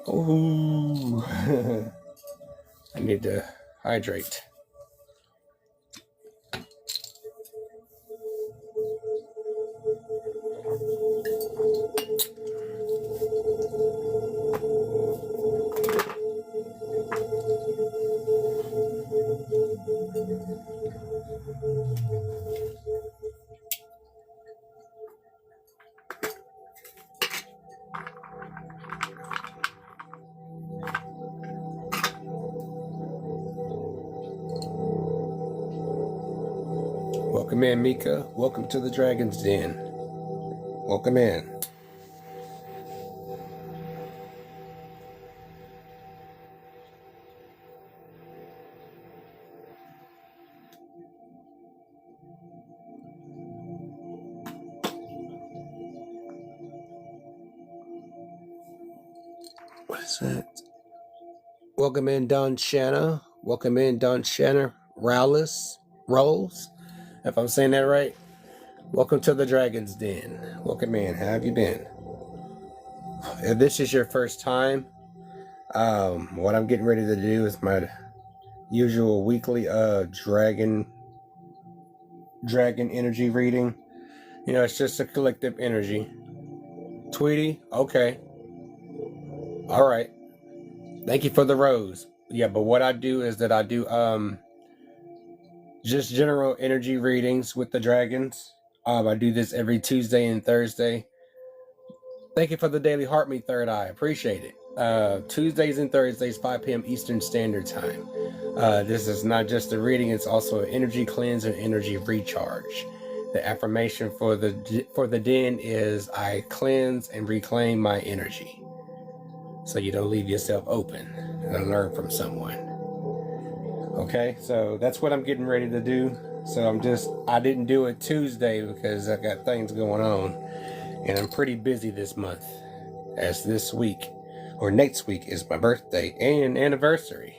Ooh. I need to hydrate. Welcome in, Mika. Welcome to the Dragon's Den. Welcome in. What is that? Welcome in, Don Shanna. Welcome in, Don Shanna Rolls, if I'm saying that right. Welcome to the Dragon's Den. Welcome in. How have you been? If this is your first time, what I'm getting ready to do is my usual weekly dragon energy reading. You know, it's just a collective energy. Tweety, okay. All right. Thank you for the rose. Yeah, but what I do is that I do just general energy readings with the dragons. I do this every Tuesday and Thursday. Thank you for the daily heart me third eye. Appreciate it. Tuesdays and Thursdays, 5 p.m. Eastern Standard Time. This is not just a reading, it's also an energy cleanse and energy recharge. The affirmation for the den is I cleanse and reclaim my energy. So you don't leave yourself open and learn from someone. Okay, so that's what I'm getting ready to do. So I didn't do it Tuesday because I got things going on. And I'm pretty busy this month, as this week or next week is my birthday and anniversary.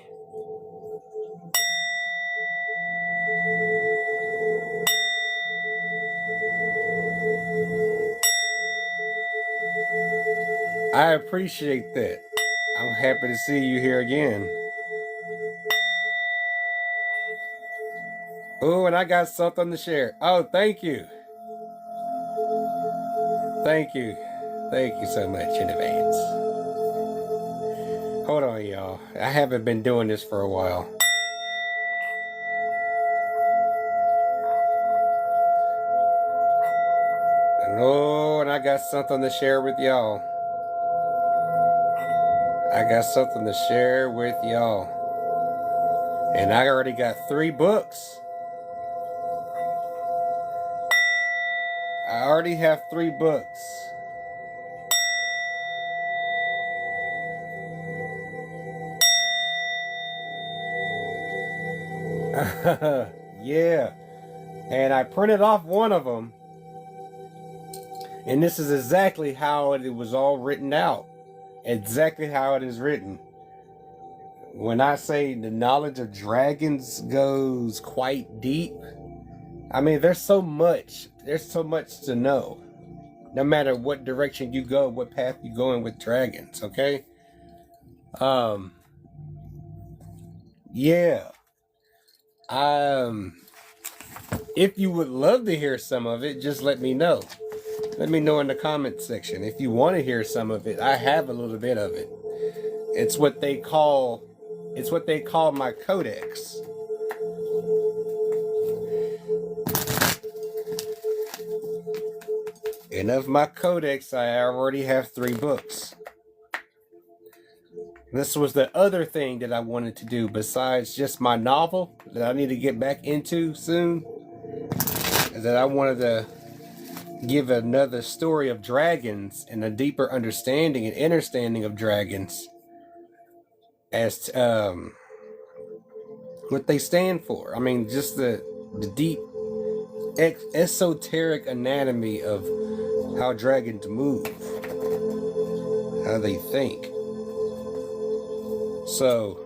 I appreciate that. I'm happy to see you here again. Oh, and I got something to share. Oh, thank you. Thank you. Thank you so much in advance. Hold on, y'all. I haven't been doing this for a while. Oh, and I got something to share with y'all. And I already got 3 books. I already have 3 books. Yeah. And I printed off one of them. And this is exactly how it was all written out. Exactly how it is written. When I say the knowledge of dragons goes quite deep, I mean, there's so much to know. No matter what direction you go, what path you go in with dragons, okay? Yeah. If you would love to hear some of it, just let me know. Let me know in the comment section. If you want to hear some of it, I have a little bit of it. It's what they call my codex. And of my codex, I already have 3 books. This was the other thing that I wanted to do besides just my novel that I need to get back into soon. Is that I wanted to give another story of dragons and a deeper understanding and understanding of dragons as to, what they stand for. I mean, just the deep esoteric anatomy of how dragons move, how they think. So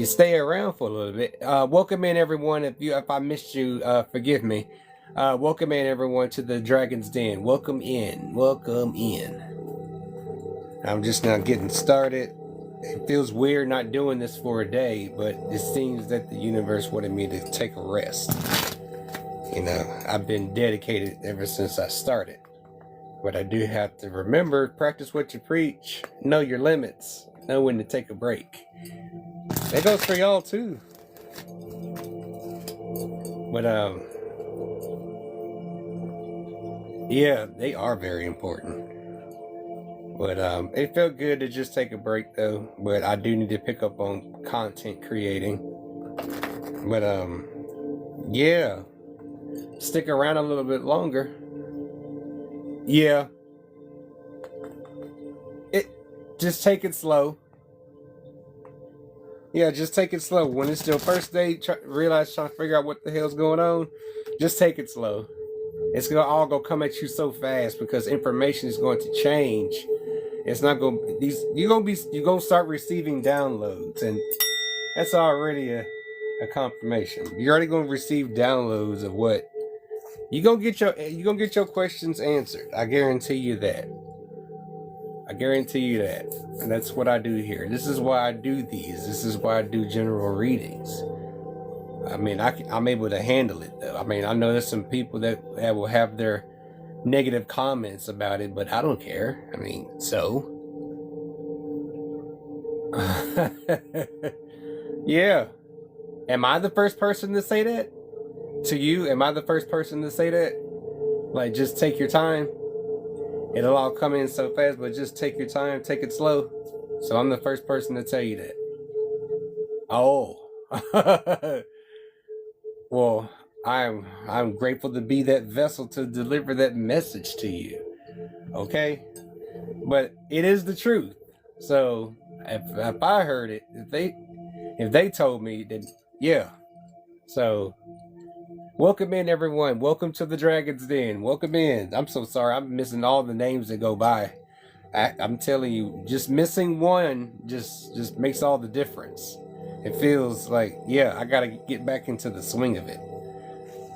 you stay around for a little bit. Welcome in everyone. If I missed you, forgive me. Welcome in everyone to the Dragon's Den. Welcome in. Welcome in. I'm just now getting started. It feels weird not doing this for a day, but it seems that the universe wanted me to take a rest. You know, I've been dedicated ever since I started. But I do have to remember, practice what you preach. Know your limits. Know when to take a break. That goes for y'all too. But yeah, they are very important. But it felt good to just take a break though. But I do need to pick up on content creating. But yeah, stick around a little bit longer. Yeah, just take it slow. Yeah, just take it slow. When it's your first day, trying to figure out what the hell's going on, just take it slow. It's gonna all come at you so fast because information is going to change. It's not gonna you're gonna start receiving downloads, and that's already a confirmation. You're already gonna receive downloads of what you're gonna get your questions answered. I guarantee you that. I guarantee you that. And that's what I do here. This is why I do these. This is why I do general readings. I mean, I'm able to handle it though. I mean, I know there's some people that will have their negative comments about it, but I don't care. I mean, so. Yeah. Am I the first person to say that? To you, am I the first person to say that? Like, just take your time. It'll all come in so fast, but just take your time, take it slow. So I'm the first person to tell you that. Oh. Well, I'm grateful to be that vessel to deliver that message to you. Okay? But it is the truth. So if I heard it, if they told me, then yeah. So welcome in everyone. Welcome to the Dragon's Den. Welcome in. I'm so sorry. I'm missing all the names that go by. I'm telling you, just missing one just makes all the difference. It feels like, yeah, I gotta get back into the swing of it.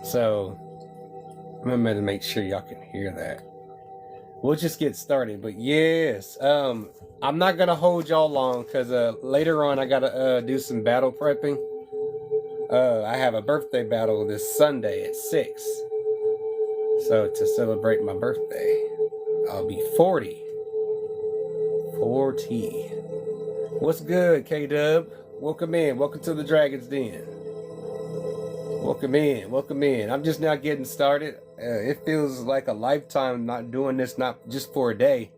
So I'm gonna make sure y'all can hear that. We'll just get started. But yes, I'm not gonna hold y'all long because later on I gotta do some battle prepping. I have a birthday battle this Sunday at 6. So to celebrate my birthday, I'll be 40. 40. What's good, K-Dub? Welcome in. Welcome to the Dragon's Den. Welcome in. Welcome in. I'm just now getting started. It feels like a lifetime not doing this, not just for a day.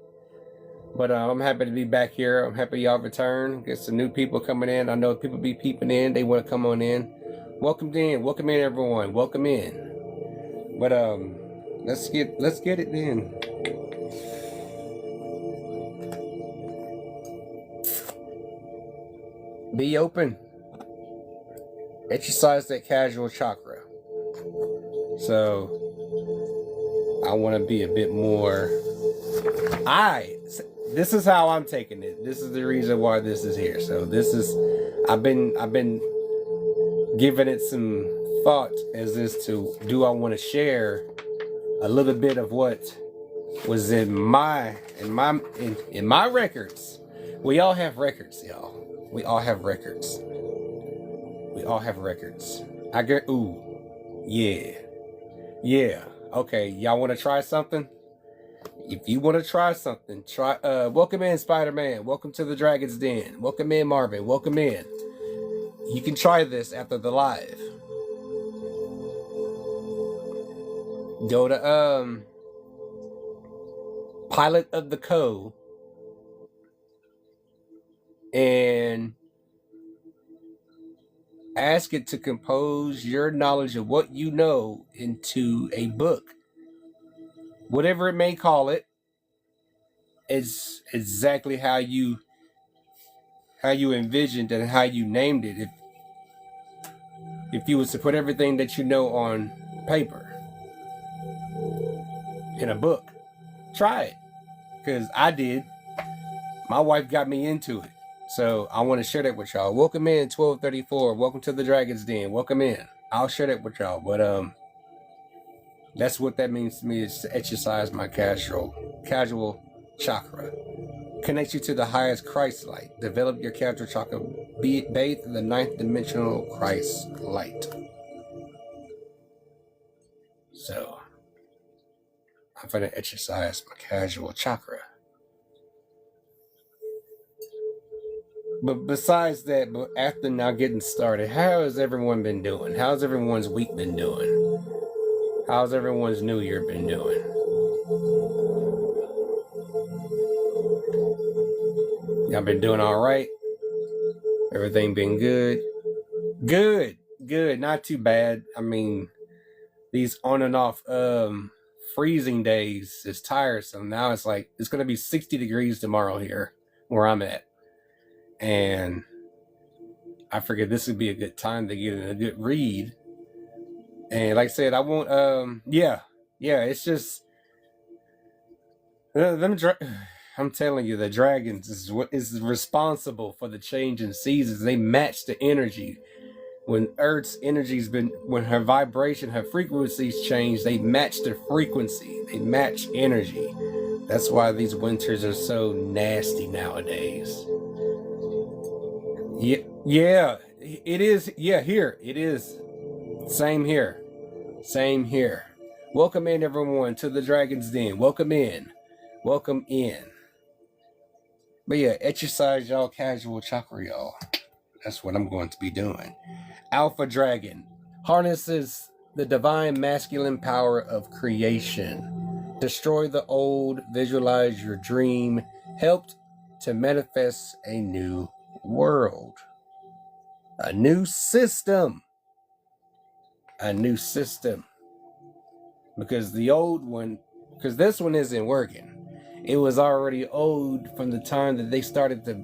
But I'm happy to be back here. I'm happy y'all return. Get some new people coming in. I know people be peeping in. They want to come on in. Welcome in. Welcome in, everyone. Welcome in. But let's get it then. Be open. Exercise that casual chakra. So I want to be a bit more. This is how I'm taking it. This is the reason why this is here. So this is, I've been giving it some thought as to, do I want to share a little bit of what was in my records. We all have records, y'all. We all have records. We all have records. I get, yeah. Okay, y'all want to try something? If you want to try something, try. Welcome in, Spider-Man. Welcome to the Dragon's Den. Welcome in, Marvin. Welcome in. You can try this after the live. Go to Pilot of the Code and ask it to compose your knowledge of what you know into a book. Whatever it may call it, is exactly how you envisioned and how you named it. If you was to put everything that you know on paper in a book, try it. Because I did. My wife got me into it. So I want to share that with y'all. Welcome in 1234. Welcome to the Dragon's Den. Welcome in. I'll share that with y'all. But that's what that means to me, is to exercise my casual chakra. Connect you to the highest Christ light. Develop your casual chakra. Bathe in the ninth dimensional Christ light. So I'm going to exercise my casual chakra. But besides that, but after now getting started, how has everyone been doing? How's everyone's week been doing? How's everyone's new year been doing? Y'all been doing all right? Everything been good? Good. Not too bad. I mean, these on and off freezing days is tiresome. Now it's like, it's going to be 60 degrees tomorrow here where I'm at. And I figured this would be a good time to get in a good read. And like I said, I won't, it's just, I'm telling you, the dragons is what is responsible for the change in seasons. They match the energy. When Earth's energy's been, when her vibration, her frequencies change, they match the frequency. They match energy. That's why these winters are so nasty nowadays. Yeah, it is. Yeah, here it is. Same here. Welcome in, everyone, to the Dragon's Den. Welcome in. But yeah, exercise y'all casual chakra, y'all. That's what I'm going to be doing. Alpha Dragon harnesses the divine masculine power of creation. Destroy the old, visualize your dream, helped to manifest a new world. A new system. Because the old one, because this one isn't working. It was already old from the time that they started to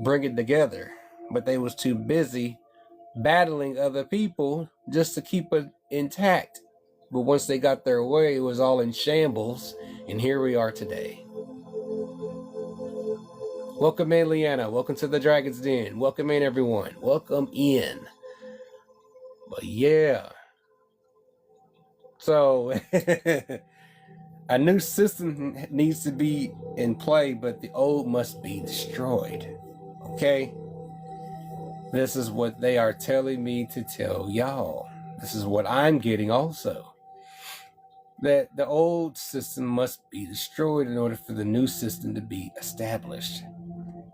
bring it together. But they was too busy battling other people just to keep it intact. But once they got their way, it was all in shambles. And here we are today. Welcome in, Leanna. Welcome to the Dragon's Den. Welcome in, everyone. Welcome in. But yeah. So, a new system needs to be in play, but the old must be destroyed. Okay? This is what they are telling me to tell y'all. This is what I'm getting also. That the old system must be destroyed in order for the new system to be established.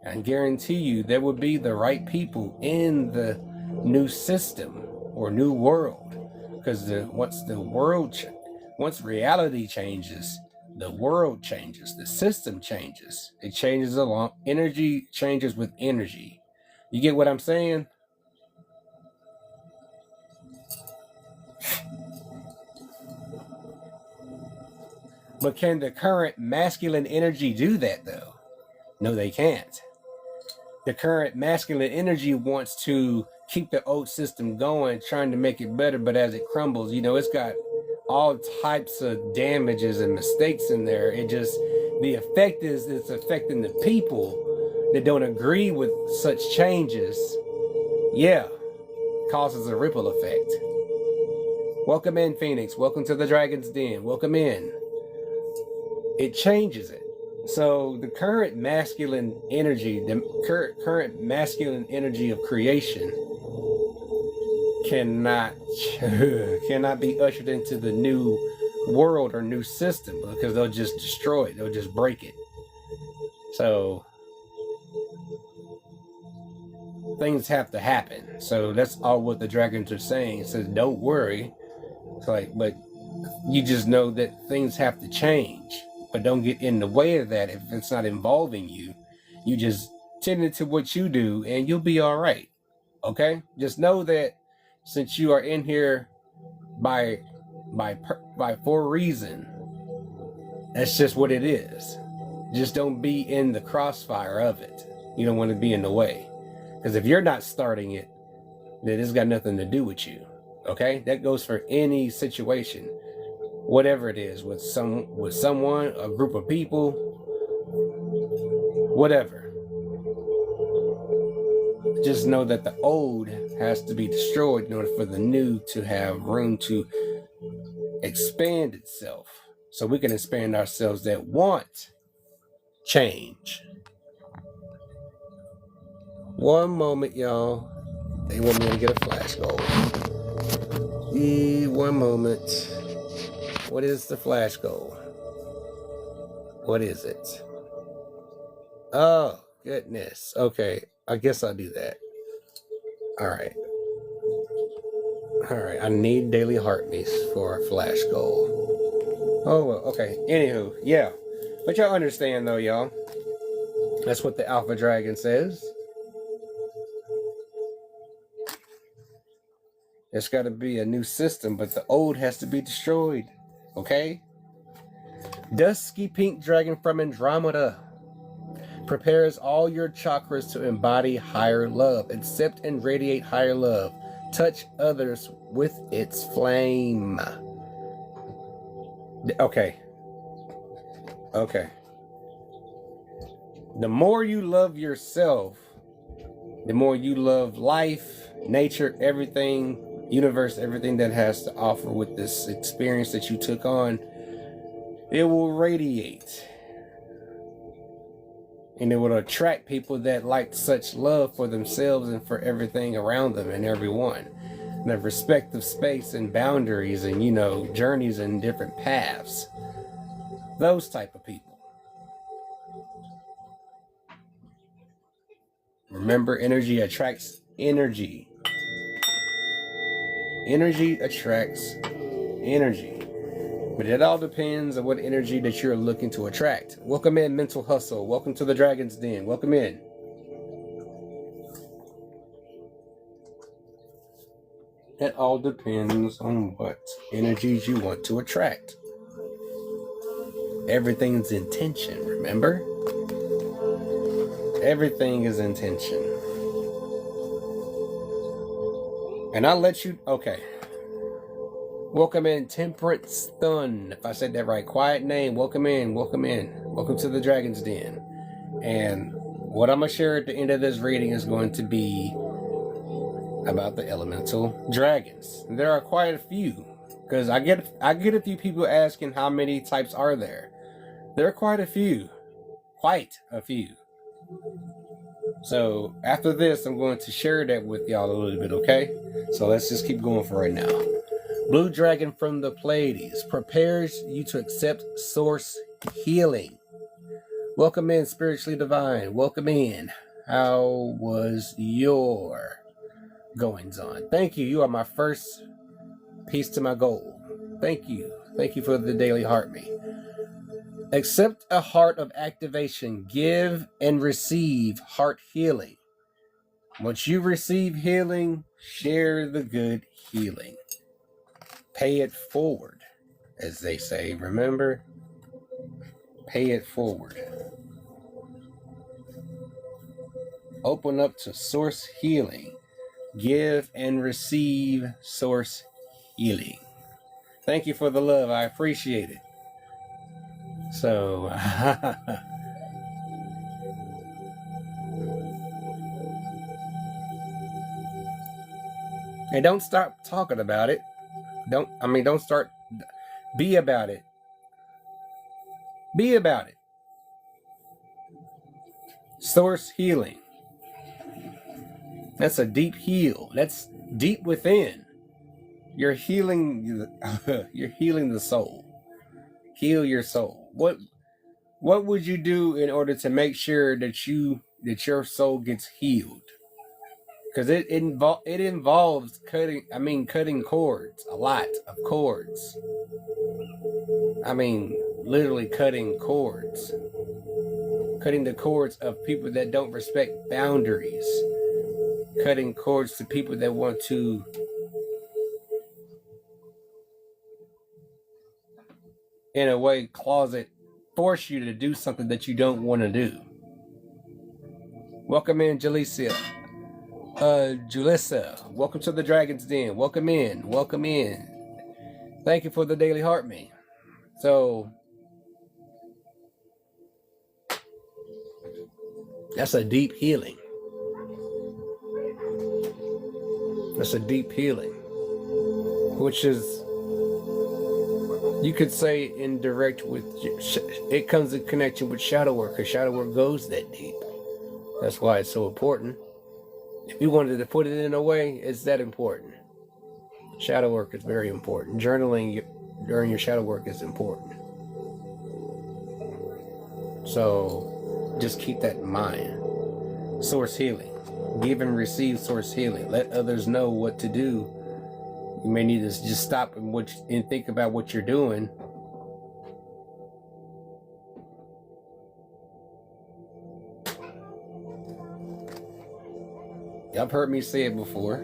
I guarantee you there will be the right people in the new system or new world. Because once reality changes, the world changes, the system changes. It changes along, energy changes with energy. You get what I'm saying? But can the current masculine energy do that though? No, they can't. The current masculine energy wants to keep the old system going, trying to make it better, but as it crumbles, it's got all types of damages and mistakes in there. It just, the effect is it's affecting the people that don't agree with such changes. Yeah, causes a ripple effect. Welcome in, Phoenix. Welcome to the Dragon's Den. Welcome in. It changes it. So the current masculine energy, current masculine energy of creation cannot be ushered into the new world or new system, because they'll just destroy it. They'll just break it. So things have to happen. So that's all what the dragons are saying. It says, don't worry. It's like, but you just know that things have to change. But don't get in the way of that if it's not involving you. You just tend to what you do and you'll be all right. Okay? Just know that since you are in here for a reason, that's just what it is. Just don't be in the crossfire of it. You don't want to be in the way. Because if you're not starting it, then it's got nothing to do with you. Okay? That goes for any situation. Whatever it is, with someone, a group of people, whatever. Just know that the old has to be destroyed in order for the new to have room to expand itself. So we can expand ourselves that want change. One moment, y'all. They want me to get a flash goal. One moment. What is the flash goal? What is it? Oh, goodness. Okay. I guess I'll do that. All right. All right. I need daily heartbeats for a flash goal. Oh, well. Okay. Anywho, yeah. But y'all understand, though, y'all. That's what the Alpha Dragon says. There's got to be a new system, but the old has to be destroyed. Okay? Dusky pink dragon from Andromeda prepares all your chakras to embody higher love. Accept and radiate higher love. Touch others with its flame. Okay. Okay. The more you love yourself, the more you love life, nature, everything, universe, everything that has to offer with this experience that you took on, it will radiate. And it will attract people that like such love for themselves and for everything around them and everyone. The respect of space and boundaries and, journeys and different paths. Those type of people. Remember, energy attracts energy. Energy attracts energy. But it all depends on what energy that you're looking to attract. Welcome in, Mental Hustle. Welcome to the Dragon's Den. Welcome in. It all depends on what energies you want to attract. Everything's intention, remember? Everything is intention. And I'll let you... Okay. Welcome in, Temperance Thun. If I said that right. Quiet name. Welcome in. Welcome in. Welcome to the Dragon's Den. And what I'm going to share at the end of this reading is going to be about the elemental dragons. There are quite a few. Because I get a few people asking how many types are there. There are quite a few. Quite a few. So after this, I'm going to share that with y'all a little bit, okay? So let's just keep going for right now. Blue Dragon from the Pleiades prepares you to accept source healing. Welcome in, Spiritually Divine. Welcome in. How was your goings on? Thank you. You are my first piece to my goal. Thank you. Thank you for the daily heart me. Accept a heart of activation. Give and receive heart healing. Once you receive healing, share the good healing. Pay it forward, as they say. Remember? Pay it forward. Open up to source healing. Give and receive source healing. Thank you for the love. I appreciate it. So, and don't stop talking about it. Don't start. Be about it. Be about it. Source healing. That's a deep heal. That's deep within. You're healing. You're healing the soul. Heal your soul. What would you do in order to make sure that your soul gets healed? Because it involves cutting cords, a lot of cords. Literally cutting cords. Cutting the cords of people that don't respect boundaries. Cutting cords to people that want to in a way force you to do something that you don't want to do. Welcome in, Julissa. Welcome to the Dragon's Den. Welcome in. Welcome in. Thank you for the daily heart me. So that's a deep healing. It's a deep healing, which is, you could say, indirect with, it comes in connection with shadow work, because shadow work goes that deep. That's why it's so important. If you wanted to put it in a way, it's that important. Shadow work is very important. Journaling during your shadow work is important. So just keep that in mind. Source healing. Give and receive source healing. Let others know what to do. You may need to just stop and think about what you're doing. Y'all heard me say it before.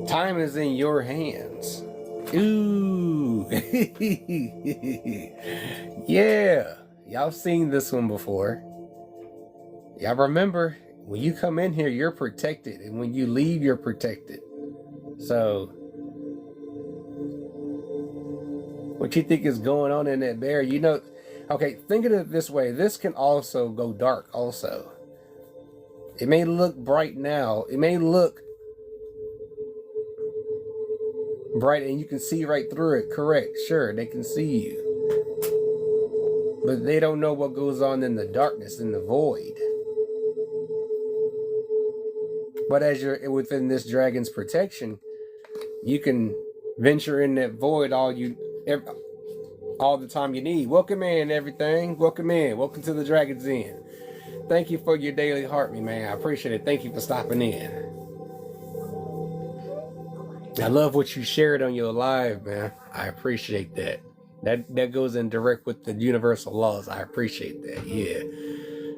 Time is in your hands. Ooh. Yeah. Y'all seen this one before. Y'all remember, when you come in here, you're protected. And when you leave, you're protected. So, what you think is going on in that bear, you know, okay, think of it this way. This can also go dark also. It may look bright now. It may look bright and you can see right through it. Correct. Sure, they can see you. But they don't know what goes on in the darkness, in the void. But as you're within this dragon's protection, you can venture in that void all the time you need. Welcome in, everything. Welcome in. Welcome to the Dragon's Den. Thank you for your daily heart, man. I appreciate it. Thank you for stopping in. I love what you shared on your live, man. I appreciate that. That goes in direct with the universal laws. I appreciate that. Yeah.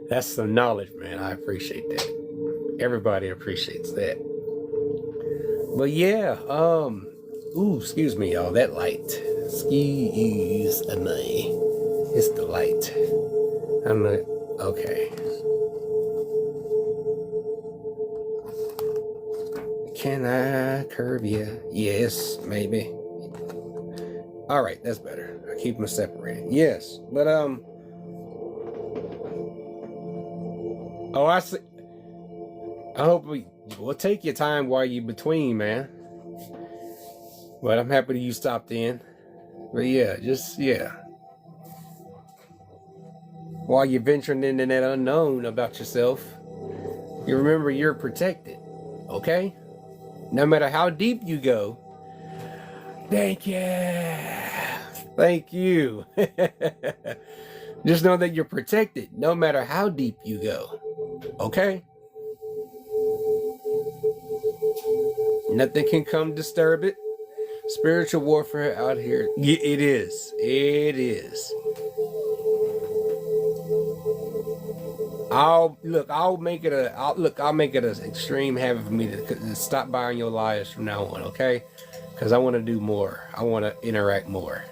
That's some knowledge, man. I appreciate that. Everybody appreciates that. But yeah, ooh, excuse me, y'all. That light. Excuse me. It's the light. Okay. Can I curve you? Yes, maybe. All right, that's better. I keep them separated. Yes, but oh, I see. I hope we'll take your time while you between, man. But I'm happy that you stopped in. But yeah, while you're venturing into that unknown about yourself, you remember you're protected. Okay? No matter how deep you go. Thank you. Thank you. Just know that you're protected no matter how deep you go. Okay? Nothing can come disturb it. Spiritual warfare out here. Yeah, it is. It is. I'll make it an extreme habit for me to stop by on your lives from now on, okay? Because I want to do more. I want to interact more.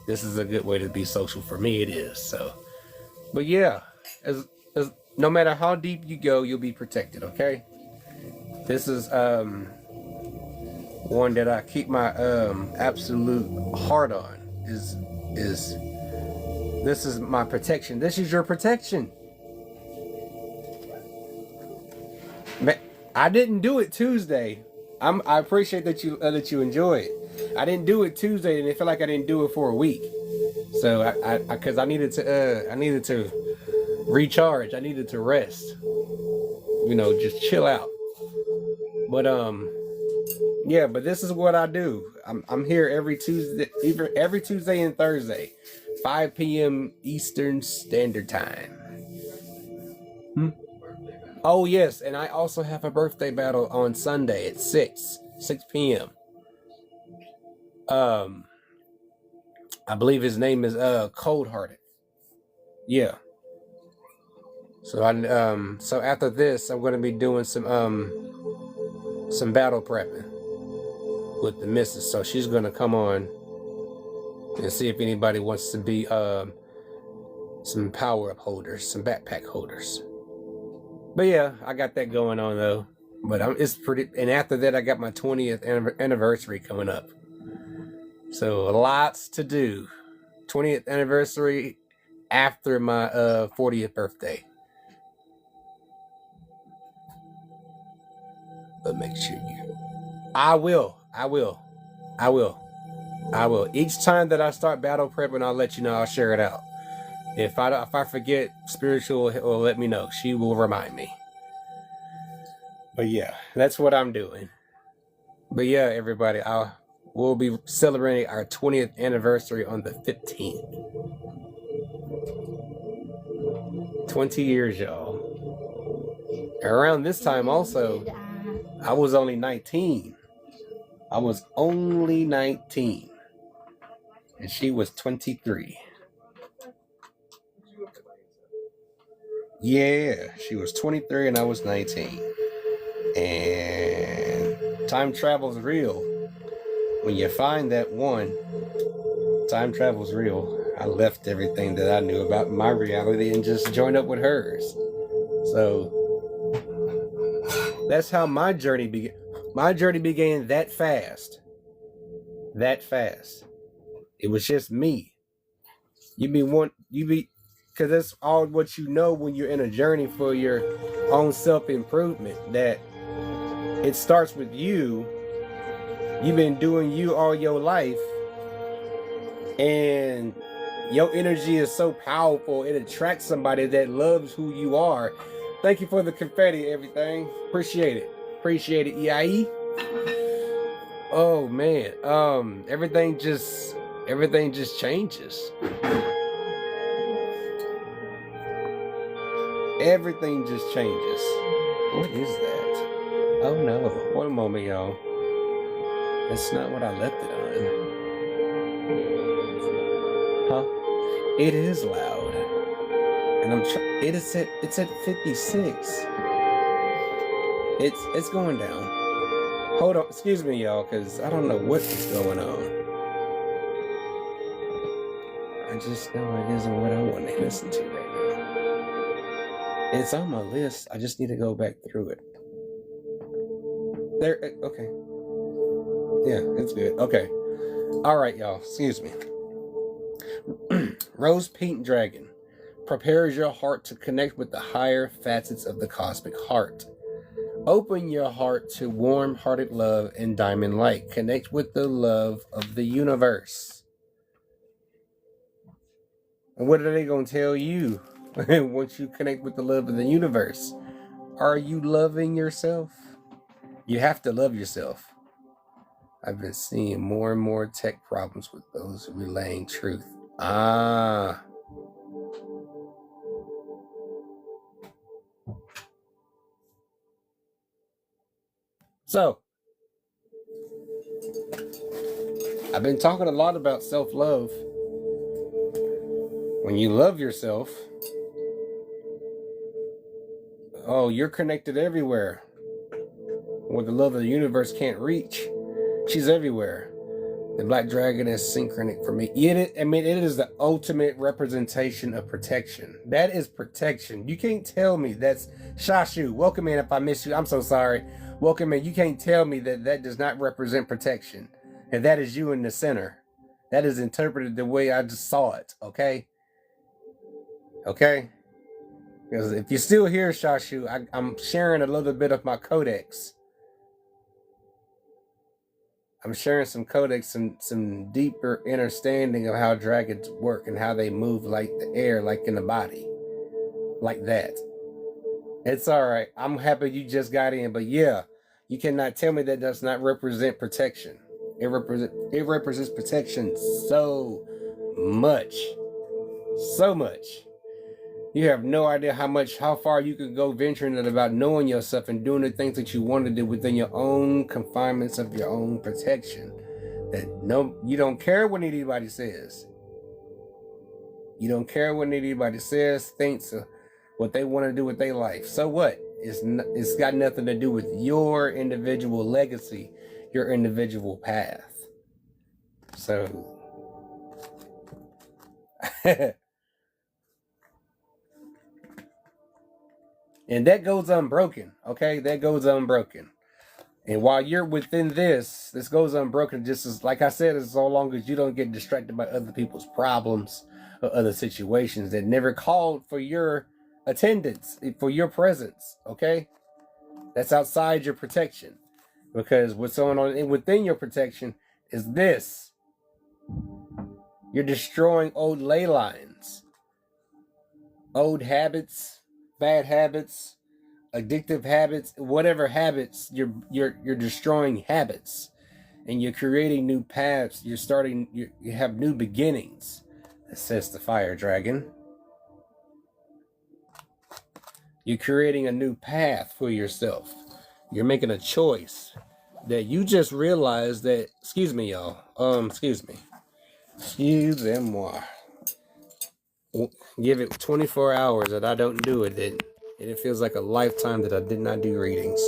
This is a good way to be social for me. It is. So, but yeah, as no matter how deep you go, you'll be protected. Okay. This is one that I keep my absolute heart on. This is my protection. This is your protection. Man, I didn't do it Tuesday. I appreciate that you enjoy it. I didn't do it Tuesday, and it felt like I didn't do it for a week. So because I needed to recharge. I needed to rest. You know, just chill out. But yeah. But this is what I do. I'm here every Tuesday and Thursday, 5 p.m. Eastern Standard Time. Oh yes, and I also have a birthday battle on Sunday at 6 p.m. I believe his name is Cold Hearted. Yeah. So so after this, I'm going to be doing some battle prepping with the missus. So she's going to come on and see if anybody wants to be some power up holders, some backpack holders. But yeah, I got that going on though. But it's pretty. And after that, I got my 20th anniversary coming up. So lots to do. 20th anniversary after my 40th birthday. But make sure you I will. I will. I will. I will. Each time that I start battle prepping, I'll let you know. I'll share it out. If I forget, spiritual will let me know. She will remind me. But yeah, that's what I'm doing. But yeah, everybody, we'll be celebrating our 20th anniversary on the 15th. 20 years, y'all. Around this time also, I was only 19. I was only 19. And she was 23. Yeah, she was 23 and I was 19. And time travel's real. When you find that one, time travel's real. I left everything that I knew about my reality and just joined up with hers. So that's how my journey began. My journey began that fast. That fast. It was just me. Because that's all what you know when you're in a journey for your own self-improvement, that it starts with you. You've been doing you all your life, and your energy is so powerful, it attracts somebody that loves who you are. Thank you for the confetti, everything. Appreciate it. Appreciate it, EIE. Oh man, everything just changes. Everything just changes. What is that? Oh no. One moment, y'all. That's not what I left it on. Huh? It is loud. And it's at 56. It's going down. Hold on, excuse me, y'all, because I don't know what is going on. I just know it isn't what I want to listen to right now. It's on my list. I just need to go back through it. There, okay. Yeah, it's good. Okay. All right, y'all. Excuse me. Rose Pink Dragon prepares your heart to connect with the higher facets of the cosmic heart. Open your heart to warm-hearted love and diamond light. Connect with the love of the universe. And what are they going to tell you once you connect with the love of the universe? Are you loving yourself? You have to love yourself. I've been seeing more and more tech problems with those relaying truth. So, I've been talking a lot about self-love. When you love yourself, you're connected everywhere. Where the love of the universe can't reach. She's everywhere. The black dragon is synchronic for me. It is the ultimate representation of protection. That is protection. You can't tell me that's Shashu. Welcome in. If I miss you, I'm so sorry. Welcome in. You can't tell me that does not represent protection. And that is you in the center. That is interpreted the way I just saw it. Okay? Okay? Because if you're still here, Shashu, I'm sharing a little bit of my codex. I'm sharing some codex, some deeper understanding of how dragons work and how they move like the air, like in the body. Like that. It's all right. I'm happy you just got in, but yeah, you cannot tell me that does not represent protection. It represents protection so much. So much. You have no idea how far you could go venturing it about knowing yourself and doing the things that you want to do within your own confinements of your own protection. You don't care what anybody says. You don't care what anybody says, thinks, or what they want to do with their life. So what? It's got nothing to do with your individual legacy, your individual path. So and that goes unbroken, okay? That goes unbroken. And while you're within this goes unbroken, just as, like I said, as so long as you don't get distracted by other people's problems or other situations that never called for your attendance, for your presence, okay? That's outside your protection. Because what's going on within your protection is this. You're destroying old ley lines, old habits, bad habits, addictive habits, whatever habits. You're destroying habits, and you're creating new paths. You have new beginnings. That says the fire dragon. You're creating a new path for yourself. You're making a choice that you just realized that. Excuse me, y'all. Excuse me. Excusez-moi. Give it 24 hours that I don't do it, and it feels like a lifetime that I did not do readings.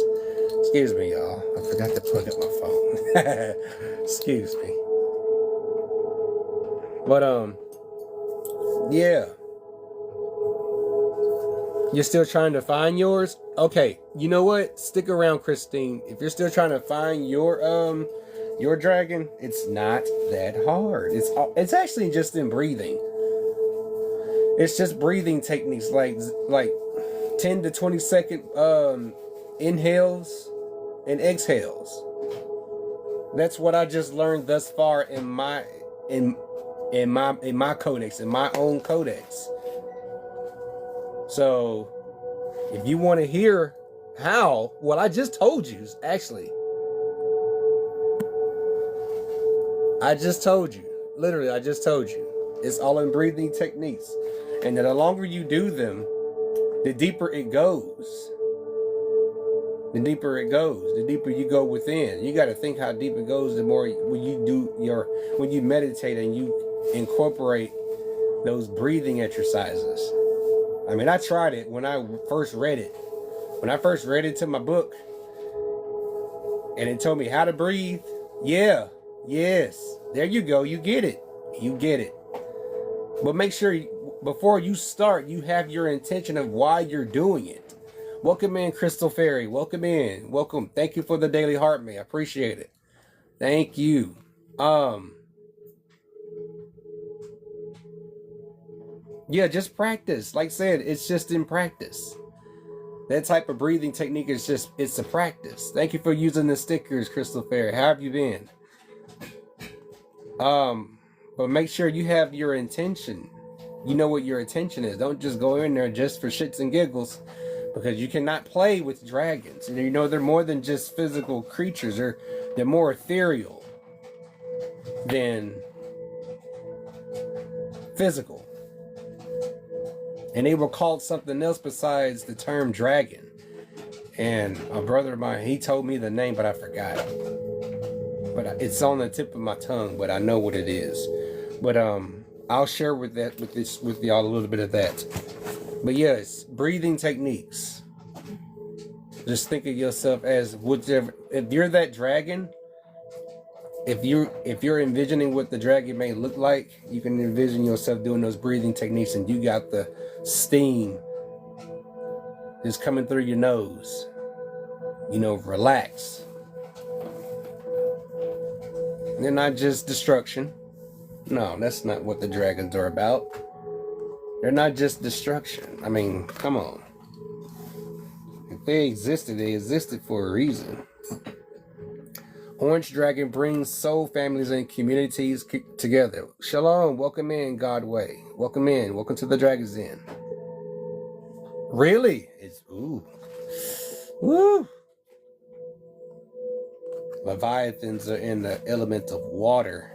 Excuse me, y'all. I forgot to plug up my phone. Excuse me. But yeah. You're still trying to find yours? Okay, you know what? Stick around, Christine. If you're still trying to find your dragon, it's not that hard. It's actually just in breathing. It's just breathing techniques like 10 to 20 second inhales and exhales. That's what I just learned thus far in my codex, in my own codex. So, if you want to hear how, well, I just told you, actually. I just told you. Literally, I just told you. It's all in breathing techniques. And the longer you do them, the deeper it goes. The deeper it goes. The deeper you go within. You got to think how deep it goes the more when you meditate and you incorporate those breathing exercises. I mean, I tried it when I first read it. When I first read it to my book, and it told me how to breathe. Yeah, yes, there you go. You get it. You get it. But make sure before you start, you have your intention of why you're doing it. Welcome in, Crystal Fairy. Welcome in. Welcome. Thank you for the daily heart, man. I appreciate it. Thank you. Yeah, just practice. Like I said, it's just in practice. That type of breathing technique is it's a practice. Thank you for using the stickers, Crystal Fairy. How have you been? But make sure you have your intention. You know what your intention is. Don't just go in there just for shits and giggles, because you cannot play with dragons. And you know, they're more than just physical creatures. They're more ethereal than physical. And they were called something else besides the term dragon. And a brother of mine, he told me the name, but I forgot. But it's on the tip of my tongue, but I know what it is. But I'll share with y'all a little bit of that. But yes, breathing techniques. Just think of yourself as whichever. If you're that dragon, if you're envisioning what the dragon may look like, you can envision yourself doing those breathing techniques, and you got the steam just coming through your nose. You know, relax. They're not just destruction. No, that's not what the dragons are about. They're not just destruction. I mean, come on. If they existed for a reason. Orange Dragon brings soul families and communities together. Shalom, welcome in, Godway. Welcome in, welcome to the Dragon's Den. Really? It's, ooh. Woo! Leviathans are in the element of water.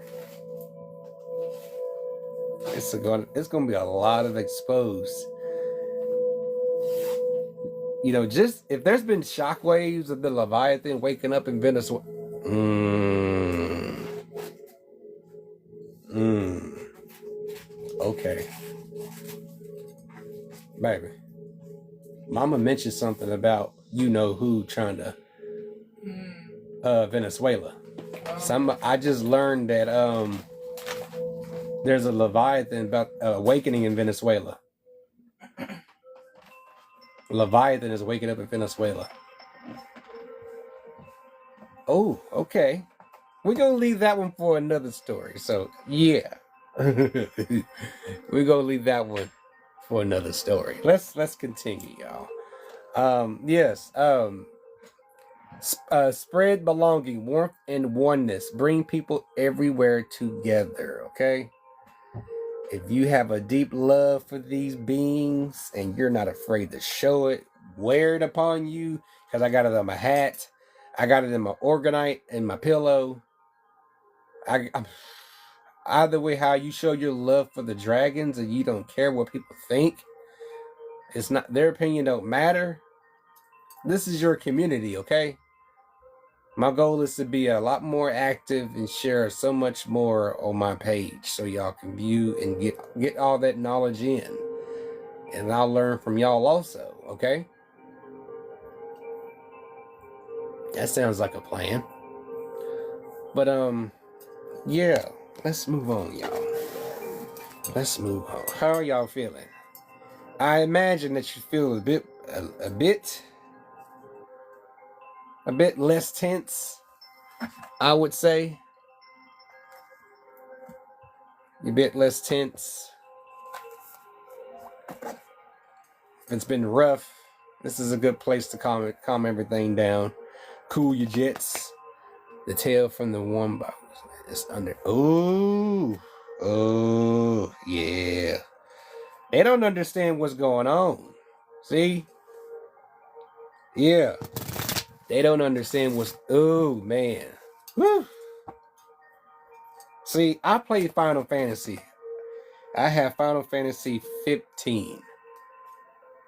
It's gonna be a lot of exposed. You know, just if there's been shockwaves of the Leviathan waking up in Venezuela. Okay. Baby. Mama mentioned something about you know who trying to Venezuela. I just learned that there's a Leviathan about awakening in Venezuela. Leviathan is waking up in Venezuela. Oh, okay. We're gonna leave that one for another story. So yeah. We're gonna leave that one for another story. Let's continue, y'all. Yes. Spread belonging, warmth, and oneness. Bring people everywhere together, okay? If you have a deep love for these beings and you're not afraid to show it, wear it upon you, because I got it on my hat. I got it in my organite, in my pillow. Either way, how you show your love for the dragons and you don't care what people think, it's not, their opinion don't matter. This is your community, okay? My goal is to be a lot more active and share so much more on my page so y'all can view and get all that knowledge in. And I'll learn from y'all also, okay? That sounds like a plan. But yeah, let's move on, y'all. Let's move on. How are y'all feeling? I imagine that you feel a bit less tense, I would say. A bit less tense. It's been rough. This is a good place to calm everything down. Cool your jets. The tail from the warm box is under. Oh, yeah. They don't understand what's going on. See? Yeah. They don't understand what's. Oh, man. Woo. See, I play Final Fantasy. I have Final Fantasy 15.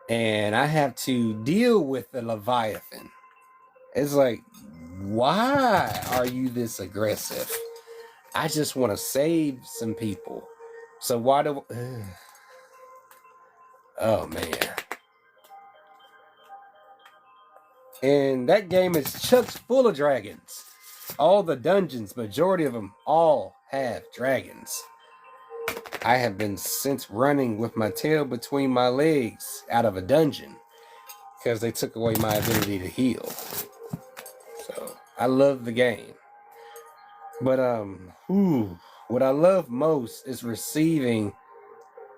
And I have to deal with the Leviathan. It's like, why are you this aggressive? I just want to save some people. So why do... Oh, man. And that game is chock full of dragons. All the dungeons, majority of them, all have dragons. I have been since running with my tail between my legs out of a dungeon because they took away my ability to heal. So I love the game. But what I love most is receiving.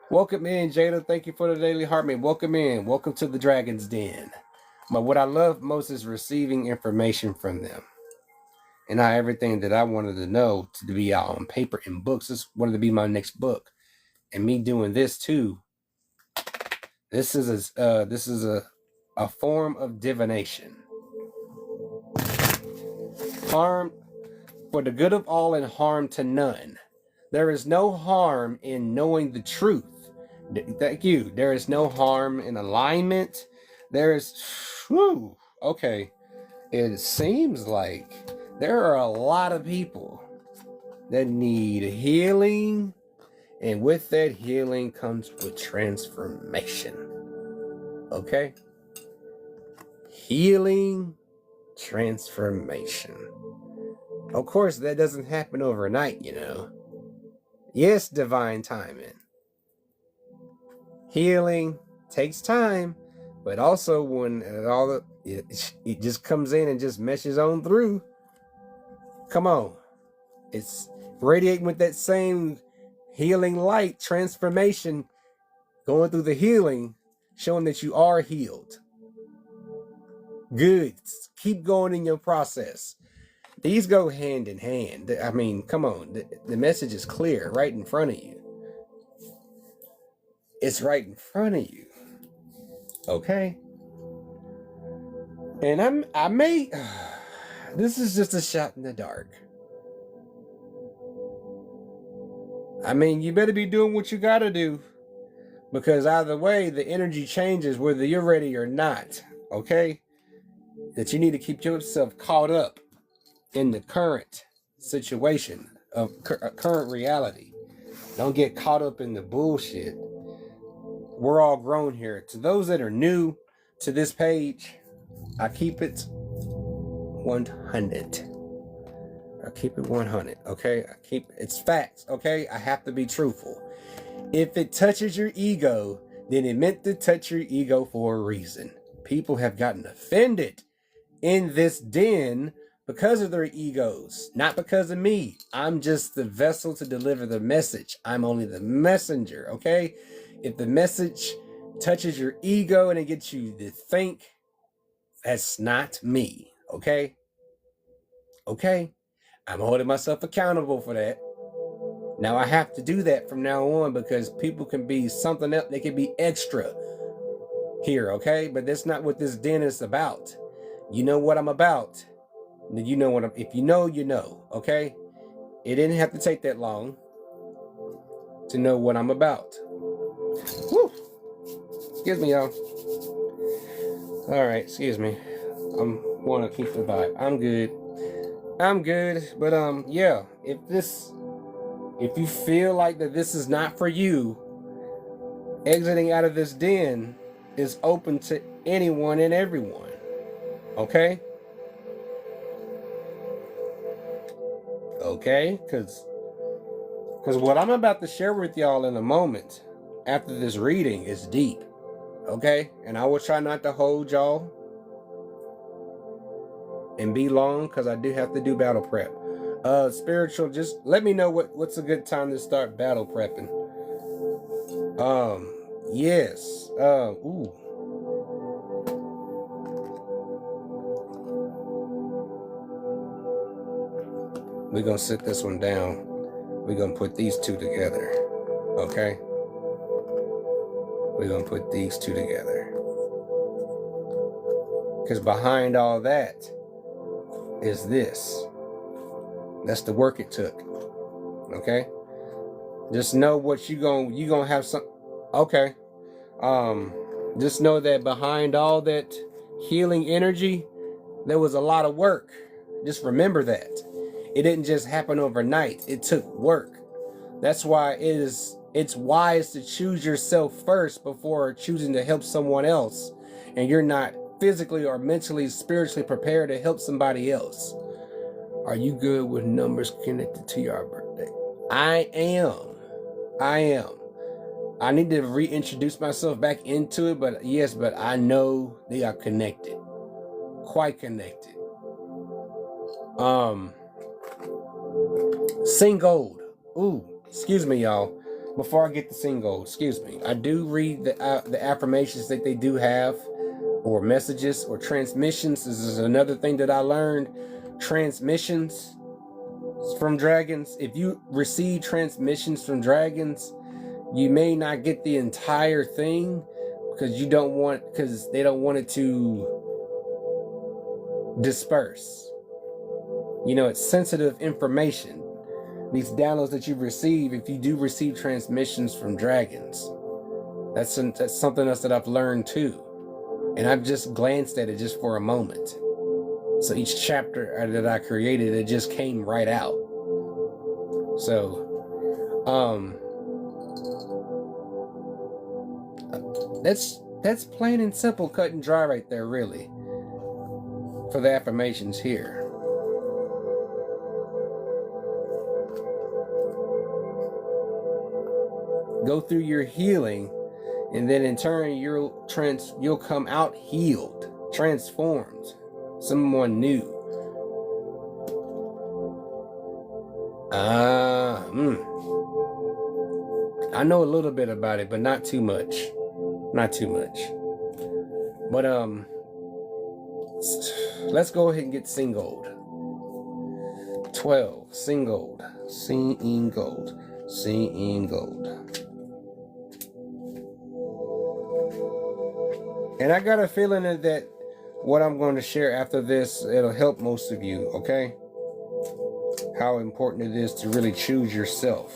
Welcome in, Jada. Thank you for the daily heart mate. Welcome in. Welcome to the Dragon's Den. But what I love most is receiving information from them. And not everything that I wanted to know to be out on paper in books. This wanted to be my next book. And me doing this too. This is a form of divination. Harm for the good of all and harm to none. There is no harm in knowing the truth. Thank you. There is no harm in alignment. There is, okay. It seems like there are a lot of people that need healing. And with that healing comes with transformation. Okay? Healing, transformation. Of course, that doesn't happen overnight, you know. Yes, divine timing. Healing takes time, but also when it just comes in and just meshes on through. Come on. It's radiating with that same healing light, transformation, going through the healing, showing that you are healed. Good. Keep going in your process. These go hand in hand. I mean, come on. The message is clear right in front of you. It's right in front of you. Okay? And I may... This is just a shot in the dark. I mean, you better be doing what you gotta do. Because either way, the energy changes whether you're ready or not. Okay? That you need to keep yourself caught up in the current situation of current reality. Don't get caught up in the bullshit. We're all grown here. To those that are new to this page, I keep it 100. I keep it 100, okay? It's facts, okay? I have to be truthful. If it touches your ego, then it meant to touch your ego for a reason. People have gotten offended in this den because of their egos, not because of me. I'm just the vessel to deliver the message. I'm only the messenger, okay? If the message touches your ego and it gets you to think, that's not me, Okay? Okay? I'm holding myself accountable for that. Now I have to do that from now on because people can be something else. They can be extra here, okay? But that's not what this den is about. You know what I'm about. You know what I'm, if you know, you know, okay? It didn't have to take that long to know what I'm about. Woo! Excuse me, y'all. All right, excuse me. I'm want to keep the vibe. I'm good. I'm good. But yeah, if you feel like that this is not for you, exiting out of this den is open to anyone and everyone. Okay? Okay? Because what I'm about to share with y'all in a moment after this reading is deep. Okay? And I will try not to hold y'all and be long because I do have to do battle prep. Spiritual, just let me know what's a good time to start battle prepping. Yes. Ooh. We're gonna sit this one down. We're gonna put these two together. Okay? We're gonna put these two together. Because behind all that is this. That's the work it took. Okay? Just know what you gonna have some. Okay. Just know that behind all that healing energy, there was a lot of work. Just remember that. It didn't just happen overnight. It took work. That's why it's wise to choose yourself first before choosing to help someone else. And you're not physically or mentally, spiritually prepared to help somebody else. Are you good with numbers connected to your birthday? I am. I need to reintroduce myself back into it, but yes, but I know they are connected. Quite connected. Sing gold. Ooh, excuse me, y'all. Before I get to sing gold, excuse me. I do read the affirmations that they do have, or messages, or transmissions. This is another thing that I learned. Transmissions from dragons. If you receive transmissions from dragons, you may not get the entire thing because they don't want it to disperse. You know, it's sensitive information. These downloads that you receive, if you do receive transmissions from dragons, that's something else that I've learned too. And I've just glanced at it just for a moment. So each chapter that I created, it just came right out. So, that's plain and simple, cut and dry right there, really, for the affirmations here. Go through your healing, and then in turn you'll come out healed, transformed, someone new. I know a little bit about it, but not too much. Not too much. But let's go ahead and get sing gold. 12, sing gold. Seeing gold. Seeing gold. And I got a feeling that what I'm going to share after this, it'll help most of you, okay? How important it is to really choose yourself.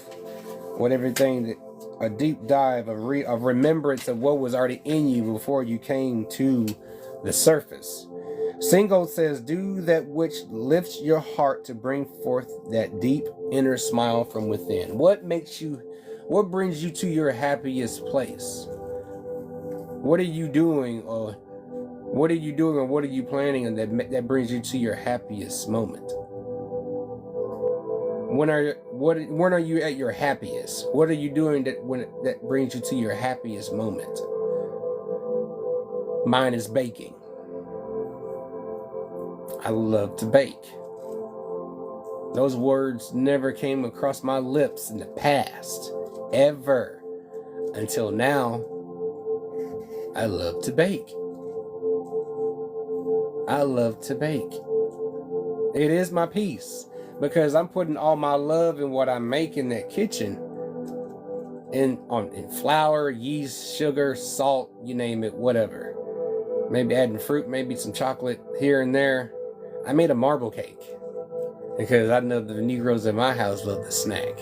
What everything that a deep dive of remembrance of what was already in you before you came to the surface. Single says, do that which lifts your heart to bring forth that deep inner smile from within. What brings you to your happiest place? What are you doing, or what are you planning, and that brings you to your happiest moment? When are you at your happiest? What are you doing that brings you to your happiest moment? Mine is baking. I love to bake. Those words never came across my lips in the past, ever, until now. I love to bake. I love to bake. It is my peace because I'm putting all my love in what I make in that kitchen. In flour, yeast, sugar, salt, you name it, whatever. Maybe adding fruit, maybe some chocolate here and there. I made a marble cake because I know the Negroes in my house love the snack.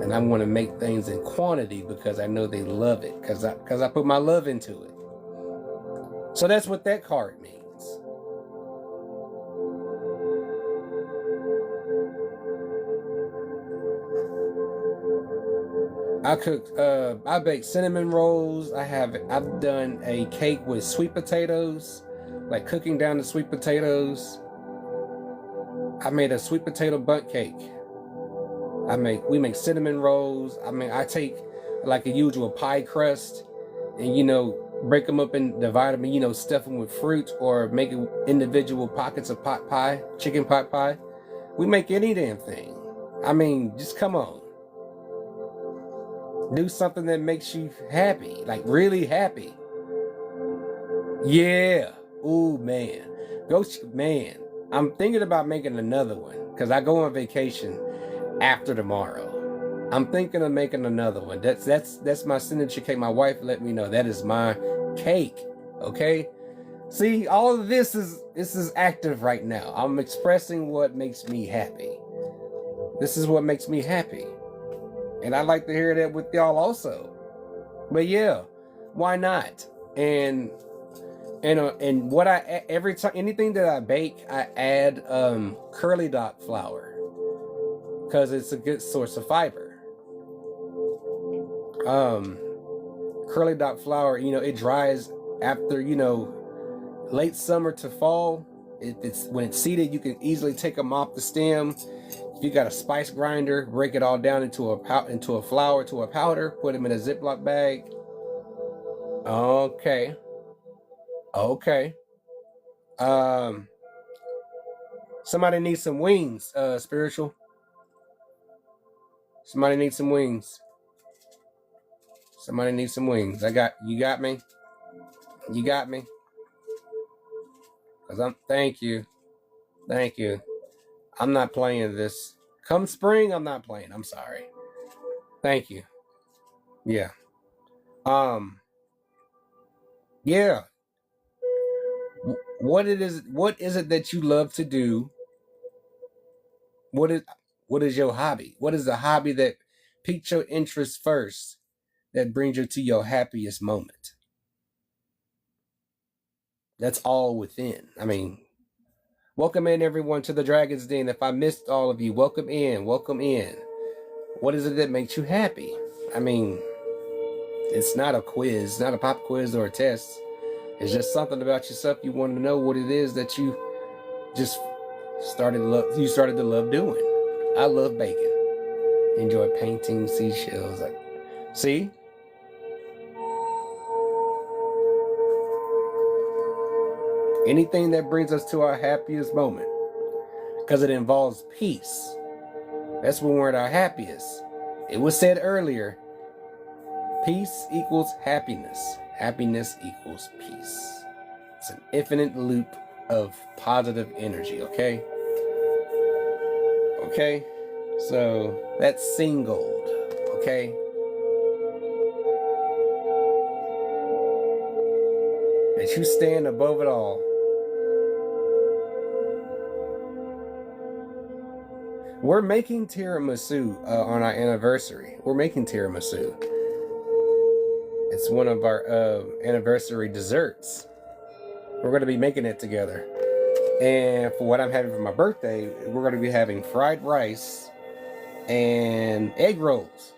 And I want to make things in quantity because I know they love it because I put my love into it. So that's what that card means. I baked cinnamon rolls. I've done a cake with sweet potatoes, like cooking down the sweet potatoes. I made a sweet potato bundt cake. We make cinnamon rolls. I take like a usual pie crust and, break them up and divide them, stuff them with fruit or make individual pockets of pot pie, chicken pot pie. We make any damn thing. Just come on. Do something that makes you happy, like really happy. Yeah. Ooh, man. Man. I'm thinking about making another one because I go on vacation after tomorrow. I'm thinking of making another one. That's my signature cake. My wife let me know that is my cake. Okay. See, all of this is active right now. I'm expressing what makes me happy. This is what makes me happy. And I'd like to hear that with y'all also. But yeah, why not? And what every time anything that I bake, I add curly dot flour because it's a good source of fiber. Curly dot flour, it dries after late summer to fall. It's when it's seeded, you can easily take them off the stem. If you got a spice grinder, break it all down into a flour, to a powder, put them in a Ziploc bag. Okay. Somebody needs some wings, spiritual. Somebody needs some wings. Somebody needs some wings. You got me? You got me? Thank you. I'm not playing this. Come spring, I'm not playing. I'm sorry. Thank you. Yeah. Yeah. What is it that you love to do? What is your hobby? What is the hobby that piqued your interest first that brings you to your happiest moment? That's all within. Welcome in everyone to the Dragon's Den. If I missed all of you, welcome in. What is it that makes you happy? It's not a quiz, not a pop quiz or a test. It's just something about yourself you want to know what it is that you just started to love doing. I love baking. Enjoy painting seashells. See? Anything that brings us to our happiest moment, because it involves peace. That's when we're at our happiest. It was said earlier, peace equals happiness. Happiness equals peace. It's an infinite loop of positive energy, okay? Okay? So that's singled, okay? That you stand above it all. We're making tiramisu on our anniversary. We're making tiramisu. It's one of our anniversary desserts. We're going to be making it together. And for what I'm having for my birthday, we're going to be having fried rice and egg rolls.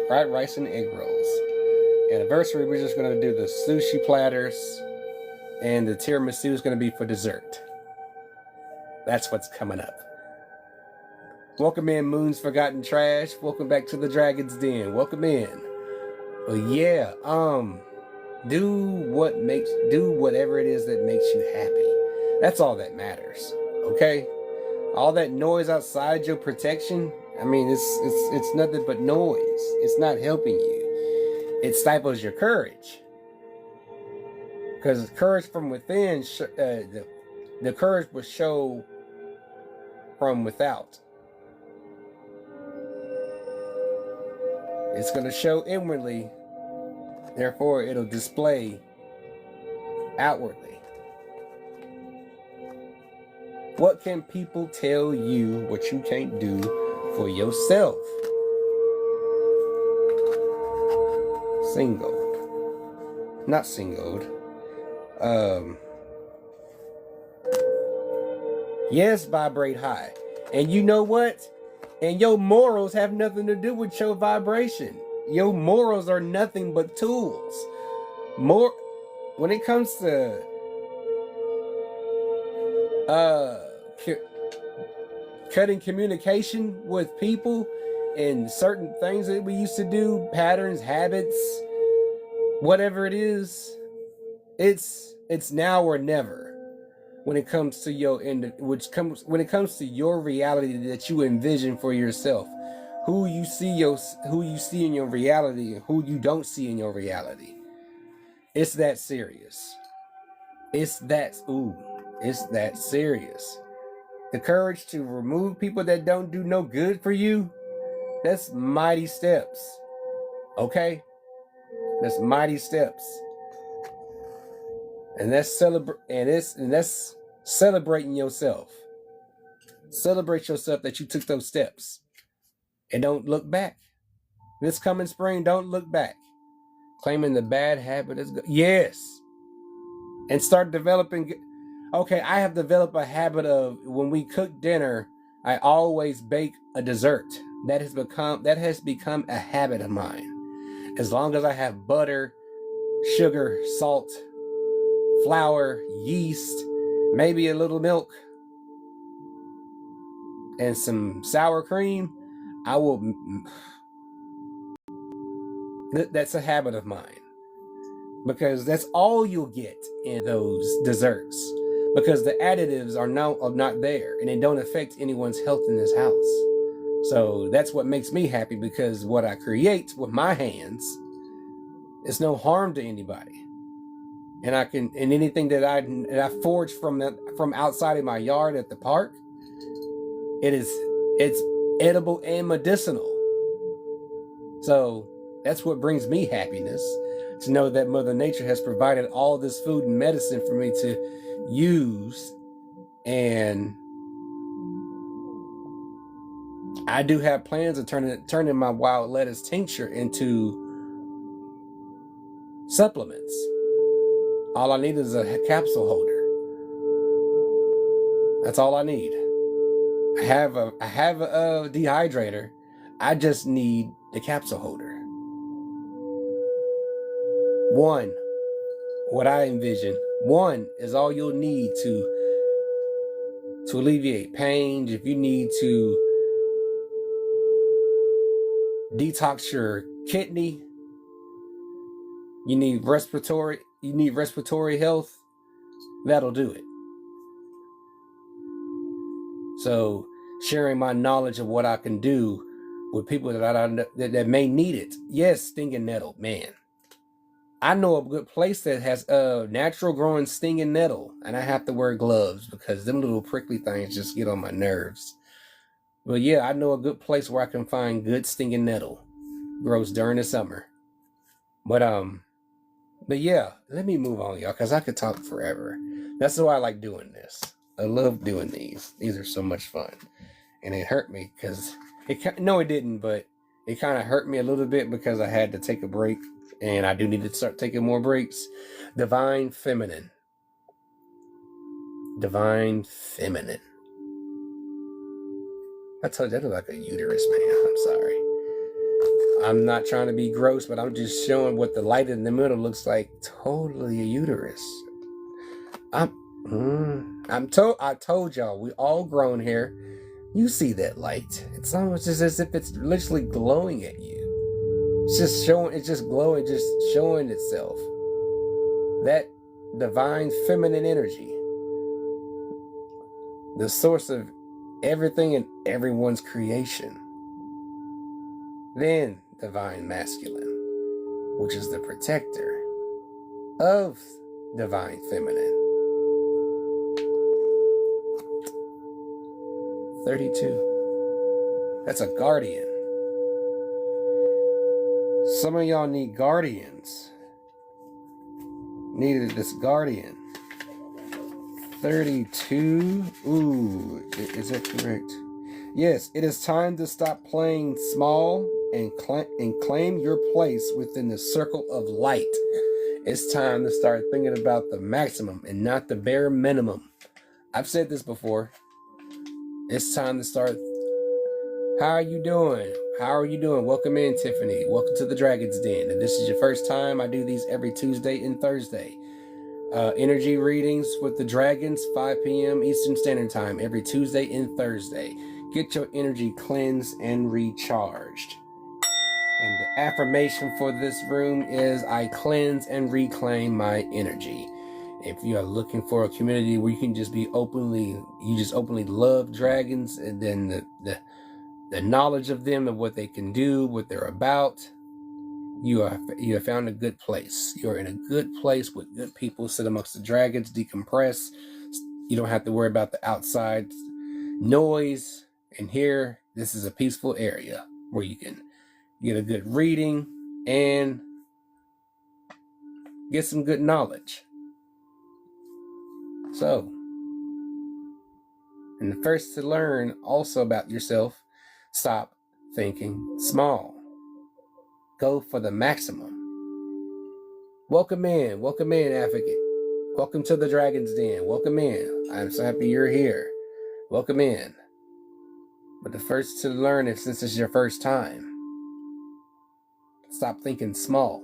Fried rice and egg rolls. Anniversary, we're just going to do the sushi platters. And the tiramisu is going to be for dessert. That's what's coming up. Welcome in, Moon's Forgotten Trash. Welcome back to the Dragon's Den. Welcome in. Well, yeah, do whatever it is that makes you happy. That's all that matters. Okay? All that noise outside your protection, it's nothing but noise. It's not helping you. It stifles your courage. Because courage from within, the courage will show from without. It's going to show inwardly, therefore it'll display outwardly. What can people tell you what you can't do for yourself? Single. Not singled. Yes, vibrate high. And you know what? And your morals have nothing to do with your vibration. Your morals are nothing but tools. When it comes to cutting communication with people and certain things that we used to do, patterns, habits, whatever it is, it's now or never. When it comes to when it comes to your reality that you envision for yourself, who you see in your reality and who you don't see in your reality, it's that serious. It's that serious. The courage to remove people that don't do no good for you, that's mighty steps. Okay? That's mighty steps. And that's celebrating yourself. Celebrate yourself that you took those steps. And don't look back. This coming spring, don't look back. Claiming the bad habit is good. Yes. And start developing. Okay, I have developed a habit of when we cook dinner, I always bake a dessert. That has become a habit of mine. As long as I have butter, sugar, salt, flour, yeast, maybe a little milk, and some sour cream, I will. That's a habit of mine. Because that's all you'll get in those desserts. Because the additives are not there, and they don't affect anyone's health in this house. So that's what makes me happy, because what I create with my hands is no harm to anybody. And anything that I forge from outside of my yard at the park, it's edible and medicinal. So that's what brings me happiness, to know that Mother Nature has provided all this food and medicine for me to use. And I do have plans of turning my wild lettuce tincture into supplements. All I need is a capsule holder. That's all I need. I have a dehydrator. I just need the capsule holder. One, what I envision, one is all you'll need to alleviate pain. If you need to detox your kidney, you need respiratory health, that'll do it. So sharing my knowledge of what I can do with people that may need it. Yes, stinging nettle, man. I know a good place that has natural growing stinging nettle, and I have to wear gloves because them little prickly things just get on my nerves. But yeah, I know a good place where I can find good stinging nettle. Grows during the summer. But yeah, let me move on, y'all, because I could talk forever. That's why I like doing this. I love doing these. These are so much fun. And it hurt me because it didn't, but it kind of hurt me a little bit because I had to take a break. And I do need to start taking more breaks. Divine Feminine. Divine Feminine. I told you that looked like a uterus, man. I'm sorry. I'm not trying to be gross, but I'm just showing what the light in the middle looks like. Totally a uterus. I told y'all, we all grown here. You see that light. It's almost just as if it's literally glowing at you. It's just glowing, just showing itself. That divine feminine energy. The source of everything and everyone's creation. Then divine masculine, which is the protector of divine feminine. 32. That's a guardian. Some of y'all need guardians. Needed this guardian. 32. Ooh, is that correct? Yes, it is time to stop playing small and claim your place within the circle of light. It's time to start thinking about the maximum and not the bare minimum. I've said this before. It's time to start. How are you doing? How are you doing? Welcome in, Tiffany. Welcome to the Dragon's Den. If this is your first time, I do these every Tuesday and Thursday. Energy readings with the dragons, 5 p.m. Eastern Standard Time, every Tuesday and Thursday. Get your energy cleansed and recharged. And the affirmation for this room is, I cleanse and reclaim my energy. If you are looking for a community where you can just be openly love dragons, and then the knowledge of them and what they can do, what they're about, you have found a good place. You're in a good place with good people. Sit amongst the dragons, decompress. You don't have to worry about the outside noise. And here, this is a peaceful area where you can get a good reading and get some good knowledge. So, and the first to learn also about yourself, stop thinking small. Go for the maximum. Welcome in, advocate. Welcome to the Dragon's Den. Welcome in. I'm so happy you're here. Welcome in. But the first to learn it, since it's your first time, stop thinking small.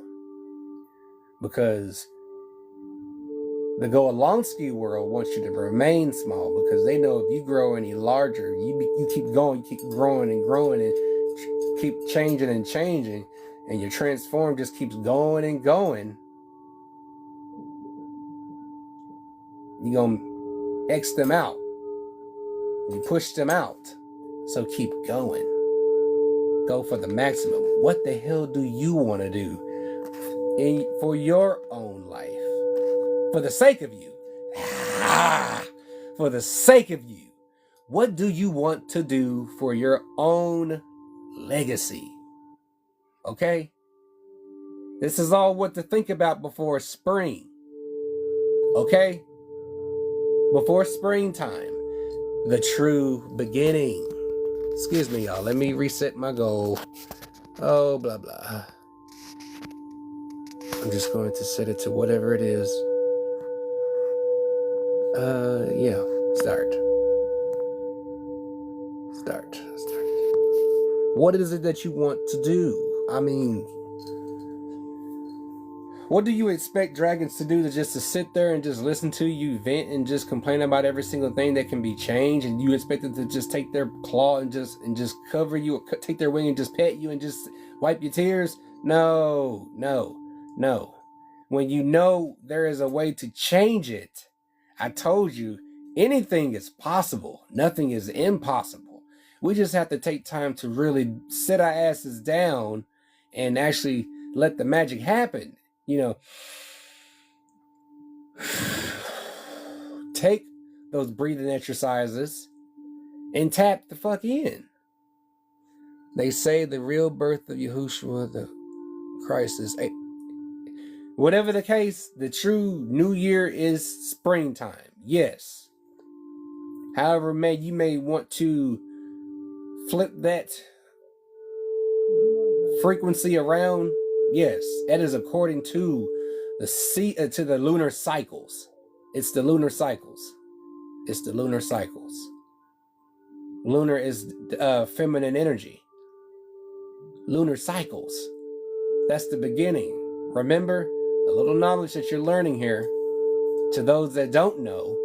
Because the Go-Alonsky world wants you to remain small, because they know if you grow any larger, you keep going, you keep growing and growing and keep changing and changing, and your transform just keeps going and going, you're going to X them out. You push them out. So keep going. Go for the maximum. What the hell do you want to do for your own life? For the sake of you. For the sake of you. What do you want to do for your own legacy? Okay? This is all what to think about before spring. Okay? Before springtime. The true beginning. Excuse me, y'all. Let me reset my goal. Oh, blah, blah. I'm just going to set it to whatever it is. Yeah. Start. What is it that you want to do? I mean, what do you expect dragons to do? To sit there and just listen to you vent and just complain about every single thing that can be changed, and you expect them to just take their claw and just cover you, or take their wing and just pet you and just wipe your tears? No. When you know there is a way to change it, I told you, anything is possible. Nothing is impossible. We just have to take time to really sit our asses down and actually let the magic happen. You know, take those breathing exercises and tap the fuck in. They say the real birth of Yahushua the Christ is, whatever the case, the true new year is springtime. Yes. However, you may want to flip that frequency around. Yes, that is according to the lunar cycles. It's the lunar cycles. Lunar is feminine energy. Lunar cycles. That's the beginning. Remember, the little knowledge that you're learning here, to those that don't know,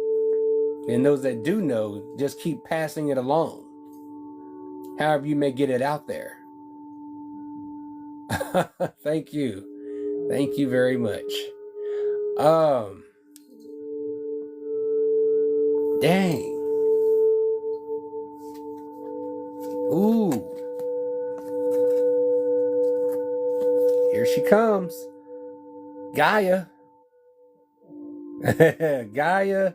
and those that do know, just keep passing it along. However you may get it out there. Thank you. Thank you very much. Dang. Ooh. Here she comes. Gaia. Gaia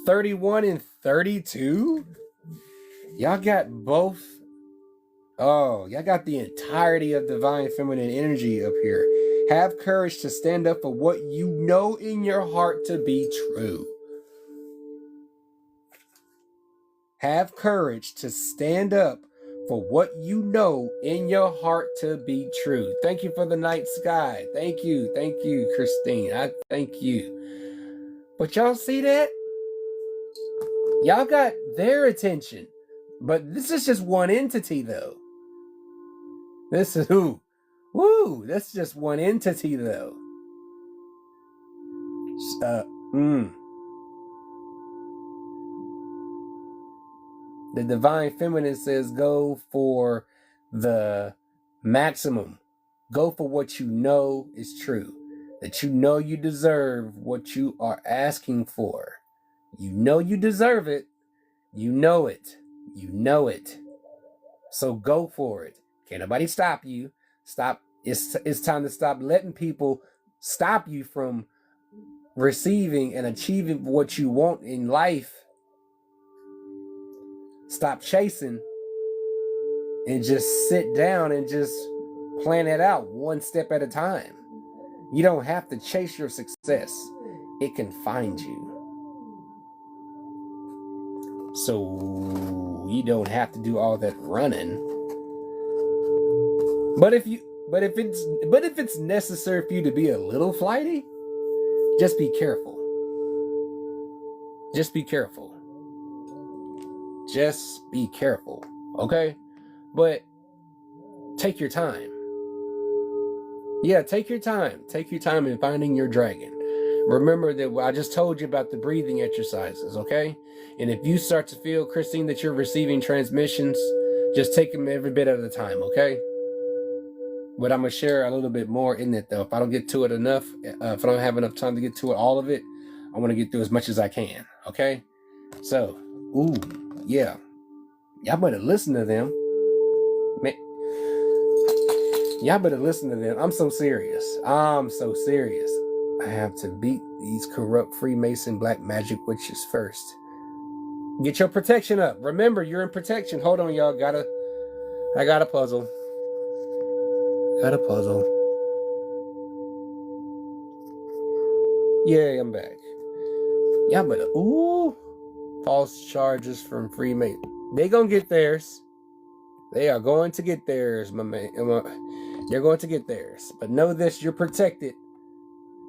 31 and 32. Y'all got both. Oh, y'all got the entirety of divine feminine energy up here. Have courage to stand up for what you know in your heart to be true. Have courage to stand up for what you know in your heart to be true. Thank you for the night sky. Thank you, Christine. I thank you. But y'all see that? Y'all got their attention. But this is just one entity, though. This is who? Woo! That's just one entity, though. The divine feminine says go for the maximum. Go for what you know is true. That you know you deserve what you are asking for. You know you deserve it. You know it. You know it. So go for it. Can't nobody stop you. Stop. It's time to stop letting people stop you from receiving and achieving what you want in life. Stop chasing and just sit down and just plan it out one step at a time. You don't have to chase your success. It can find you. So you don't have to do all that running. But if it's necessary for you to be a little flighty, just be careful. Just be careful. Just be careful, okay? But take your time. Yeah, take your time. Take your time in finding your dragon. Remember that I just told you about the breathing exercises, okay? And if you start to feel, Christine, that you're receiving transmissions, just take them every bit at a time, okay? But I'm going to share a little bit more in it, though. If I don't get to it enough, if I don't have enough time to get to it, all of it, I want to get through as much as I can, okay? So, yeah. Y'all better listen to them. Man, y'all better listen to them. I'm so serious. I'm so serious. I have to beat these corrupt Freemason black magic witches first. Get your protection up. Remember, you're in protection. Hold on, y'all. I got a puzzle. Got a puzzle. Yay, I'm back. Y'all better, false charges from Freemason. They gonna get theirs. They are going to get theirs, my man. They're going to get theirs. But know this, you're protected.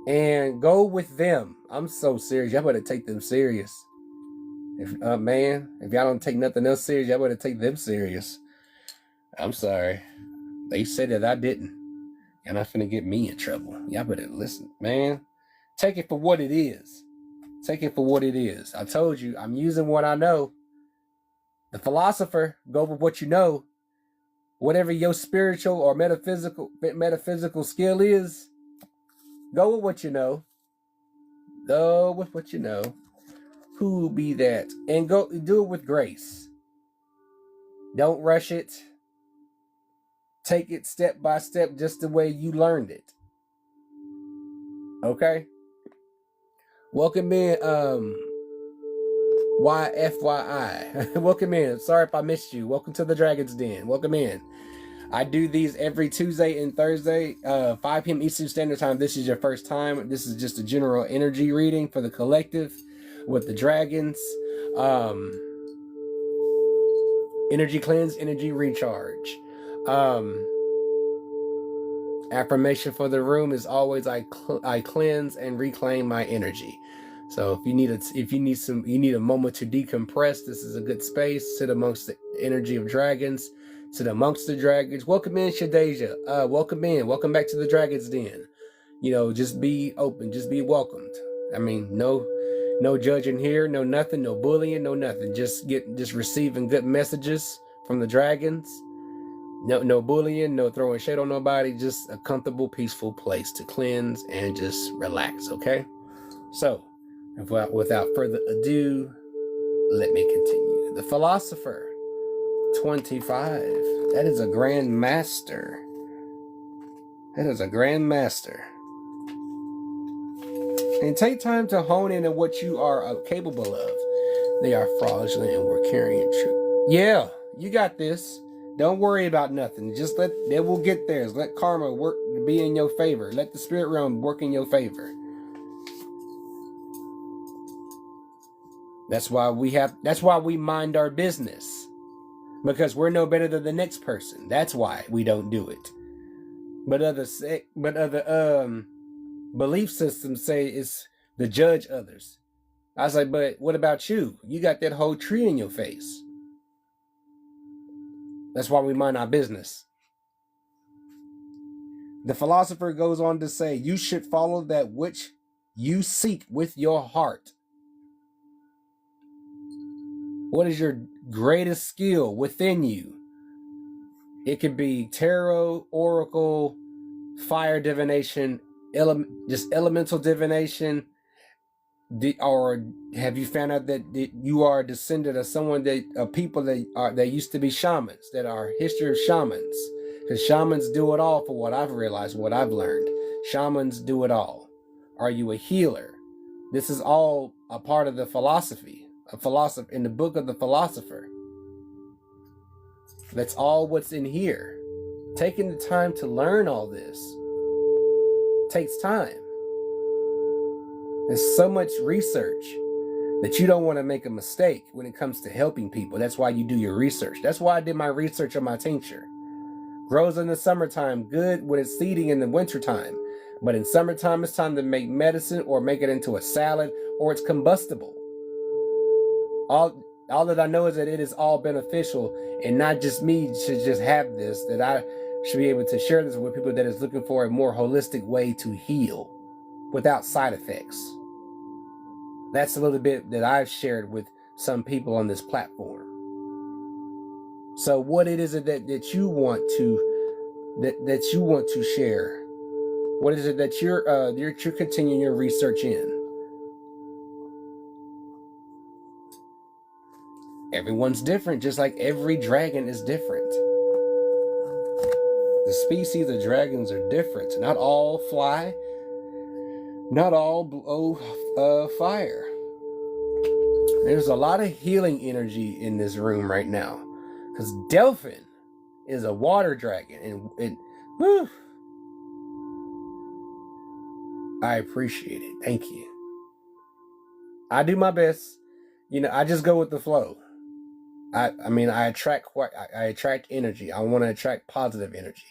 And go with them. I'm so serious. Y'all better take them serious. If y'all don't take nothing else serious, y'all better take them serious. I'm sorry. They said that I didn't. You're not finna get me in trouble. Y'all better listen, man. Take it for what it is. Take it for what it is. I told you, I'm using what I know. The philosopher, go with what you know. Whatever your spiritual or metaphysical skill is, go with what you know. Go with what you know. Who be that? And go do it with grace. Don't rush it. Take it step by step just the way you learned it. Okay? Welcome in, YFYI. Welcome in. Sorry if I missed you. Welcome to the Dragon's Den. Welcome in. I do these every Tuesday and Thursday, 5 p.m. Eastern Standard Time. This is your first time. This is just a general energy reading for the collective with the dragons. Energy cleanse, energy recharge. Affirmation for the room is always I cleanse and reclaim my energy. So if you need a moment to decompress, this is a good space. Sit amongst the energy of dragons. Sit amongst the dragons. Welcome in, Shadeja. Welcome in. Welcome back to the Dragon's Den. Just be open. Just be welcomed. I mean, no judging here. No nothing. No bullying. No nothing. Just receiving good messages from the dragons. No bullying, no throwing shade on nobody, just a comfortable, peaceful place to cleanse and just relax, okay? So, without further ado, let me continue. The Philosopher, 25. That is a Grand Master. That is a Grand Master. And take time to hone in on what you are capable of. They are fraudulent and we're carrying truth. Yeah, you got this. Don't worry about nothing. Just let they will get theirs. Let karma work be in your favor. Let the spirit realm work in your favor. That's why we mind our business. Because we're no better than the next person. That's why we don't do it. But other belief systems say it's to judge others. I was like, but what about you? You got that whole tree in your face. That's why we mind our business. The philosopher goes on to say, you should follow that which you seek with your heart. What is your greatest skill within you? It could be tarot, oracle, fire divination, just elemental divination. Or have you found out that you are a descendant of someone people that used to be shamans, that are history of shamans? Because shamans do it all, for what I've realized, what I've learned. Shamans do it all. Are you a healer? This is all a part of the philosophy. In the book of the philosopher. That's all what's in here. Taking the time to learn all this takes time. There's so much research that you don't want to make a mistake when it comes to helping people. That's why you do your research. That's why I did my research on my tincture. Grows in the summertime, good when it's seeding in the wintertime. But in summertime, it's time to make medicine or make it into a salad, or it's combustible. All that I know is that it is all beneficial, and not just me should just have this, that I should be able to share this with people that is looking for a more holistic way to heal without side effects. That's a little bit that I've shared with some people on this platform. So what it is that you want to share? What is it that you're continuing your research in? Everyone's different, just like every dragon is different. The species of dragons are different. Not all fly. Not all blow fire. There's a lot of healing energy in this room right now. Because Delphin is a water dragon. And whew, I appreciate it. Thank you. I do my best. I just go with the flow. I attract energy. I want to attract positive energy.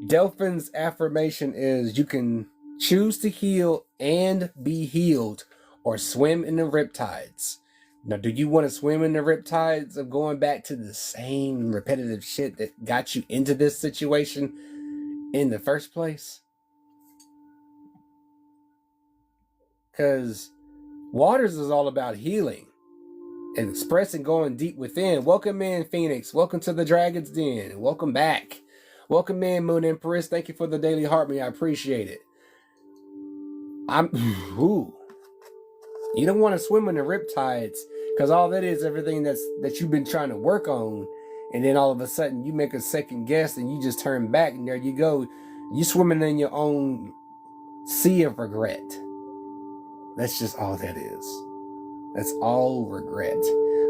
Delphin's affirmation is you can choose to heal and be healed, or swim in the riptides. Now, do you want to swim in the riptides of going back to the same repetitive shit that got you into this situation in the first place? Because Waters is all about healing and expressing, going deep within. Welcome in, Phoenix. Welcome to the Dragon's Den. Welcome back. Welcome in, Moon Empress. Thank you for the daily heart me. I appreciate it. You don't want to swim in the riptides, because all that is everything that you've been trying to work on, and then all of a sudden you make a second guess and you just turn back, and there you go. You swimming in your own sea of regret. That's just all that is. That's all regret.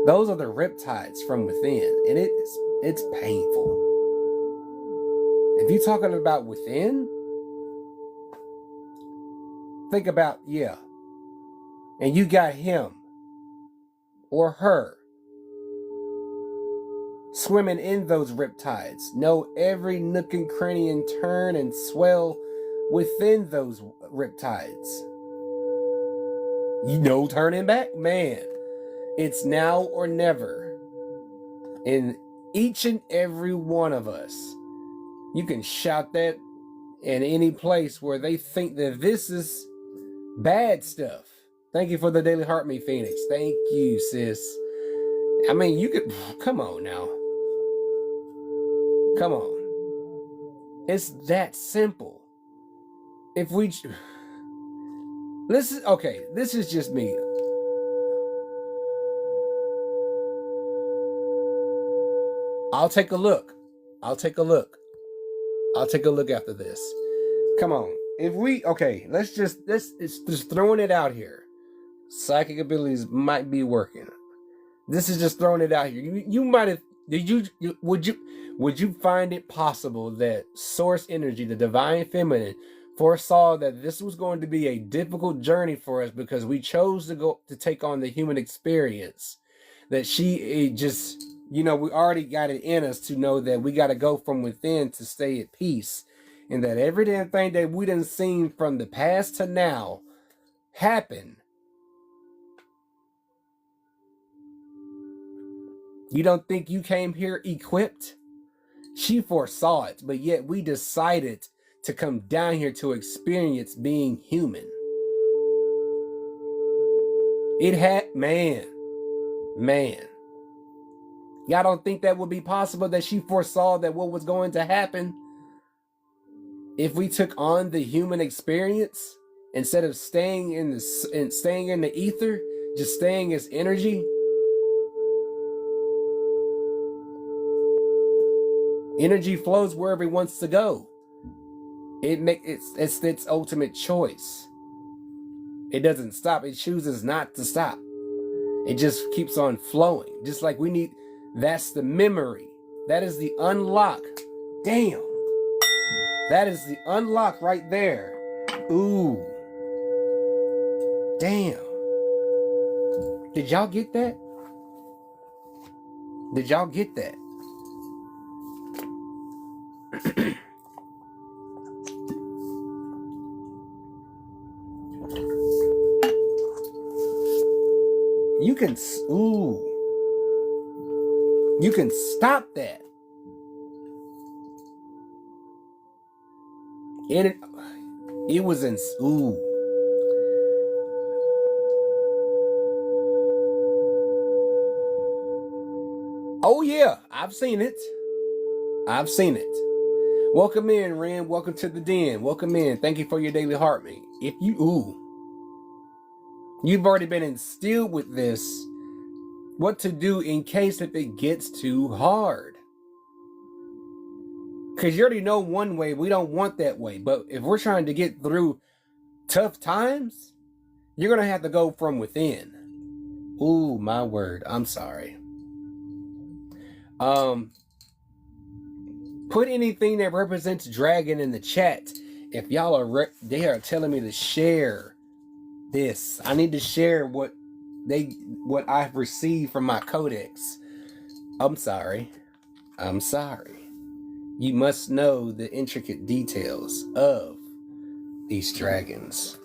Those are the riptides from within, and it's painful. If you're talking about within, think about, and you got him or her swimming in those riptides. Know every nook and cranny and turn and swell within those riptides. Turning back, man. It's now or never. In each and every one of us. You can shout that in any place where they think that this is bad stuff. Thank you for the daily heart me, Phoenix. Thank you, sis. I mean, you could, come on now. Come on. It's that simple. If we, this is just me. I'll take a look after this. Come on. let's it's just throwing it out here. Psychic abilities might be working. This is just throwing it out here. You might have. Would you find it possible that Source Energy, the Divine Feminine, foresaw that this was going to be a difficult journey for us because we chose to take on the human experience? That we already got it in us to know that we got to go from within to stay at peace, and that every damn thing that we done seen from the past to now happen. You don't think you came here equipped? She foresaw it, but yet we decided to come down here to experience being human. Man. Y'all don't think that would be possible, that she foresaw that what was going to happen if we took on the human experience instead of staying in the ether, just staying as energy? Energy flows wherever it wants to go. It's its ultimate choice. It doesn't stop. It chooses not to stop. It just keeps on flowing. Just like that's the memory. That is the unlock. Damn. That is the unlock right there. Ooh. Damn. Did y'all get that? Did y'all get that? You can stop that. And it was in Oh yeah, I've seen it. Welcome in, Ren. Welcome to the den. Welcome in. Thank you for your daily heartmate. You've already been instilled with this, what to do in case if it gets too hard. Because you already know one way, we don't want that way. But if we're trying to get through tough times, you're going to have to go from within. Ooh, my word. I'm sorry. Put anything that represents dragon in the chat. If y'all are they are telling me to share this. I need to share what I've received from my codex. I'm sorry. You must know the intricate details of these dragons.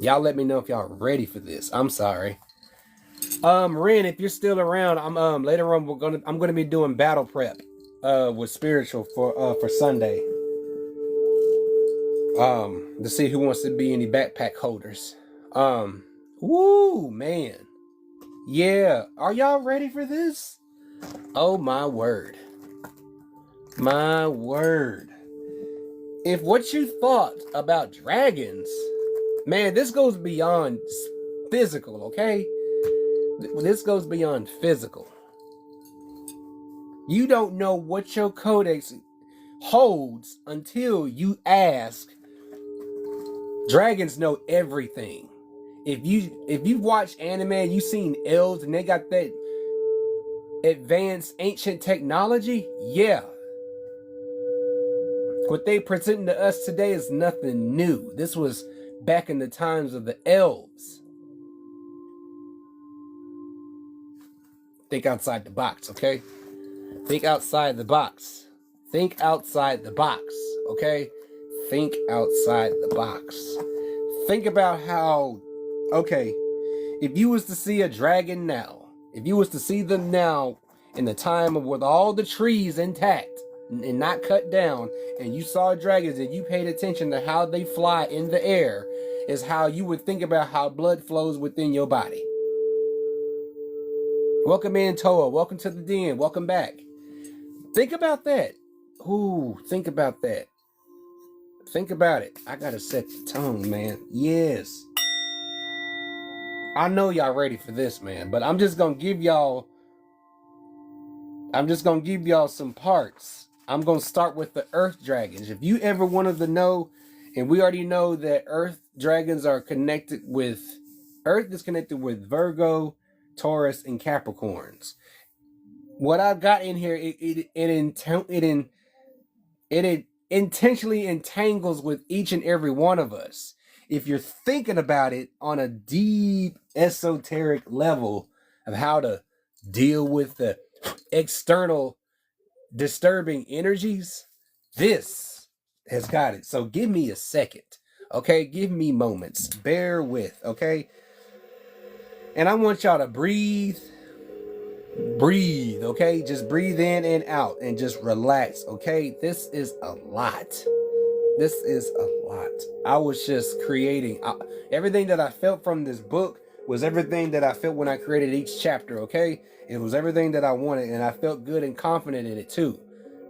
Y'all let me know if y'all are ready for this. I'm sorry. Ren, if you're still around, I'm later on I'm gonna be doing battle prep with spiritual for Sunday. To see who wants to be any backpack holders. Woo, man. Yeah, are y'all ready for this? Oh my word. My word. If what you thought about dragons, man, this goes beyond physical, okay? This goes beyond physical. You don't know what your codex holds until you ask. Dragons know everything. If you've watched anime, you've seen elves and they got that advanced ancient technology, yeah. What they presenting to us today is nothing new. This was back in the times of the elves. Think outside the box, okay? Think outside the box. Think outside the box, okay? Think outside the box. Think about how, okay, if you was to see a dragon now, if you was to see them now in the time of with all the trees intact and not cut down, and you saw dragons and you paid attention to how they fly in the air, is how you would think about how blood flows within your body. Welcome in, Toa. Welcome to the den. Welcome back. Think about that. Ooh, think about that. Think about it. I gotta set the tone, man. Yes. I know y'all ready for this, man, but I'm just gonna give y'all some parts. I'm gonna start with the earth dragons. If you ever wanted to know And we already know that Earth dragons are connected with, Earth is connected with Virgo, Taurus, and Capricorns. What I've got in here, it intentionally entangles with each and every one of us. If you're thinking about it on a deep esoteric level of how to deal with the external disturbing energies, this has got it. So give me a second, okay? Give me moments. Bear with, okay? And I want y'all to breathe, okay? Just breathe in and out and just relax, okay? This is a lot. This is a lot. I was just creating everything that I felt from this book was everything that I felt when I created each chapter, okay? It was everything that I wanted, and I felt good and confident in it too.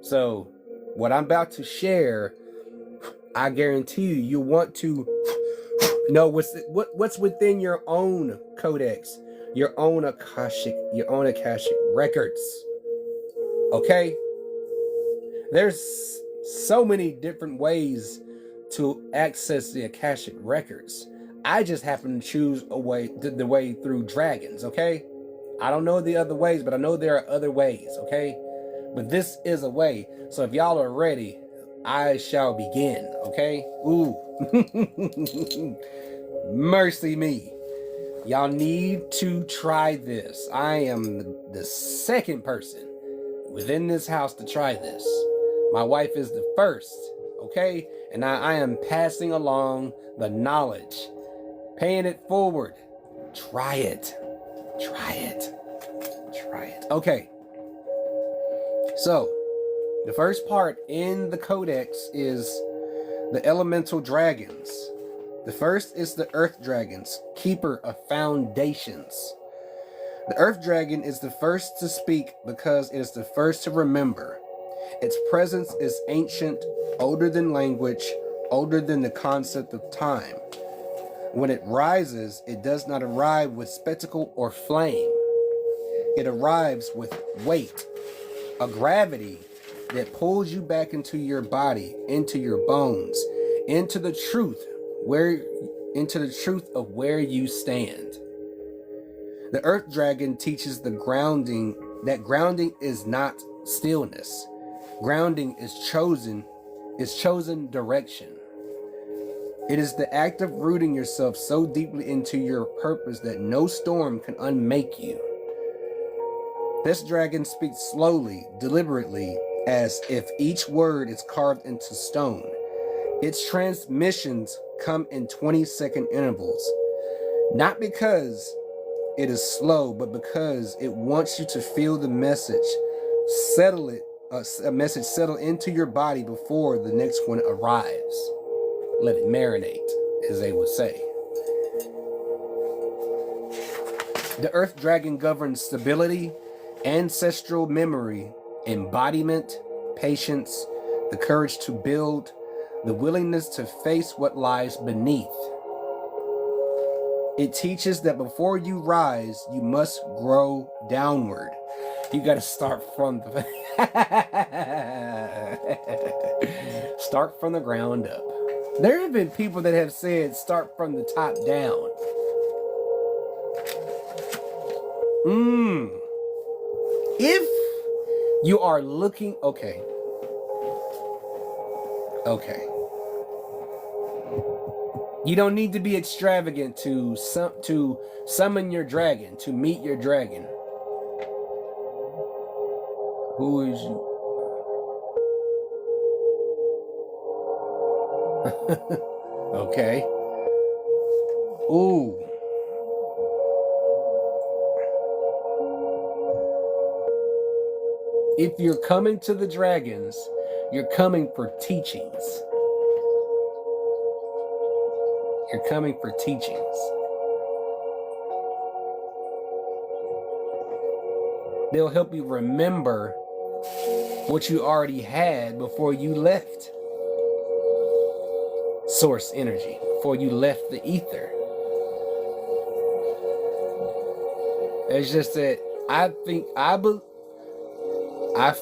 So what I'm about to share, I guarantee you want to know what's within your own codex, your own Akashic records. Okay? There's so many different ways to access the Akashic records. I just happen to choose the way through dragons, okay? I don't know the other ways, but I know there are other ways, okay? But this is a way. So if y'all are ready, I shall begin, okay? Ooh. Mercy me. Y'all need to try this. I am the second person within this house to try this. My wife is the first, okay? And I am passing along the knowledge, paying it forward. Try it. Try it. Try it. Okay. So, the first part in the codex is the elemental dragons. The first is the earth dragons, keeper of foundations. The earth dragon is the first to speak because it is the first to remember. Its presence is ancient, older than language, older than the concept of time. When it rises, it does not arrive with spectacle or flame. It arrives with weight, a gravity that pulls you back into your body, into your bones, into the truth of where you stand. The earth dragon teaches that grounding is not stillness. Grounding is chosen direction. It is the act of rooting yourself so deeply into your purpose that no storm can unmake you. This dragon speaks slowly, deliberately, as if each word is carved into stone. Its transmissions come in 20-second intervals, not because it is slow, but because it wants you to feel the message, a message settle into your body before the next one arrives. Let it marinate, as they would say. The earth dragon governs stability, ancestral memory, embodiment, patience, the courage to build, the willingness to face what lies beneath. It teaches that before you rise, you must grow downward. You got to start from the start from the ground up. There have been people that have said start from the top down. If you are looking, okay. You don't need to be extravagant to summon your dragon, to meet your dragon. Who is you? Okay. Ooh. If you're coming to the dragons, you're coming for teachings. You're coming for teachings. They'll help you remember what you already had before you left source energy, before you left the ether. It's just that I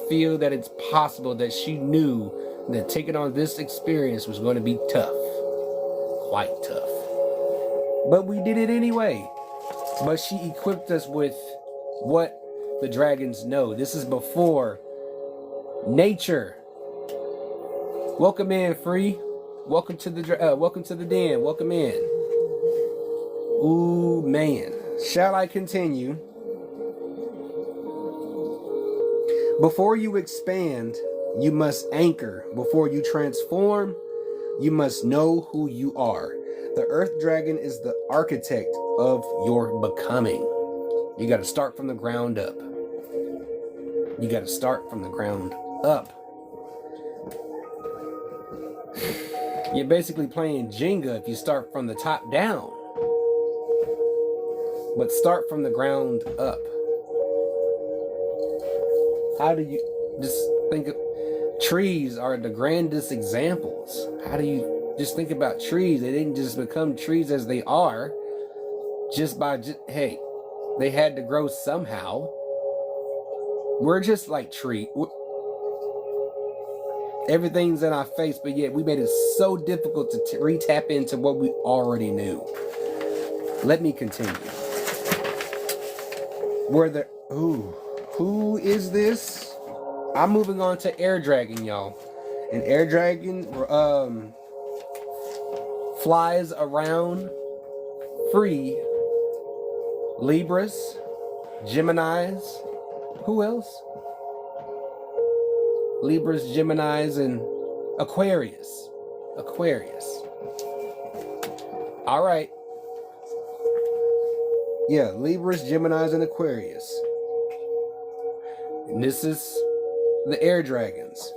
feel that it's possible that she knew that taking on this experience was going to be tough. quite tough. But we did it anyway. But she equipped us with what the dragons know. This is before nature. Welcome in, Free. Welcome to the den. Welcome in. Ooh, man. Shall I continue? Before you expand, you must anchor. Before you transform, you must know who you are. The Earth Dragon is the architect of your becoming. You got to start from the ground up. You got to start from the ground up. You're basically playing Jenga if you start from the top down. But start from the ground up. How do you just think of trees are the grandest examples? How do you just think about trees? They didn't just become trees as they are just by, hey, they had to grow somehow. We're just like tree. Everything's in our face, but yet we made it so difficult to re-tap into what we already knew. Let me continue. Who is this? I'm moving on to Air Dragon, y'all. And Air Dragon flies around free. Libras, Geminis, who else? Libras, Geminis, and Aquarius. All right. Yeah, Libras, Geminis, and Aquarius. And this is the Air Dragons.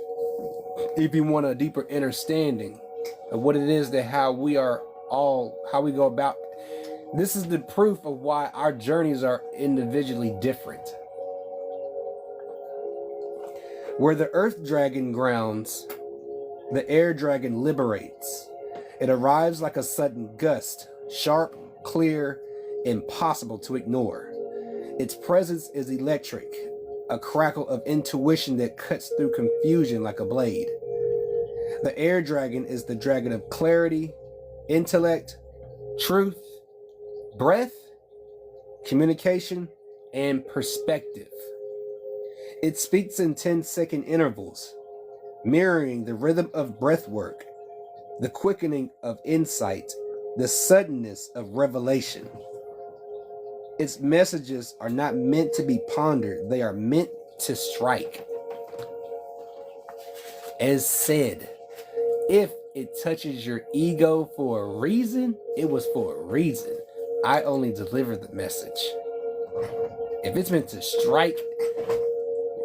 If you want a deeper understanding of what it is that how we go about. This is the proof of why our journeys are individually different. Where the Earth Dragon grounds, the Air Dragon liberates. It arrives like a sudden gust, sharp, clear, impossible to ignore. Its presence is electric, a crackle of intuition that cuts through confusion like a blade. The Air Dragon is the dragon of clarity, intellect, truth, breath, communication, and perspective. It speaks in 10-second intervals, mirroring the rhythm of breath work, the quickening of insight, the suddenness of revelation. Its messages are not meant to be pondered, they are meant to strike. As said, if it touches your ego for a reason, it was for a reason. I only deliver the message. If it's meant to strike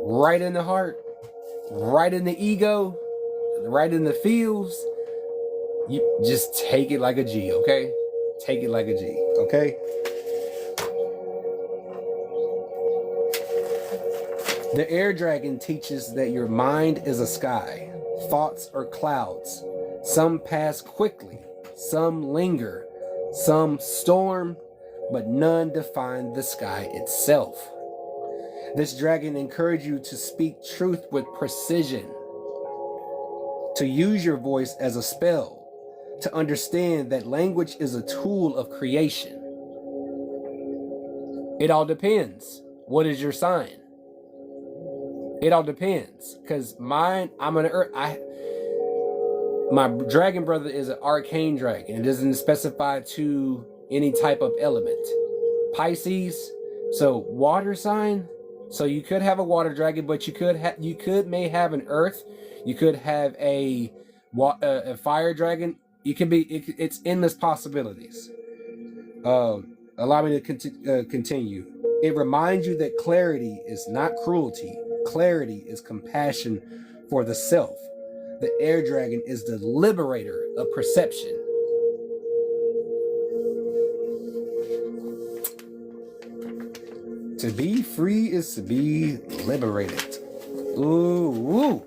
right in the heart, right in the ego, right in the feels, you just take it like a G, okay? Take it like a G, okay? The Air Dragon teaches that your mind is a sky. Thoughts are clouds. Some pass quickly, some linger, some storm, but none define the sky itself. This dragon encourages you to speak truth with precision, to use your voice as a spell, to understand that language is a tool of creation. It all depends. What is your sign? It all depends, because my dragon brother is an arcane dragon. It doesn't specify to any type of element. Pisces, so water sign. So you could have a water dragon, but you may have an earth. You could have a fire dragon. It's endless possibilities. Allow me to continue. It reminds you that clarity is not cruelty. Clarity is compassion for the self. The Air Dragon is the liberator of perception. To be free is to be liberated. Ooh.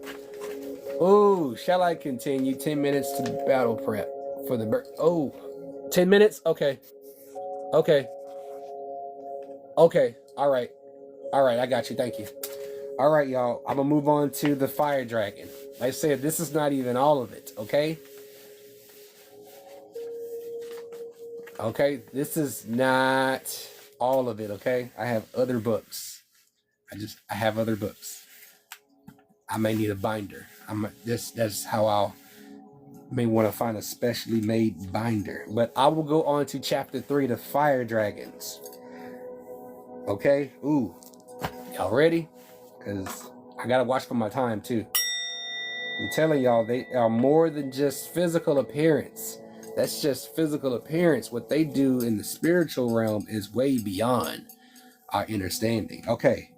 Ooh, shall I continue? 10 minutes to battle prep for the 10 minutes? Okay. All right, I got you. Thank you. All right, y'all. I'm going to move on to the Fire Dragon. Like I said, this is not even all of it, okay? Okay, this is not all of it, okay? I have other books. I have other books. I may need a binder. That's how I'll may want to find a specially made binder. But I will go on to chapter 3, the fire dragons. Okay? Ooh. Y'all ready? Because I gotta watch for my time too. I'm telling y'all, they are more than just physical appearance. That's just physical appearance. What they do in the spiritual realm is way beyond our understanding. Okay.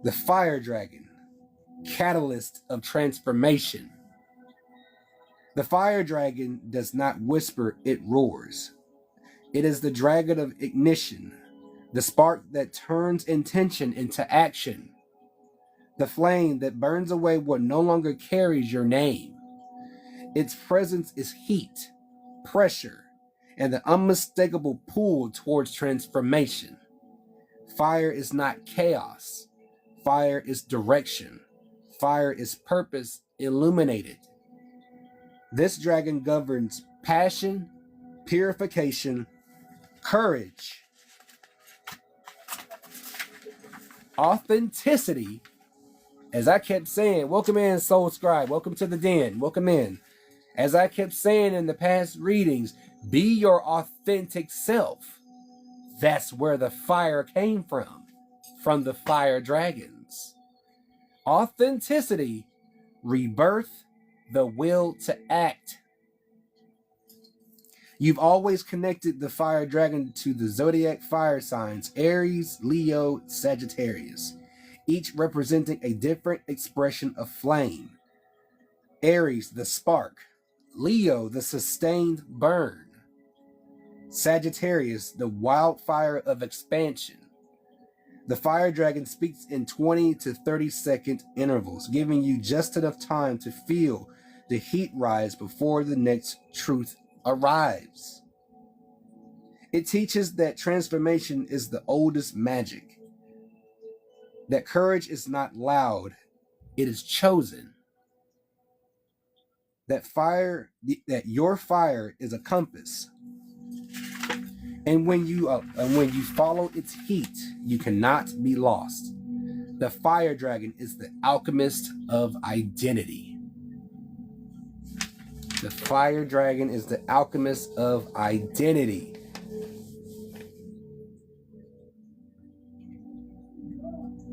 The fire dragon, catalyst of transformation. The fire dragon does not whisper, it roars. It is the dragon of ignition, the spark that turns intention into action, the flame that burns away what no longer carries your name. Its presence is heat, pressure, and the unmistakable pull towards transformation. Fire is not chaos. Fire is direction. Fire is purpose illuminated. This dragon governs passion, purification, courage, authenticity. As I kept saying, welcome in, Soul Scribe. Welcome to the den. Welcome in. As I kept saying in the past readings, be your authentic self. That's where the fire came from the fire dragons. Authenticity, rebirth, the will to act. You've always connected the fire dragon to the zodiac fire signs, Aries, Leo, Sagittarius, each representing a different expression of flame. Aries, the spark. Leo, the sustained burn. Sagittarius, the wildfire of expansion. The fire dragon speaks in 20 to 30-second intervals, giving you just enough time to feel the heat rise before the next truth arrives. It teaches that transformation is the oldest magic, that courage is not loud, it is chosen, that your fire is a compass, and when you follow its heat, you cannot be lost. The fire dragon is the alchemist of identity. The fire dragon is the alchemist of identity.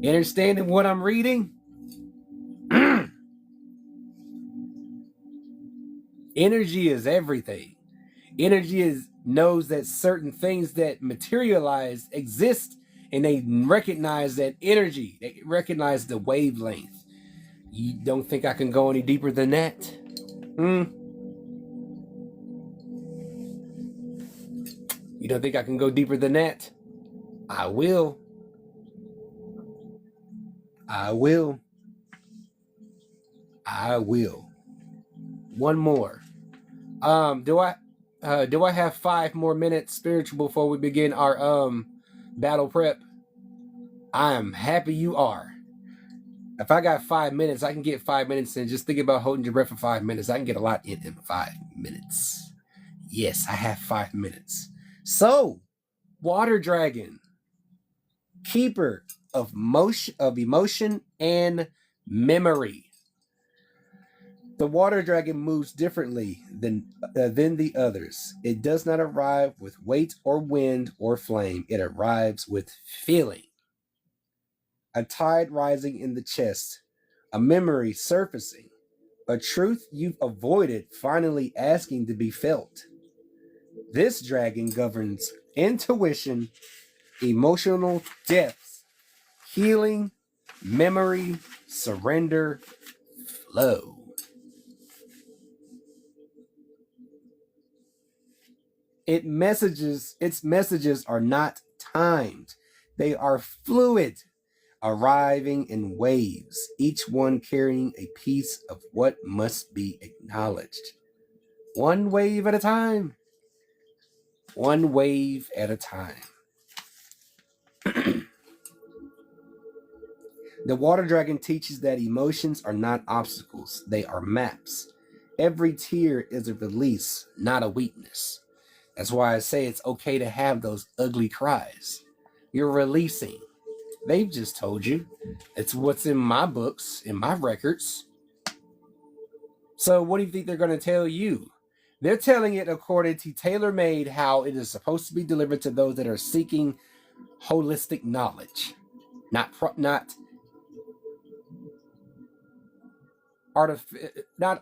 You understanding what I'm reading? Energy is everything. Energy knows that certain things that materialize exist, and they recognize that energy. They recognize the wavelength. You don't think I can go any deeper than that? You don't think I can go deeper than that? I will. I will. I will. One more. Do I have 5 more minutes spiritual before we begin our battle prep? I am happy you are. If I got 5 minutes, I can get 5 minutes in. Just think about holding your breath for 5 minutes. I can get a lot in 5 minutes. Yes, I have 5 minutes. So, water dragon, keeper of emotion and memory. The water dragon moves differently than the others. It does not arrive with weight or wind or flame. It arrives with feeling. A tide rising in the chest, a memory surfacing, a truth you've avoided finally asking to be felt. This dragon governs intuition, emotional depth, healing, memory, surrender, flow. Its messages are not timed. They are fluid, arriving in waves, each one carrying a piece of what must be acknowledged. One wave at a time. One wave at a time. The water dragon teaches that emotions are not obstacles. They are maps. Every tear is a release, not a weakness. That's why I say it's okay to have those ugly cries. You're releasing. They've just told you. It's what's in my books, in my records. So what do you think they're going to tell you? They're telling it according to tailor-made how it is supposed to be delivered to those that are seeking holistic knowledge, not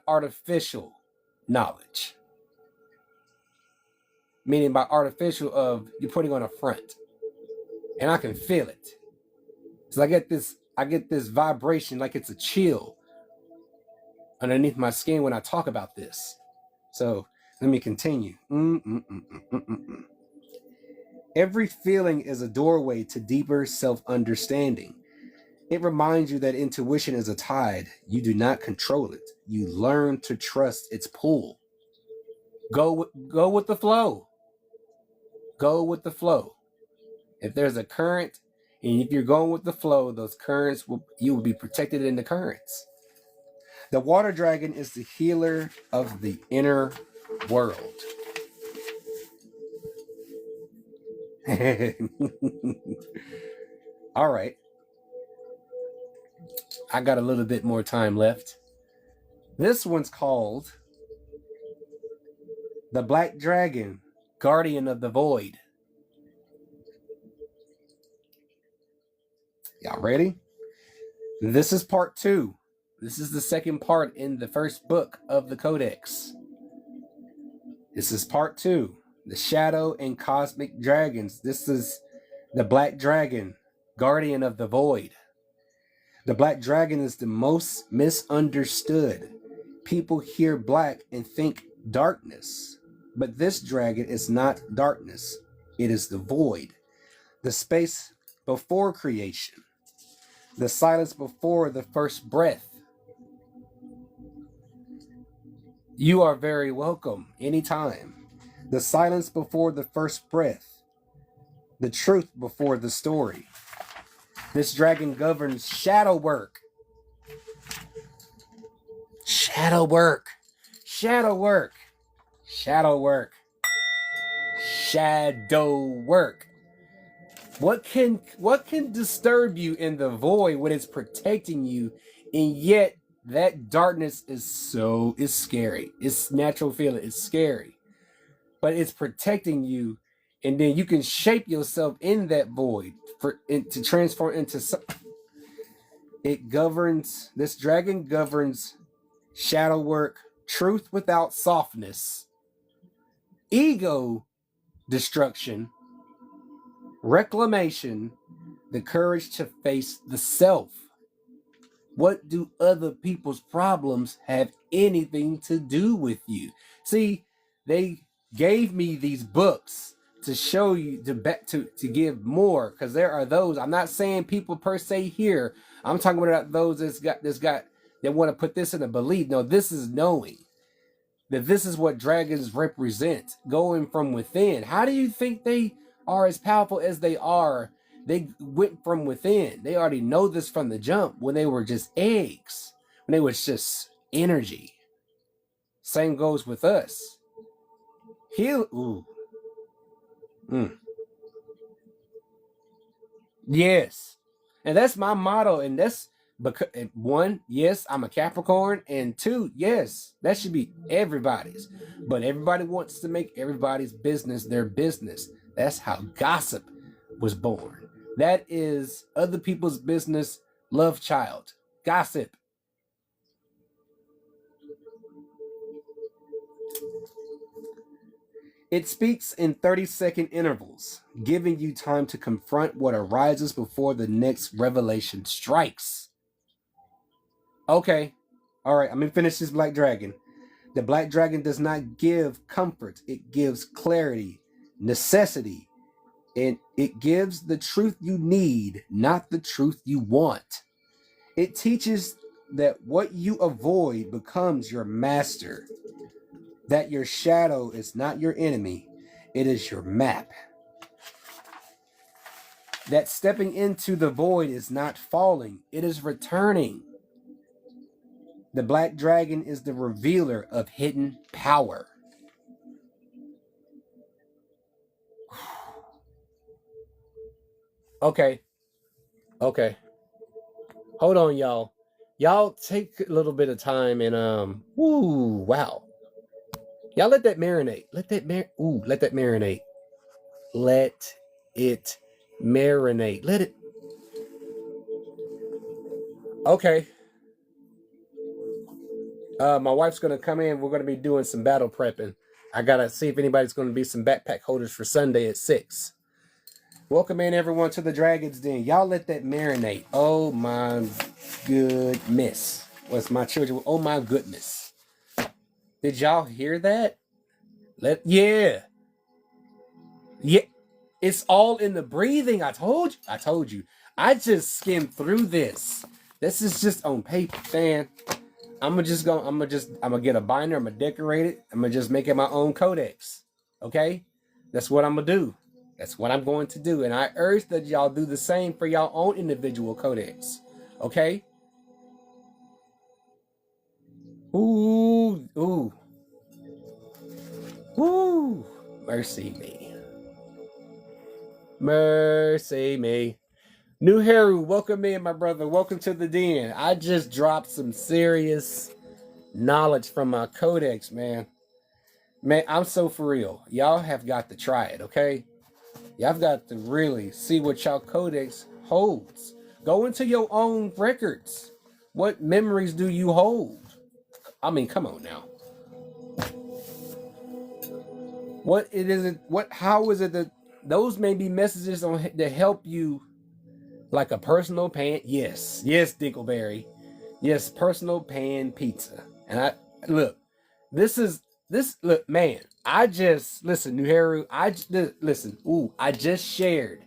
artificial knowledge. Meaning by artificial of you're putting on a front, and I can feel it. So I get this vibration like it's a chill underneath my skin when I talk about this. So let me continue. Every feeling is a doorway to deeper self-understanding. It reminds you that intuition is a tide. You do not control it. You learn to trust its pull. Go with the flow. Go with the flow. If there's a current, and if you're going with the flow, those currents you will be protected in the currents. The water dragon is the healer of the inner world. All right. I got a little bit more time left. This one's called the Black Dragon, Guardian of the Void. Y'all ready? This is part 2. This is the second part in the first book of the Codex. This is part 2. The Shadow and Cosmic Dragons. This is the Black Dragon, Guardian of the Void. The Black Dragon is the most misunderstood. People hear black and think darkness. But this dragon is not darkness. It is the void. The space before creation. The silence before the first breath. You are very welcome anytime. The silence before the first breath. The truth before the story. This dragon governs shadow work. Shadow work. Shadow work. Shadow work. Shadow work. What can disturb you in the void when it's protecting you, and yet that darkness is scary. It's natural feeling. It's scary. But it's protecting you, and then you can shape yourself in that void to transform into something. It governs, this dragon governs shadow work, truth without softness, ego destruction, reclamation, the courage to face the self. What do other people's problems have anything to do with you? See, they gave me these books to show you, to give more, because there are those, I'm not saying people per se here, I'm talking about those that want to put this in a belief. No, this is knowing that this is what dragons represent, going from within. How do you think they are as powerful as they are? They went from within. They already know this from the jump, when they were just eggs, when they was just energy. Same goes with us. Yes. And that's my motto. And that's because, 1, yes, I'm a Capricorn. And 2, yes, that should be everybody's. But everybody wants to make everybody's business their business. That's how gossip was born. That is other people's business, love child. Gossip. It speaks in 30-second intervals, giving you time to confront what arises before the next revelation strikes. Okay, all right, I'm going to finish this Black Dragon. The Black Dragon does not give comfort. It gives clarity, necessity, and it gives the truth you need, not the truth you want. It teaches that what you avoid becomes your master. That your shadow is not your enemy, it is your map. That stepping into the void is not falling, it is returning. The Black Dragon is the revealer of hidden power. Okay. Okay. Hold on, y'all. Y'all take a little bit of time and ooh, wow. Y'all let that marinate. Let that marinate. Let it marinate. Let it. Okay. My wife's gonna come in. We're gonna be doing some battle prepping. I gotta see if anybody's gonna be some backpack holders for Sunday at 6. Welcome in everyone to the Dragon's Den. Y'all let that marinate. Oh my goodness. What's my children? Oh my goodness. Did y'all hear that? Yeah. Yeah. It's all in the breathing. I told you. I told you. I just skimmed through this. This is just on paper, man. I'm gonna get a binder. I'm gonna decorate it. I'm gonna just make it my own codex. Okay, that's what I'm gonna do. That's what I'm going to do. And I urge that y'all do the same for y'all own individual codex. Okay. Ooh, ooh, ooh. Mercy me. Mercy me. New Heru, welcome in, my brother. Welcome to the den. I just dropped some serious knowledge from my codex, man. Man, I'm so for real. Y'all have got to try it, okay? Y'all have got to really see what y'all codex holds. Go into your own records. What memories do you hold? I mean, come on now. What it is it what how is it that those may be messages on to help you, like a personal pan? Yes. Yes, Dinkleberry. Yes, personal pan pizza. And I look, look, man. I just listen, Nuheru. Listen. Ooh, I just shared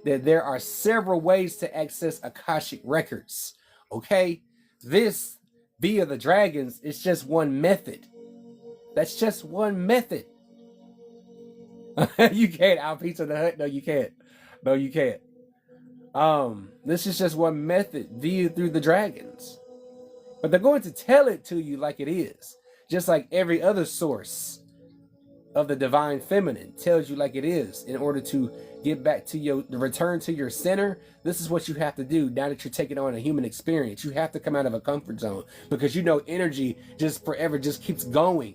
that there are several ways to access Akashic records. Okay, this via the dragons is just one method. That's just one method. You can't out Pizza the Hut. No, you can't. No, you can't. This is just one method via through the dragons. But they're going to tell it to you like it is, just like every other source of the divine feminine tells you like it is. In order to get back to return to your center, this is what you have to do now that you're taking on a human experience. You have to come out of a comfort zone, because you know energy just forever just keeps going.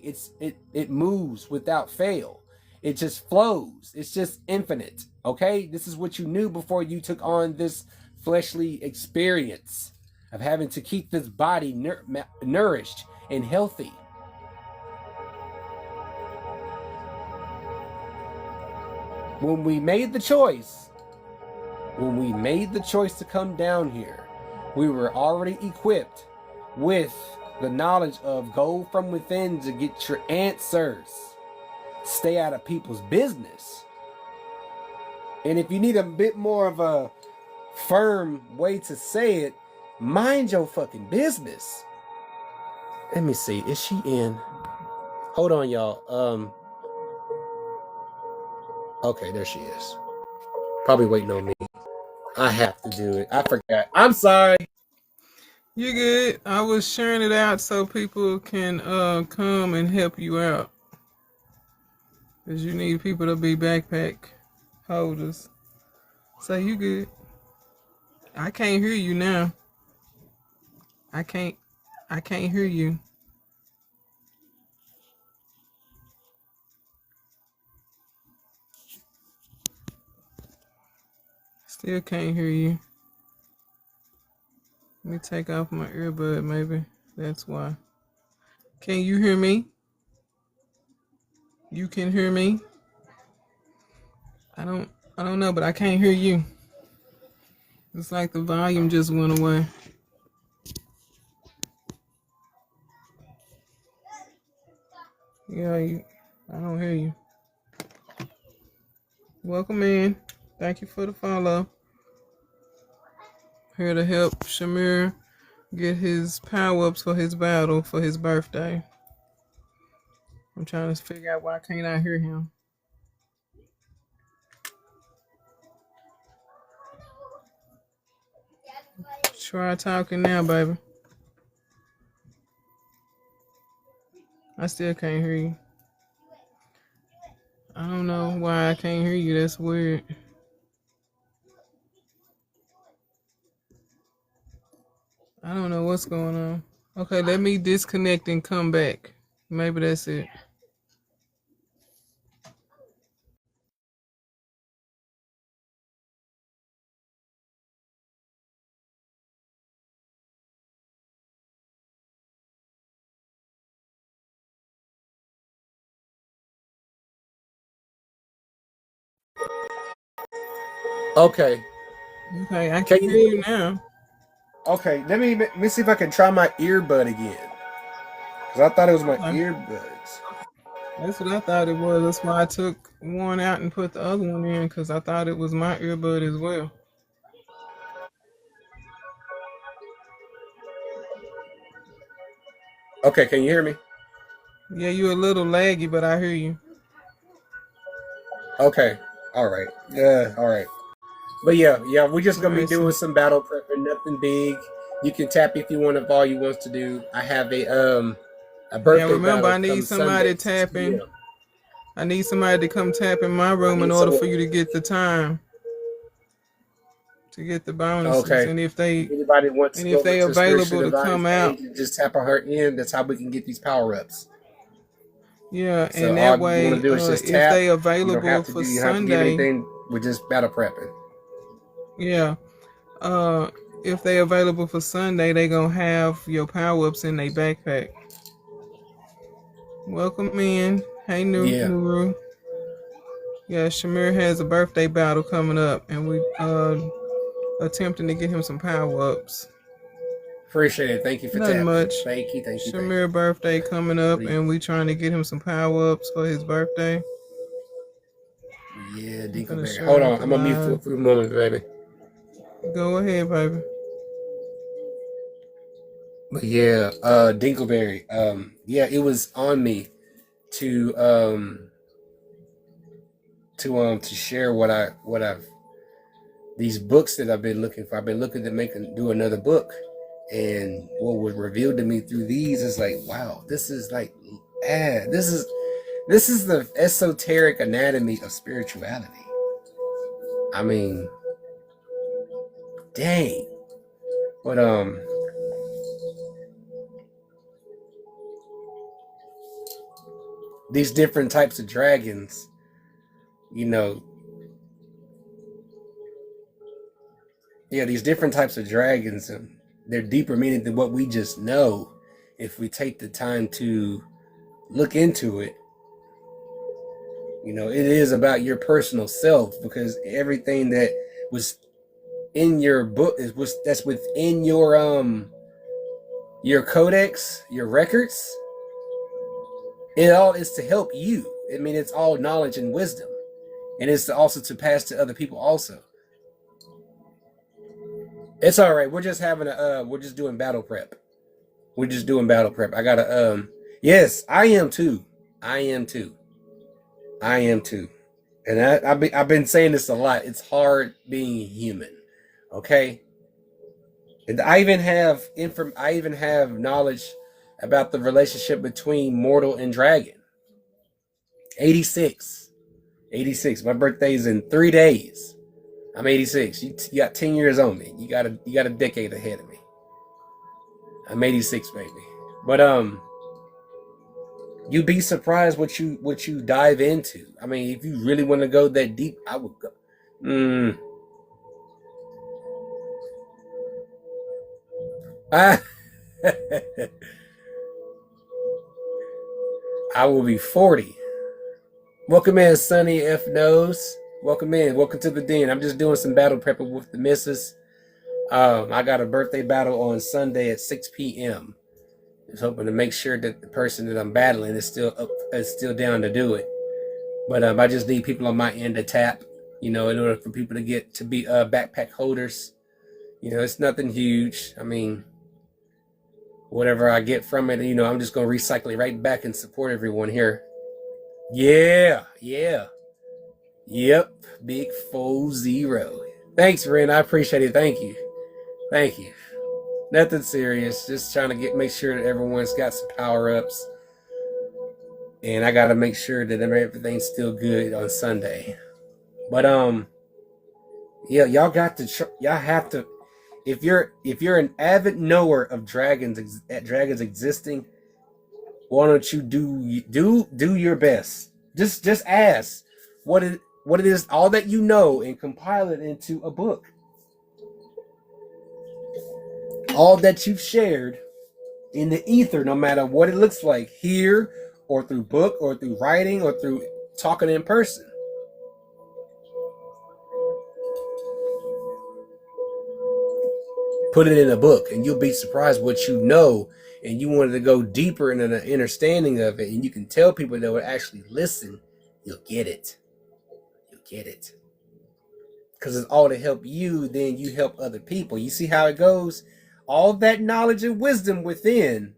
It moves without fail. It just flows. It's just infinite. Okay, this is what you knew before you took on this fleshly experience of having to keep this body nourished and healthy. When we made the choice to come down here, we were already equipped with the knowledge of go from within to get your answers. Stay out of people's business. And if you need a bit more of a firm way to say it, mind your fucking business. Let me see. Is she in? Hold on, y'all. Okay, there she is. Probably waiting on me. I have to do it. I forgot. I'm sorry. You're good. I was sharing it out so people can come and help you out. Because you need people to be backpack holders. So you good. I can't hear you now. I can't hear you. Still can't hear you. Let me take off my earbud, maybe. That's why. Can you hear me? You can hear me? I don't know, but I can't hear you. It's like the volume just went away. Yeah, I don't hear you. Welcome in. Thank you for the follow. Here to help Shamir get his power-ups for his battle for his birthday. I'm trying to figure out why can't I hear him. Try talking now, baby. I still can't hear you. I don't know why I can't hear you. That's weird. I don't know what's going on. Okay, let me disconnect and come back. Maybe that's it. Okay. Okay, I can Can hear you? you now. Okay. Let me see if I can try my earbud again. Cause I thought it was my Okay. earbuds. That's what I thought it was. That's why I took one out and put the other one in because I thought it was my earbud as well. Okay. Can you hear me? Yeah, you're a little laggy, but I hear you. Okay. All right. Yeah. All right. But yeah, we're just All gonna be right, so doing some battle prepping, nothing big. You can tap if you want if all you wants to do. I have a now birthday remember, battle I need come Sunday somebody at 6 tapping. p.m. I need somebody to come tap in my I room in need order someone. for you to get the time to get the bonuses. Okay. And If anybody wants to go if over they to Spiritual available to Divine's come page out, and just tap on her in, that's how we can get these power ups. yeah, So and all that you want to way, do is just if tap. they You don't available have to for do. You don't have to give Sunday, anything. We're just battle prepping. yeah, uh, if they available for Sunday, they gonna have your power ups in their backpack. Welcome in. Hey, Yeah. Nuru. Yeah, Shamir has a birthday battle coming up, and we attempting to get him some power ups. Appreciate it. Thank you for Nothing tapping. much. Thank you. Thank you. Thank you. Shamir birthday coming What up, do you? and we trying to get him some power ups for his birthday. Yeah, I'm gonna Dinkleberry. Hold share out on. the I'm gonna mute live. for a moment, baby. Go ahead, baby. But yeah, Dinkleberry. Yeah, it was on me to to share what I've these books that I've been looking for. I've been looking to do another book, and what was revealed to me through these is like, wow, this is like, this is the esoteric anatomy of spirituality. I mean, dang. But these different types of dragons, you know, yeah, these different types of dragons, they're deeper meaning than what we just know. If we take the time to look into it, it is about your personal self, because everything that was in your book that's within your codex, your records. It all is to help you. I mean, it's all knowledge and wisdom, and it's also to pass to other people. Also, it's all right. We're just having we're just doing battle prep. We're just doing battle prep. I gotta yes, I am too. I am too. I am too. And I've been saying this a lot. It's hard being human. Okay. And I even have knowledge about the relationship between mortal and dragon. 86. 86. My birthday's in 3 days. I'm 86. You got 10 years on me. You got a decade ahead of me. I'm 86, baby. But you'd be surprised what you dive into. I mean, if you really want to go that deep, I would go. I, I will be 40. Welcome in, Sunny F Nose. Welcome in. Welcome to the den. I'm just doing some battle prepping with the missus. I got a birthday battle on Sunday at 6 p.m. Just hoping to make sure that the person that I'm battling is still down to do it. But I just need people on my end to tap, in order for people to get to be backpack holders. It's nothing huge. I mean, whatever I get from it, I'm just gonna recycle it right back and support everyone here. Yeah, yeah, yep. Big 4-0. Thanks, Ren. I appreciate it. Thank you. Thank you. Nothing serious. Just trying to make sure that everyone's got some power ups. And I gotta make sure that everything's still good on Sunday. But yeah, y'all have to. if you're an avid knower of dragons existing, why don't you do your best? Just ask what it is, all that you know, and compile it into a book. All that you've shared in the ether, no matter what it looks like, here or through book or through writing or through talking in person. Put it in a book, and you'll be surprised what you know, and you wanted to go deeper into the understanding of it, and you can tell people that would actually listen. You'll get it. Because it's all to help you, then you help other people. You see how it goes? All that knowledge and wisdom within.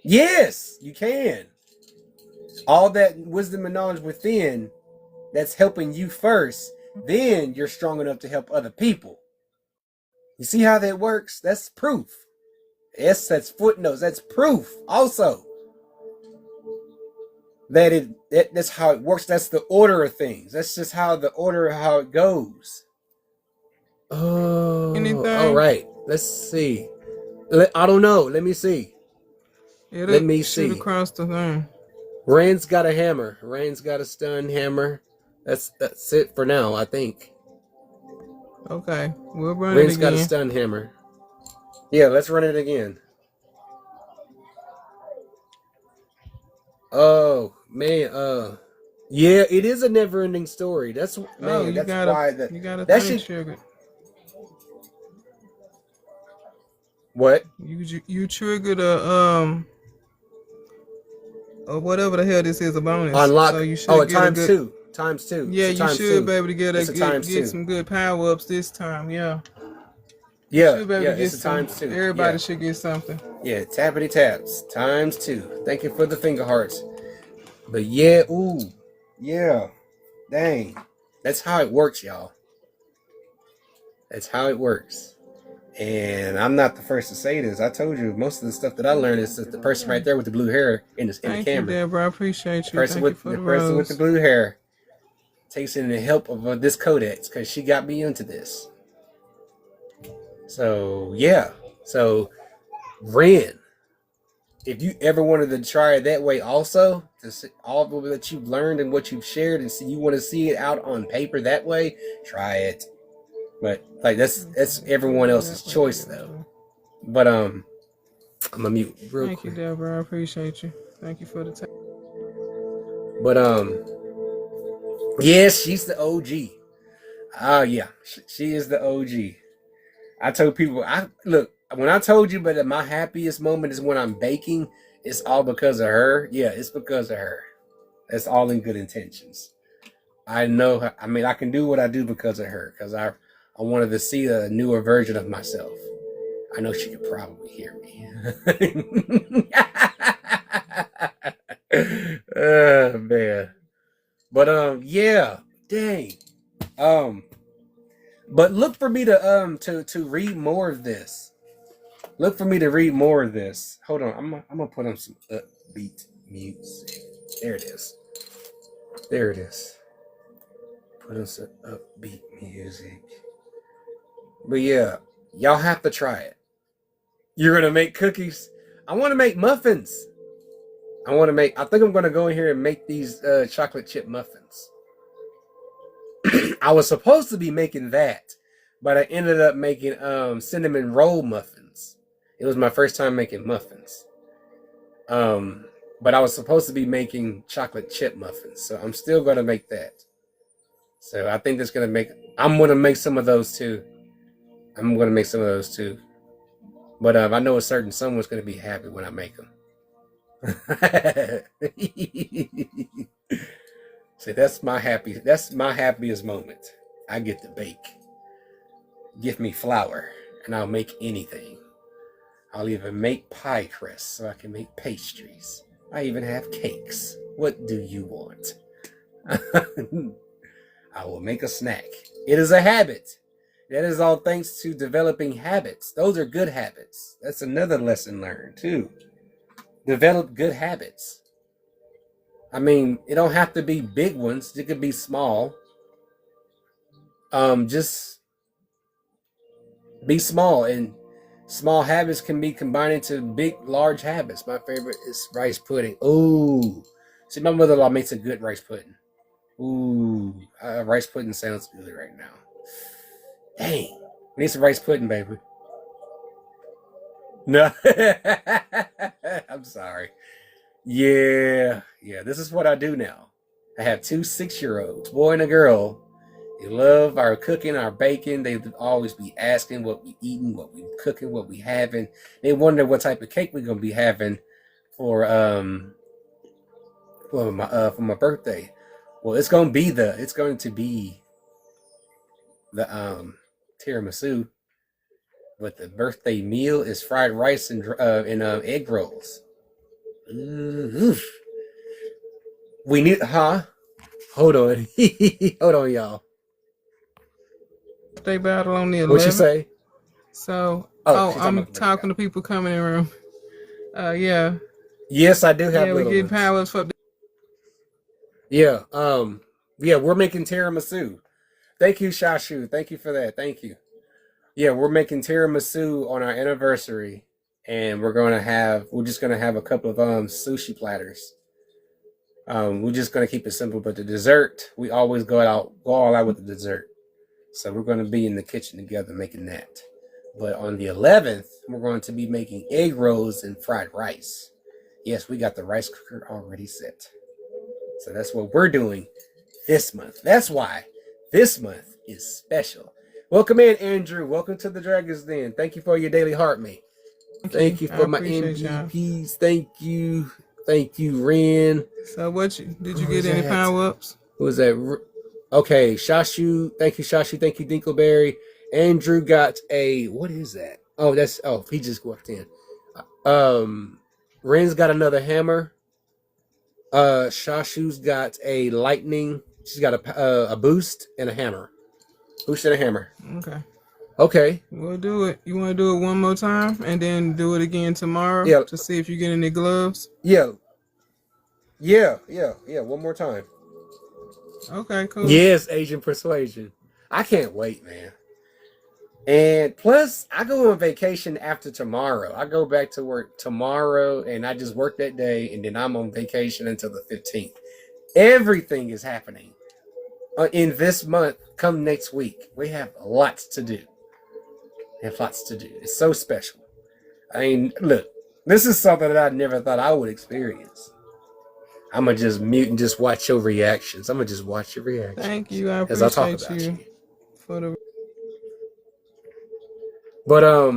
Yes, you can. All that wisdom and knowledge within, that's helping you first, then you're strong enough to help other people. You see how that works? That's proof. Yes, that's footnotes. That's proof also that that's how it works. That's the order of things. That's just how it goes. Oh, Anything? all right. Let's see. I don't know. Let me see. Let me see. Shoot across the thing. Rand's got a hammer. Rand's got a stun hammer. That's it for now, I think. Okay, we'll run Rand's it again. got a stun hammer. Yeah, let's run it again. Oh man, yeah, it is a never-ending story. That's man. You That's gotta, why you gotta that think, should. Sugar. What? You triggered a or whatever the hell this is, a bonus. Unlock. So you should Oh, get times a good, two. Times two. Yeah, you should be able to get some some good power ups this time. Yeah. Yeah, Should be able to get it's a times two. Everybody should get something. Yeah, tappity taps times two. Thank you for the finger hearts. But yeah, ooh, yeah, dang, that's how it works, y'all. That's how it works. And I'm not the first to say this. I told you most of the stuff that I learned is that the person right there with the blue hair in the camera. Thank you, Deborah. I appreciate you. The person with the blue hair takes in the help of this codex because she got me into this. So yeah, so Ren, if you ever wanted to try it that way, also to see all that you've learned and what you've shared, and see you want to see it out on paper that way, try it. But like that's everyone else's choice though. But I'm gonna mute real quick. Thank you, Deborah. I appreciate you. Thank you for the time. But yes, she's the OG. Oh yeah, she is the OG. I told people, when I told you, but my happiest moment is when I'm baking. It's all because of her. Yeah, it's because of her. That's all in good intentions. I know her. I mean, I can do what I do because of her. Because I wanted to see a newer version of myself. I know she could probably hear me. Oh man. But yeah, dang. But look for me to read more of this. Look for me to read more of this. Hold on, I'm gonna put on some upbeat music. There it is. There it is. Put on some upbeat music. But yeah, y'all have to try it. You're gonna make cookies. I want to make muffins. I think I'm gonna go in here and make these chocolate chip muffins. I was supposed to be making that, but I ended up making cinnamon roll muffins. It was my first time making muffins. But I was supposed to be making chocolate chip muffins, so I'm still gonna make that. So I think I'm gonna make some of those too. But I know a certain someone's gonna be happy when I make them. See, that's my happiest moment. I get to bake. Give me flour and I'll make anything. I'll even make pie crusts so I can make pastries. I even have cakes. What do you want? I will make a snack. It is a habit. That is all thanks to developing habits. Those are good habits. That's another lesson learned too. Develop good habits. I mean, it don't have to be big ones. It could be small. Just Be small, and small habits can be combined into big, large habits. My favorite is rice pudding. Ooh, see, my mother-in-law makes a good rice pudding. Ooh, rice pudding sounds good right now. Dang, we need some rice pudding, baby. No, I'm sorry. Yeah, yeah. This is what I do now. I have two 6-year-olds, boy and a girl. They love our cooking, our baking. They always be asking what we eating, what we cooking, what we having. They wonder what type of cake we're gonna be having for for my birthday. Well, it's going to be the tiramisu, but the birthday meal is fried rice and egg rolls. Ooh, we need, huh? Hold on, hold on, y'all. Birthday battle on the What you 11th. say? So, Oh, she's I'm about to talking to people coming in the room. Yeah, Yes, I do have yeah, we little get ones. powers for. Yeah, yeah, we're making tiramisu. Thank you, Shashu. Thank you for that. Thank you. Yeah, we're making tiramisu on our anniversary, and we're just gonna have a couple of sushi platters. We're just gonna keep it simple, but the dessert, we always go all out with the dessert. So we're gonna be in the kitchen together making that. But on the 11th, we're going to be making egg rolls and fried rice. Yes, we got the rice cooker already set. So that's what we're doing this month. That's why this month is special. Welcome in, Andrew. Welcome to the Dragon's Den. Thank you for your daily heart, mate. Thank you for my MVPs. Thank you. Thank you, Ren. So did you get any power-ups? Who was that? Okay, Shashu. Thank you, Shashu. Thank you, Dinkleberry. Andrew got what is that? He just walked in. Ren's got another hammer. Shashu's got a lightning. She's got a boost and a hammer. Boost and a hammer. Okay. We'll do it. You want to do it one more time and then do it again tomorrow? Yeah. To see if you get any gloves? Yeah. One more time. Okay, cool. Yes, Asian persuasion. I can't wait, man. And plus, I go on vacation after tomorrow. I go back to work tomorrow, and I just work that day, and then I'm on vacation until the 15th. Everything is happening in this month. Come next week, we have lots to do. It's so special. I mean, look, this is something that I never thought I would experience. I'm going to just mute and just watch your reactions. I'm going to just watch your reactions. Thank you. I appreciate you. But I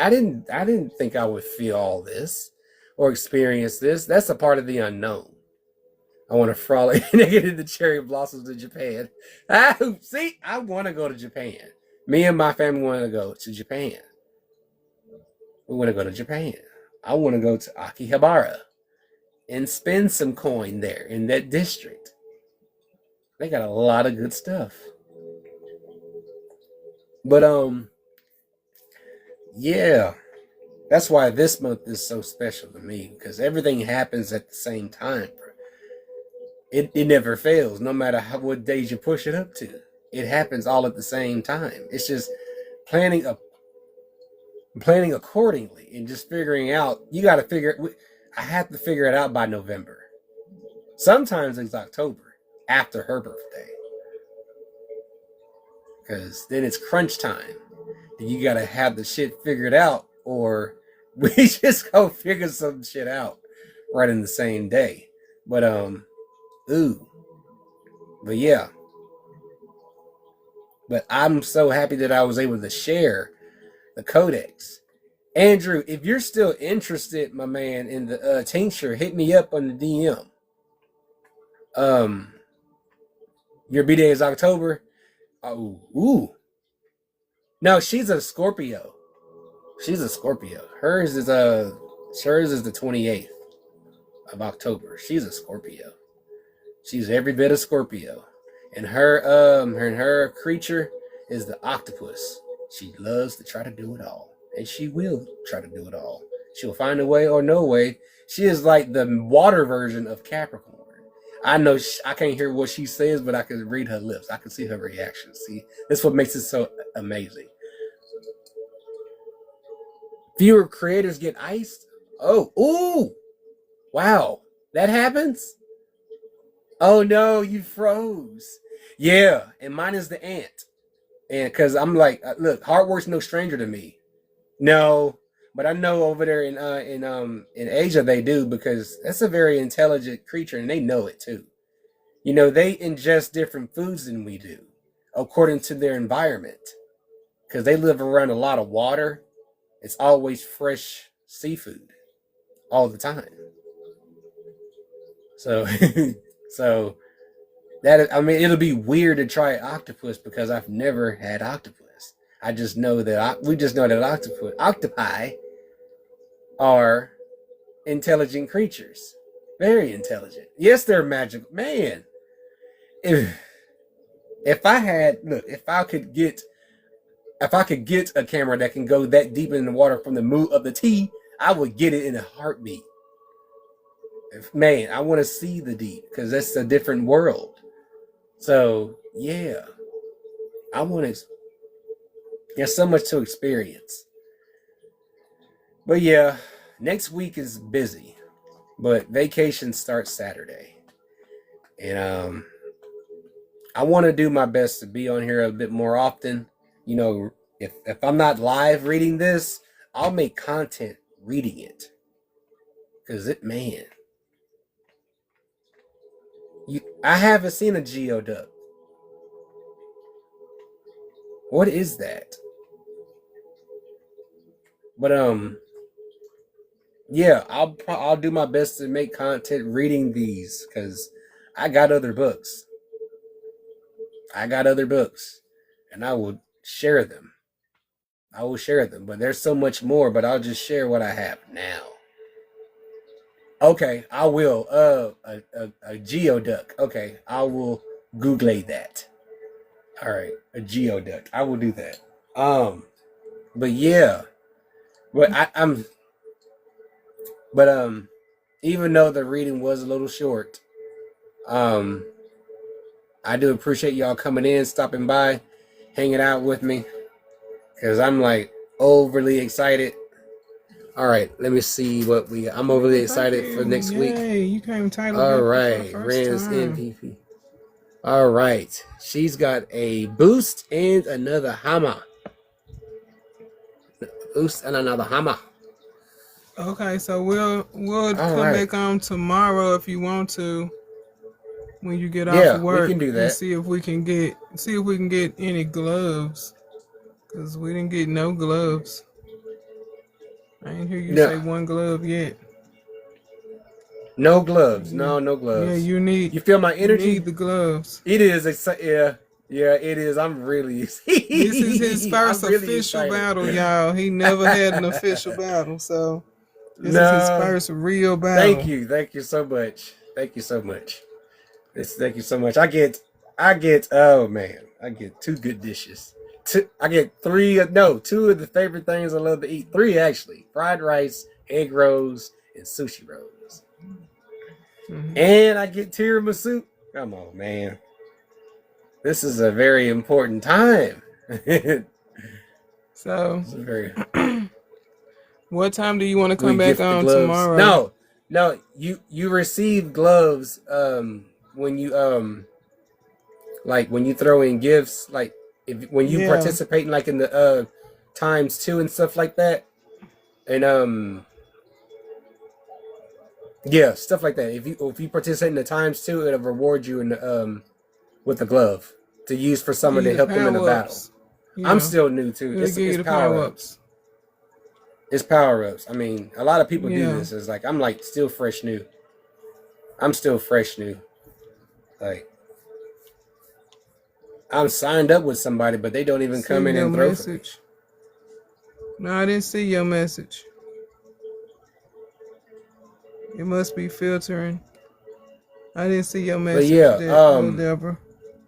didn't think I would feel all this or experience this. That's a part of the unknown. I want to frolic and get into cherry blossoms in Japan. See, I want to go to Japan. Me and my family want to go to Japan. We want to go to Japan. I want to go to Akihabara and spend some coin there in that district. They got a lot of good stuff. But yeah, that's why this month is so special to me, because everything happens at the same time. It never fails, no matter what days you push it up to. It happens all at the same time. It's just planning accordingly and just figuring out. You got to I have to figure it out by November. Sometimes it's October after her birthday, because then it's crunch time. You got to have the shit figured out, or we just go figure some shit out right in the same day. But but yeah. But I'm so happy that I was able to share the codex. Andrew, if you're still interested, my man, in the tincture, hit me up on the DM. Your B-Day is October. Ooh. No, she's a Scorpio. Hers is the 28th of October. She's a Scorpio. She's every bit a Scorpio. And her creature is the octopus. She loves to try to do it all. And she will try to do it all. She'll find a way or no way. She is like the water version of Capricorn. I know I can't hear what she says, but I can read her lips. I can see her reactions. See, that's what makes it so amazing. Fewer creators get iced. Oh, ooh, wow, that happens. Oh no, you froze. Yeah, and mine is the ant. And because I'm like, look, hard work's no stranger to me. No, but I know over there in Asia they do, because that's a very intelligent creature and they know it too. You know, they ingest different foods than we do, according to their environment, because they live around a lot of water. It's always fresh seafood all the time. So, so that, I mean, it'll be weird to try octopus because I've never had octopus. I just know that we just know that octopi are intelligent creatures, very intelligent. Yes, they're magical. Man, if I had, look, if I could get a camera that can go that deep in the water from the Mu of the T, I would get it in a heartbeat. Man, I want to see the deep because that's a different world. So yeah, I want to. There's so much to experience. But yeah, next week is busy, but vacation starts Saturday, and I want to do my best to be on here a bit more often. You know, if I'm not live reading this, I'll make content reading it, because man, I haven't seen a geoduck. What is that? But yeah, I'll do my best to make content reading these, because I got other books. And I will share them. But there's so much more. But I'll just share what I have now. Okay, I will. A geoduck. Okay, I will Google that. All right, a geoduck. I will do that. But yeah, but even though the reading was a little short, I do appreciate y'all coming in, stopping by, hanging out with me, because I'm like overly excited. All right, let me see what I'm overly excited for next week. Yay, you came Tyler. All right, Rand's MVP. All right, she's got a boost and another hammer. Okay, so we'll come back on tomorrow if you want to. When you get off of work, we can do that. And see if we can get any gloves, because we didn't get no gloves. I ain't hear you say one glove yet. No gloves. No gloves. Yeah, you feel my energy? You need the gloves. It is. Yeah, it is. I'm really. This is his first official battle, y'all. He never had an official battle, so this is his first real battle. Thank you so much. Thank you so much. I get. Oh man, I get 2 good dishes. I get 2 of the favorite things I love to eat. 3 actually: fried rice, egg rolls, and sushi rolls. Mm-hmm. And I get tiramisu. Come on, man. This is a very important time. So, what time do you want to come back on tomorrow? No. You receive gloves when you like when you throw in gifts, like when you participate in, like, in the ×2 and stuff like that, and yeah, stuff like that. If you participate in the ×2, it'll reward you in the with the glove to use for someone to help them in the battle. I'm still new too. It's power ups. It's power ups. I mean, a lot of people do this. It's like I'm like still fresh new. Like, I'm signed up with somebody, but they don't even come in and throw message. No, I didn't see your message. It must be filtering. I didn't see your message. But yeah, Deborah.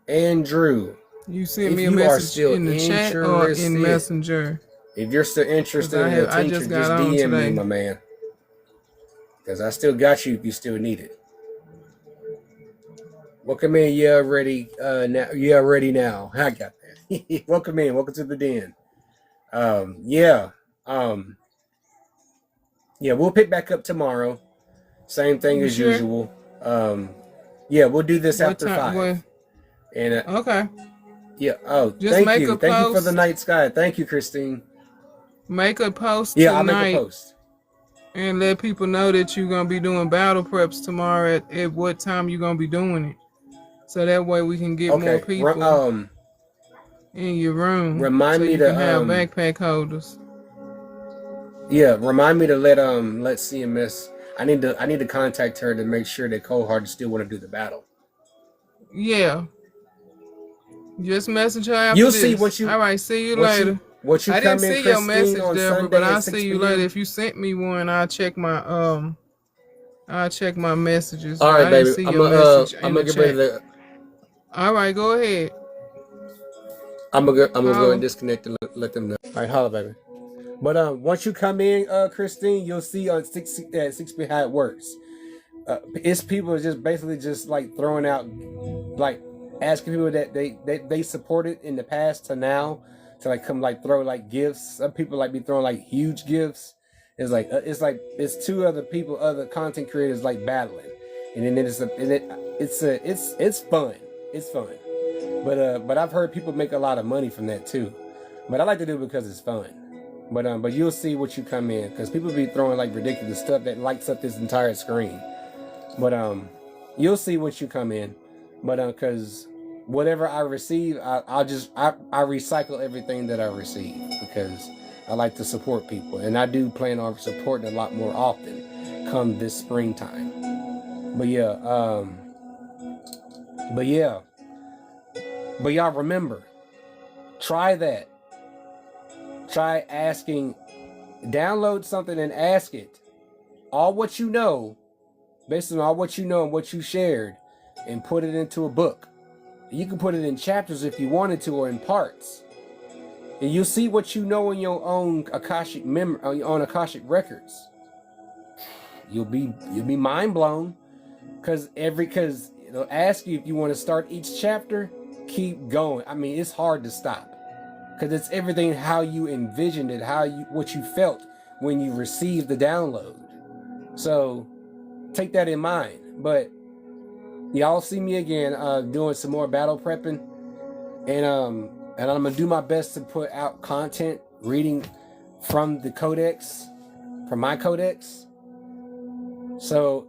Andrew, you sent me a message in the chat or in Messenger. If you're still interested in the tincture, just DM me, my man. Because I still got you if you still need it. Welcome in. Yeah, ready now. Yeah, ready now. I got that. Welcome in. Welcome to the den. Yeah, we'll pick back up tomorrow. Same thing You as sure? usual. Yeah, we'll do this What after time? 5. And Okay. yeah. Oh, Just thank make you. a Thank you for the post. night sky. Thank you, Christine. Make a post Yeah, I'll make a tonight post. and let people know that you're gonna be doing battle preps tomorrow at what time you're gonna be doing it. So that way we can get more Okay. people in your room so Remind me you can to have backpack holders. yeah, remind me to let CMS. I need to contact her to make sure that Cold Heart still want to do the battle. Yeah. Just message her after You'll this. see what you. All right, see you What later. you I come didn't in, see your Christine, message, on Deborah, Sunday but at I'll 6 see you p.m.? later. If you sent me one, I'll check my messages. All right, I baby. didn't see your message in the Get ready chat. to. All right, go ahead. I'm gonna go and Holla. disconnect and let them know. All right, holla, baby. But once you come in, Christine, you'll see on 6 how it works. It's people just basically just like throwing out, like asking people that they supported in the past to now to like come like throw like gifts. Some people like be throwing like huge gifts. It's two other people, other content creators like battling, and then it's fun. It's fun. But I've heard people make a lot of money from that too. But I like to do it because it's fun. But you'll see what you come in, because people be throwing like ridiculous stuff that lights up this entire screen. But you'll see what you come in. But because whatever I receive, I recycle everything that I receive, because I like to support people, and I do plan on supporting a lot more often come this springtime. But y'all remember, try that. Try asking, download something and ask it all what you know, based on all what you know and what you shared, and put it into a book. You can put it in chapters if you wanted to, or in parts. And you'll see what you know in your own Akashic Akashic records. You'll be mind blown, because it'll ask you if you want to start each chapter. Keep going. I mean, it's hard to stop, because it's everything how you envisioned it, what you felt when you received the download. So take that in mind. But y'all see me again doing some more battle prepping, and I'm gonna do my best to put out content reading from the codex, from my codex, so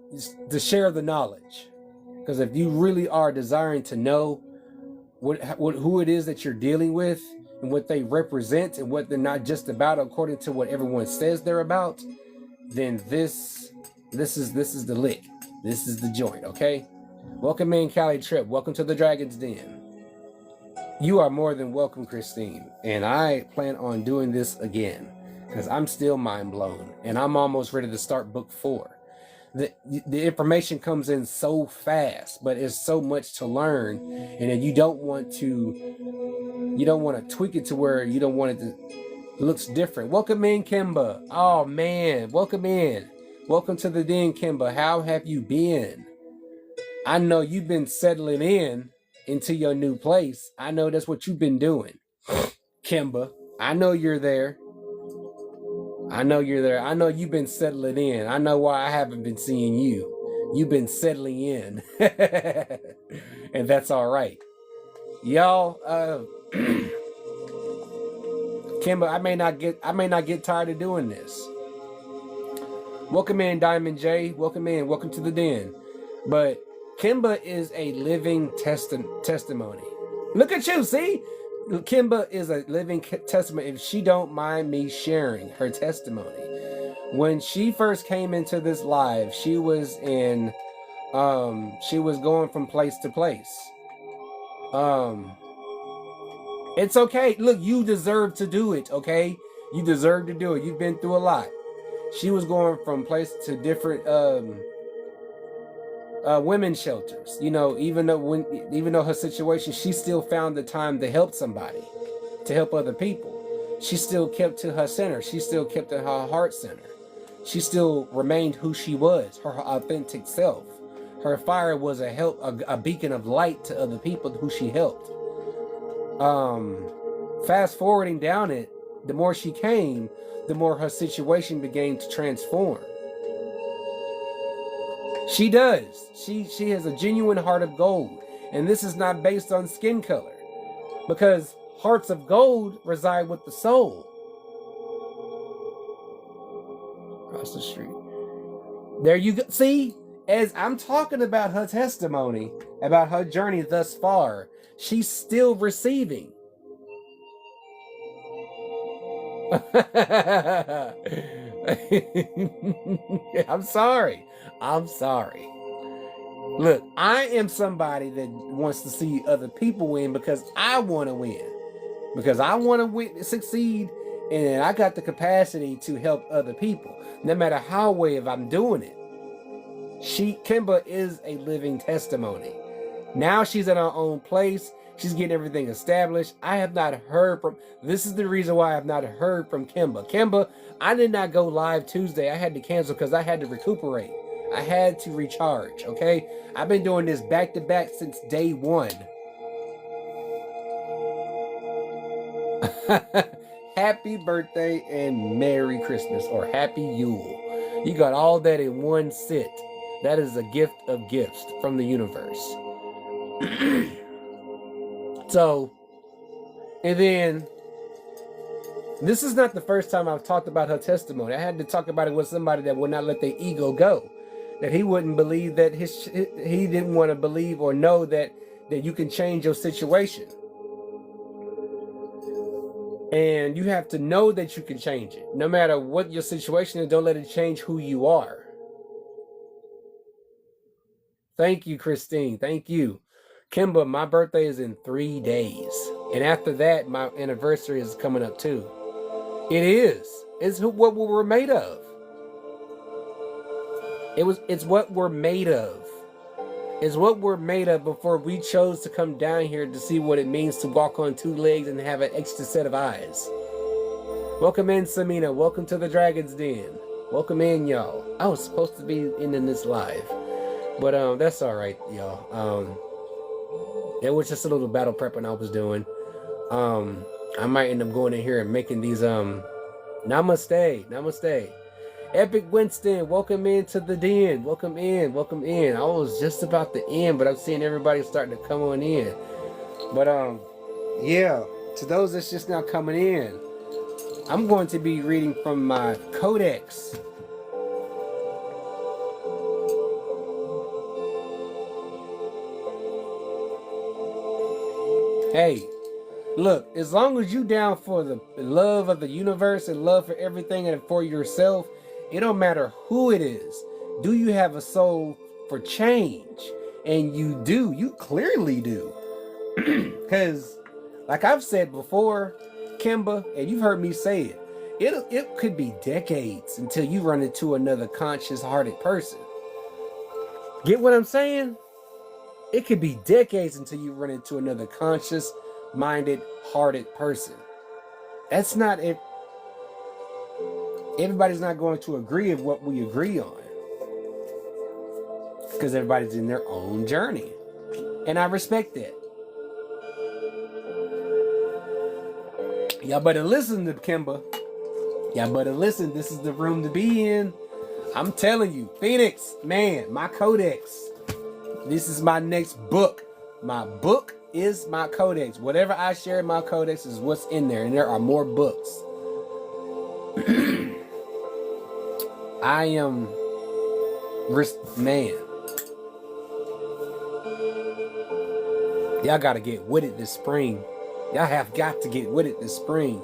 to share the knowledge. Because if you really are desiring to know who it is that you're dealing with, and what they represent, and what they're not just about according to what everyone says they're about, then this is the lick. This is the joint, okay? Welcome in, Cali Trip. Welcome to the Dragon's Den. You are more than welcome, Christine. And I plan on doing this again, because I'm still mind blown, and I'm almost ready to start book 4. The information comes in so fast, but it's so much to learn, and then you don't want to tweak it to where you don't want it to looks different. Welcome in, Kimba. Oh man, welcome in. Welcome to the den, Kimba. How have you been? I know you've been settling into your new place. I know that's what you've been doing, Kimba. I know you're there. I know you've been settling in. I know why I haven't been seeing you. You've been settling in. And that's all right. Y'all, Kimba, I may not get tired of doing this. Welcome in, Diamond J. Welcome in. Welcome to the den. But Kimba is a living testimony. Look at you, see? Kimba is a living testimony, if she don't mind me sharing her testimony. When she first came into this live, she was going from place to place. It's okay. Look, you deserve to do it, okay? You deserve to do it. You've been through a lot. She was going from place to different women's shelters. You know, even though her situation, she still found the time to help somebody, to help other people. She still kept to her center. She still kept to her heart center. She still remained who she was, her authentic self. Her fire was a beacon of light to other people who she helped. Fast forwarding down it, the more she came, the more her situation began to transform. She does. She has a genuine heart of gold. And this is not based on skin color. Because hearts of gold reside with the soul. Across the street. There you go. See, as I'm talking about her testimony, about her journey thus far, she's still receiving. I'm sorry. Look, I am somebody that wants to see other people win because I want to win. Because I want to succeed, and I got the capacity to help other people, no matter how well I'm doing it. Kimba is a living testimony. Now she's in her own place. She's getting everything established. I have not heard from... This is the reason why I have not heard from Kimba. Kimba, I did not go live Tuesday. I had to cancel because I had to recuperate. I had to recharge, okay? I've been doing this back-to-back since day one. Happy birthday and Merry Christmas, or Happy Yule. You got all that in one sit. That is a gift of gifts from the universe. So, and then, this is not the first time I've talked about her testimony. I had to talk about it with somebody that would not let their ego go. That he wouldn't believe that he didn't want to believe or know that you can change your situation. And you have to know that you can change it. No matter what your situation is, don't let it change who you are. Thank you, Christine. Thank you. Kimba, my birthday is in 3 days. And after that, my anniversary is coming up too. It is. It's what we're made of. It's what we're made of. It's what we're made of before we chose to come down here to see what it means to walk on 2 legs and have an extra set of eyes. Welcome in, Samina. Welcome to the Dragon's Den. Welcome in, y'all. I was supposed to be in this live. But that's alright, y'all. It was just a little battle prepping I was doing. I might end up going in here and making these Namaste. Epic Winston, welcome into the den. Welcome in. I was just about to end, but I'm seeing everybody starting to come on in. But yeah, to those that's just now coming in, I'm going to be reading from my codex. Hey, look, as long as you down for the love of the universe and love for everything and for yourself, it don't matter who it is. Do you have a soul for change? And you do. You clearly do. Because, like I've said before, Kimba, and you've heard me say it could be decades until you run into another conscious-hearted person. Get what I'm saying? It could be decades until you run into another conscious-minded, hearted person. That's not it. Everybody's not going to agree of what we agree on. Because everybody's in their own journey. And I respect that. Y'all better listen to Kimba. Y'all better listen. This is the room to be in. I'm telling you. Phoenix, man, my codex. This is my next book. My book is my codex. Whatever I share in my codex is what's in there. And there are more books. I am... Man. Y'all gotta get with it this spring. Y'all have got to get with it this spring.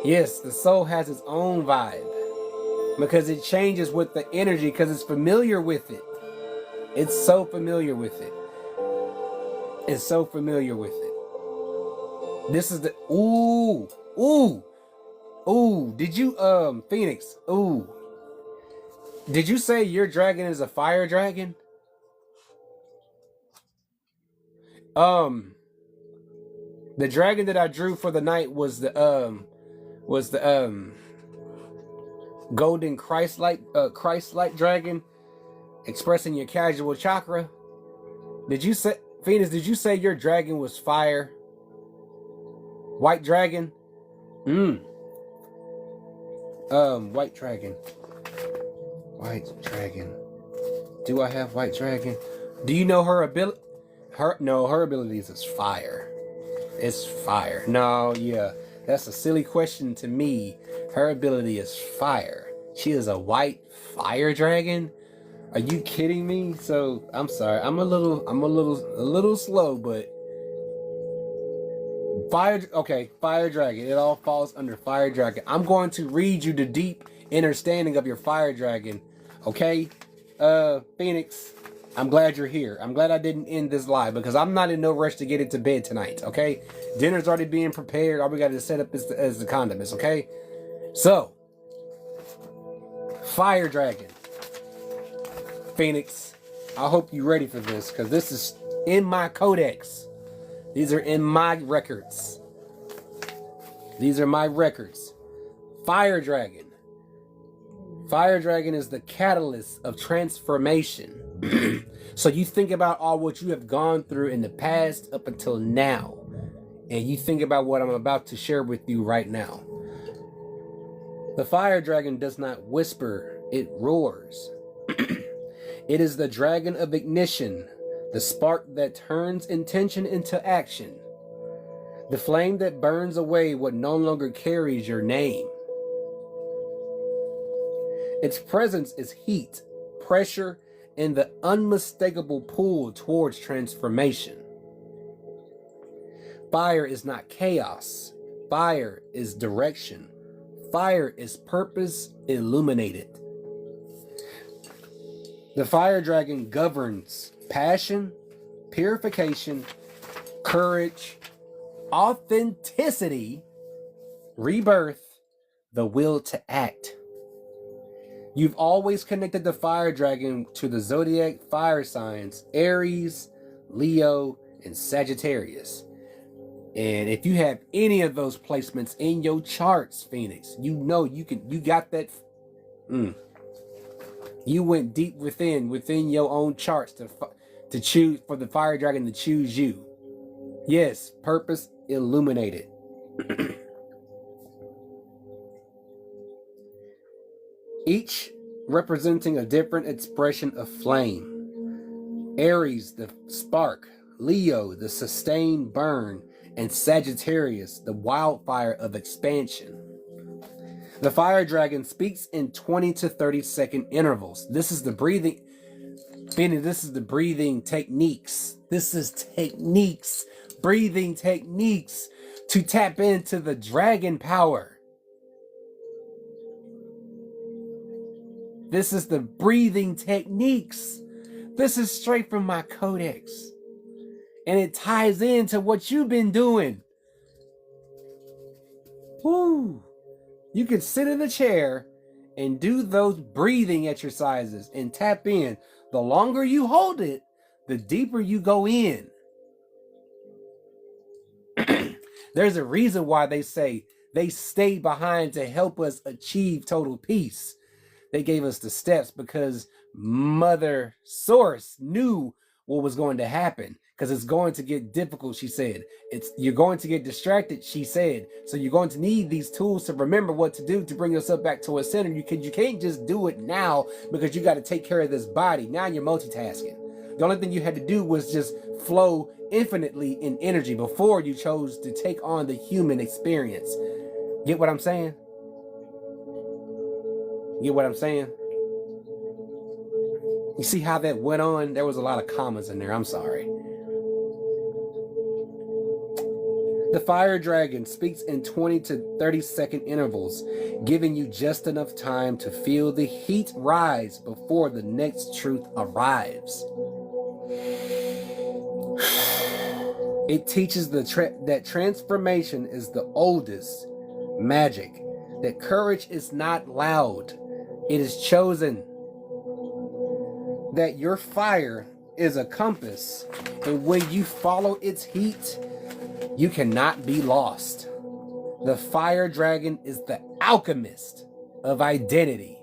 Yes, the soul has its own vibe. Because it changes with the energy. Because it's familiar with it. It's so familiar with it. It's so familiar with it. This is the... Ooh. Did you, Phoenix? Ooh. Did you say your dragon is a fire dragon? The dragon that I drew for the night was the golden Christ-like dragon, expressing your casual chakra. Did you say, Phoenix, did you say your dragon was fire? White dragon? Mm. White dragon. White dragon. Do I have white dragon? Do you know her ability? Her abilities is fire. It's fire. No, yeah. That's a silly question to me. Her ability is fire. She is a white fire dragon? Are you kidding me? So I'm sorry. I'm a little slow, but fire. Okay, fire dragon. It all falls under fire dragon. I'm going to read you the deep understanding of your fire dragon. Okay, Phoenix. I'm glad you're here. I'm glad I didn't end this live because I'm not in no rush to get into bed tonight. Okay, dinner's already being prepared. All we got to set up is the condiments. Okay, so fire dragon. Phoenix, I hope you're ready for this because this is in my codex. These are in my records. These are my records. Fire dragon. Fire dragon is the catalyst of transformation. So you think about all what you have gone through in the past up until now. And you think about what I'm about to share with you right now. The fire dragon does not whisper, it roars. It is the dragon of ignition, the spark that turns intention into action, the flame that burns away what no longer carries your name. Its presence is heat, pressure, and the unmistakable pull towards transformation. Fire is not chaos. Fire is direction. Fire is purpose illuminated. The fire dragon governs passion, purification, courage, authenticity, rebirth, the will to act. You've always connected the fire dragon to the zodiac fire signs, Aries, Leo, and Sagittarius. And if you have any of those placements in your charts, Phoenix, you know you got that. You went deep within your own charts to choose for the fire dragon to choose you. Yes, purpose illuminated. Each representing a different expression of flame. Aries, the spark. Leo, the sustained burn. And Sagittarius, the wildfire of expansion. The fire dragon speaks in 20 to 30 second intervals. This is the breathing, meaning this is the breathing techniques. This is techniques, breathing techniques to tap into the dragon power. This is the breathing techniques. This is straight from my codex. And it ties into what you've been doing. Woo! You can sit in a chair and do those breathing exercises and tap in. The longer you hold it, the deeper you go in. There's a reason why they say they stay behind to help us achieve total peace. They gave us the steps because Mother Source knew what was going to happen. Because it's going to get difficult, she said. You're going to get distracted, she said. So you're going to need these tools to remember what to do to bring yourself back to a center. You can't just do it now because you got to take care of this body. Now you're multitasking. The only thing you had to do was just flow infinitely in energy before you chose to take on the human experience. Get what I'm saying? Get what I'm saying? You see how that went on? There was a lot of commas in there. I'm sorry. The fire dragon speaks in 20 to 30 second intervals, giving you just enough time to feel the heat rise before the next truth arrives. It teaches that transformation is the oldest magic, that courage is not loud, it is chosen, that your fire is a compass, and when you follow its heat, you cannot be lost. The fire dragon is the alchemist of identity.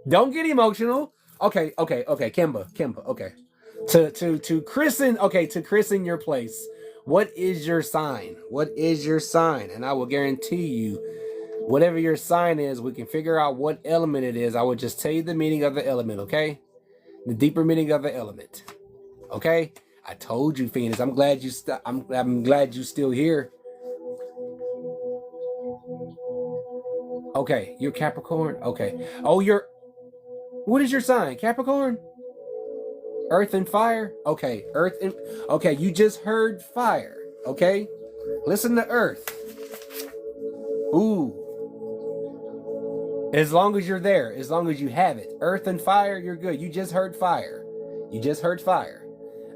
Don't get emotional. Okay, Kimba, okay. To christen your place. What is your sign? What is your sign? And I will guarantee you, whatever your sign is, we can figure out what element it is. I will just tell you the meaning of the element, okay? The deeper meaning of the element. Okay? I told you, Phoenix. I'm glad you I'm glad you still here. Okay, you're Capricorn? Okay. Oh, what is your sign? Capricorn? Earth and fire? Okay, okay, you just heard fire. Okay? Listen to earth. Ooh. As long as you're there, as long as you have it. Earth and fire, you're good. You just heard fire. You just heard fire.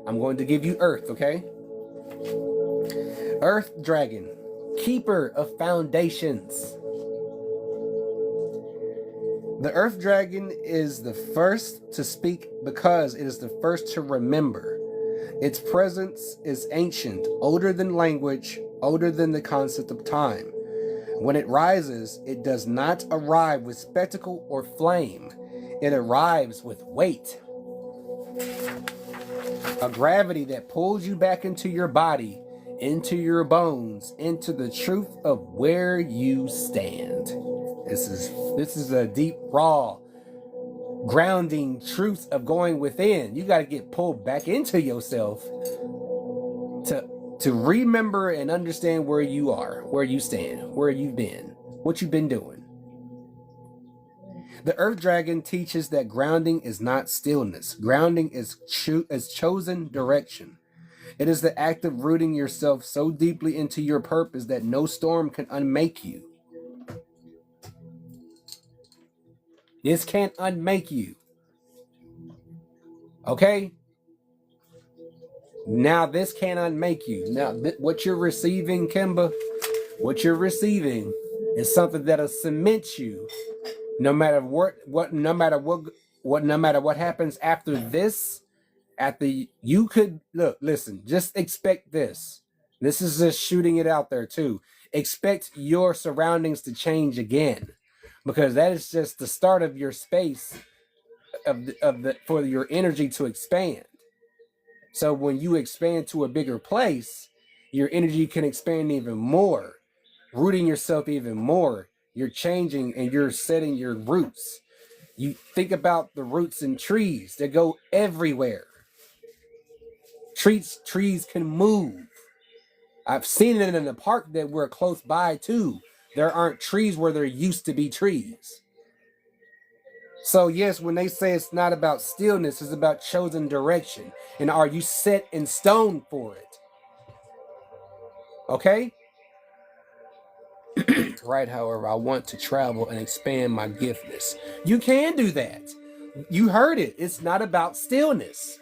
I'm going to give you earth, okay? Earth dragon, keeper of foundations. The earth dragon is the first to speak because it is the first to remember. Its presence is ancient, older than language, older than the concept of time. When it rises, it does not arrive with spectacle or flame. It arrives with weight. A gravity that pulls you back into your body, into your bones, into the truth of where you stand. This is a deep, raw, grounding truth of going within. You got to get pulled back into yourself to remember and understand where you are, where you stand, where you've been, what you've been doing. The earth dragon teaches that grounding is not stillness. Grounding is chosen direction. It is the act of rooting yourself so deeply into your purpose that no storm can unmake you. This can't unmake you. Okay? Now this can't unmake you. Now what you're receiving, Kimba, what you're receiving is something that'll cement you. No matter what happens after this, listen, just expect this. This is just shooting it out there too. Expect your surroundings to change again, because that is just the start of your space for your energy to expand. So when you expand to a bigger place, your energy can expand even more, rooting yourself even more. You're changing and you're setting your roots. You think about the roots in trees that go everywhere. Trees can move. I've seen it in the park that we're close by too. There aren't trees where there used to be trees. So yes, when they say it's not about stillness, it's about chosen direction. And are you set in stone for it? Okay? Right, however, I want to travel and expand my giftness. You can do that. You heard it. It's not about stillness.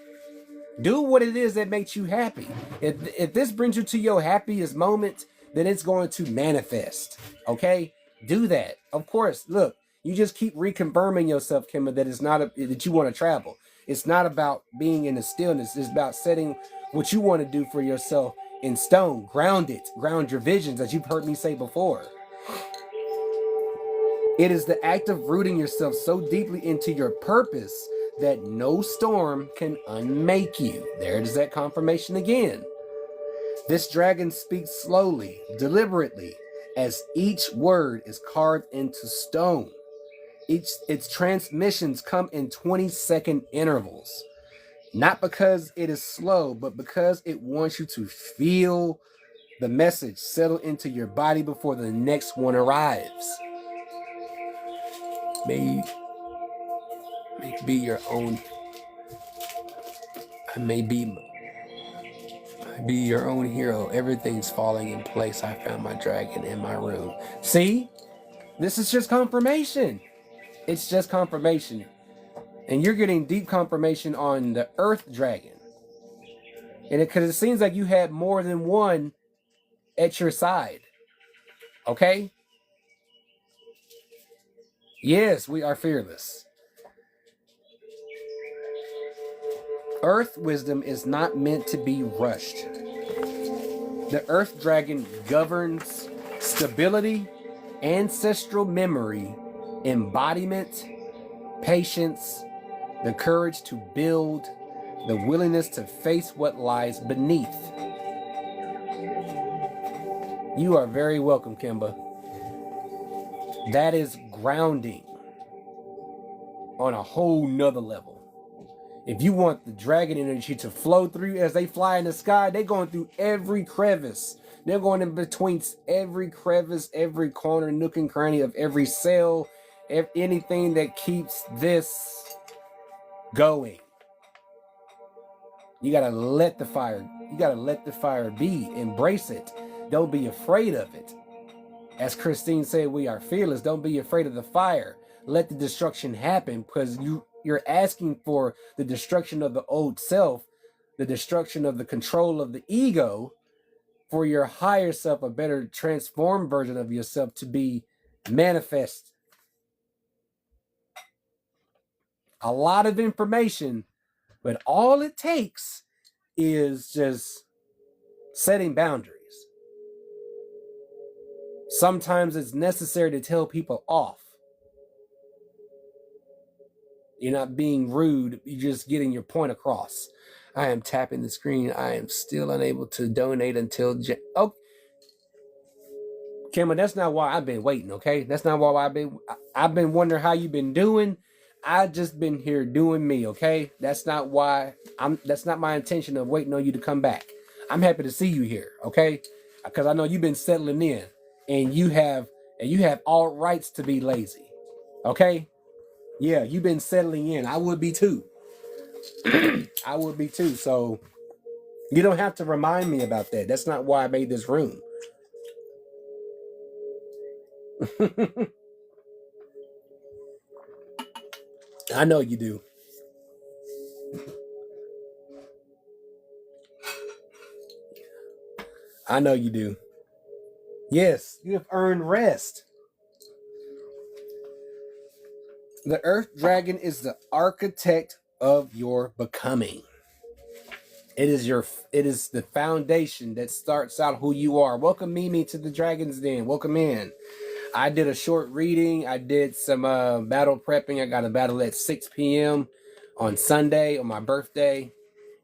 Do what it is that makes you happy. If this brings you to your happiest moment, then it's going to manifest. Okay? Do that. Of course, look, you just keep reconfirming yourself, Kimba, that it's not that you want to travel. It's not about being in the stillness. It's about setting what you want to do for yourself in stone. Ground it. Ground your visions, as you've heard me say before. It is the act of rooting yourself so deeply into your purpose that no storm can unmake you. There it is, that confirmation again. This dragon speaks slowly, deliberately, as each word is carved into stone. Its transmissions come in 20-second intervals. Not because it is slow, but because it wants you to feel the message settle into your body before the next one arrives. May be your own. I may be your own hero. Everything's falling in place. I found my dragon in my room. See? This is just confirmation. It's just confirmation. And you're getting deep confirmation on the earth dragon. And because it seems like you had more than one at your side. Okay? Yes, we are fearless. Earth wisdom is not meant to be rushed. The earth dragon governs stability, ancestral memory, embodiment, patience, the courage to build, the willingness to face what lies beneath. You are very welcome, Kimba. That is grounding on a whole nother level. If you want the dragon energy to flow through as they fly in the sky, they're going through every crevice. They're going in between every crevice, every corner, nook and cranny of every cell, anything that keeps this going. You gotta let the fire be. Embrace it. Don't be afraid of it. As Christine said, we are fearless. Don't be afraid of the fire. Let the destruction happen, because you're asking for the destruction of the old self, the destruction of the control of the ego, for your higher self, a better transformed version of yourself to be manifest. A lot of information, but all it takes is just setting boundaries. Sometimes it's necessary to tell people off. You're not being rude, you're just getting your point across. I am tapping the screen. I am still unable to donate until oh, Kimma, that's not why I've been waiting, okay? That's not why I've been wondering how you've been doing. I just been here doing me, okay? That's not my intention of waiting on you to come back. I'm happy to see you here, okay? Because I know you've been settling in, and you have all rights to be lazy. Okay? Yeah, you've been settling in. I would be too. I would be too. So you don't have to remind me about that. That's not why I made this room. I know you do. I know you do. Yes, you have earned rest. The Earth Dragon is the architect of your becoming. It is the foundation that starts out who you are. Welcome Mimi to the Dragon's Den. Welcome in. I did a short reading. I did some battle prepping. I got a battle at 6 p.m. on Sunday on my birthday.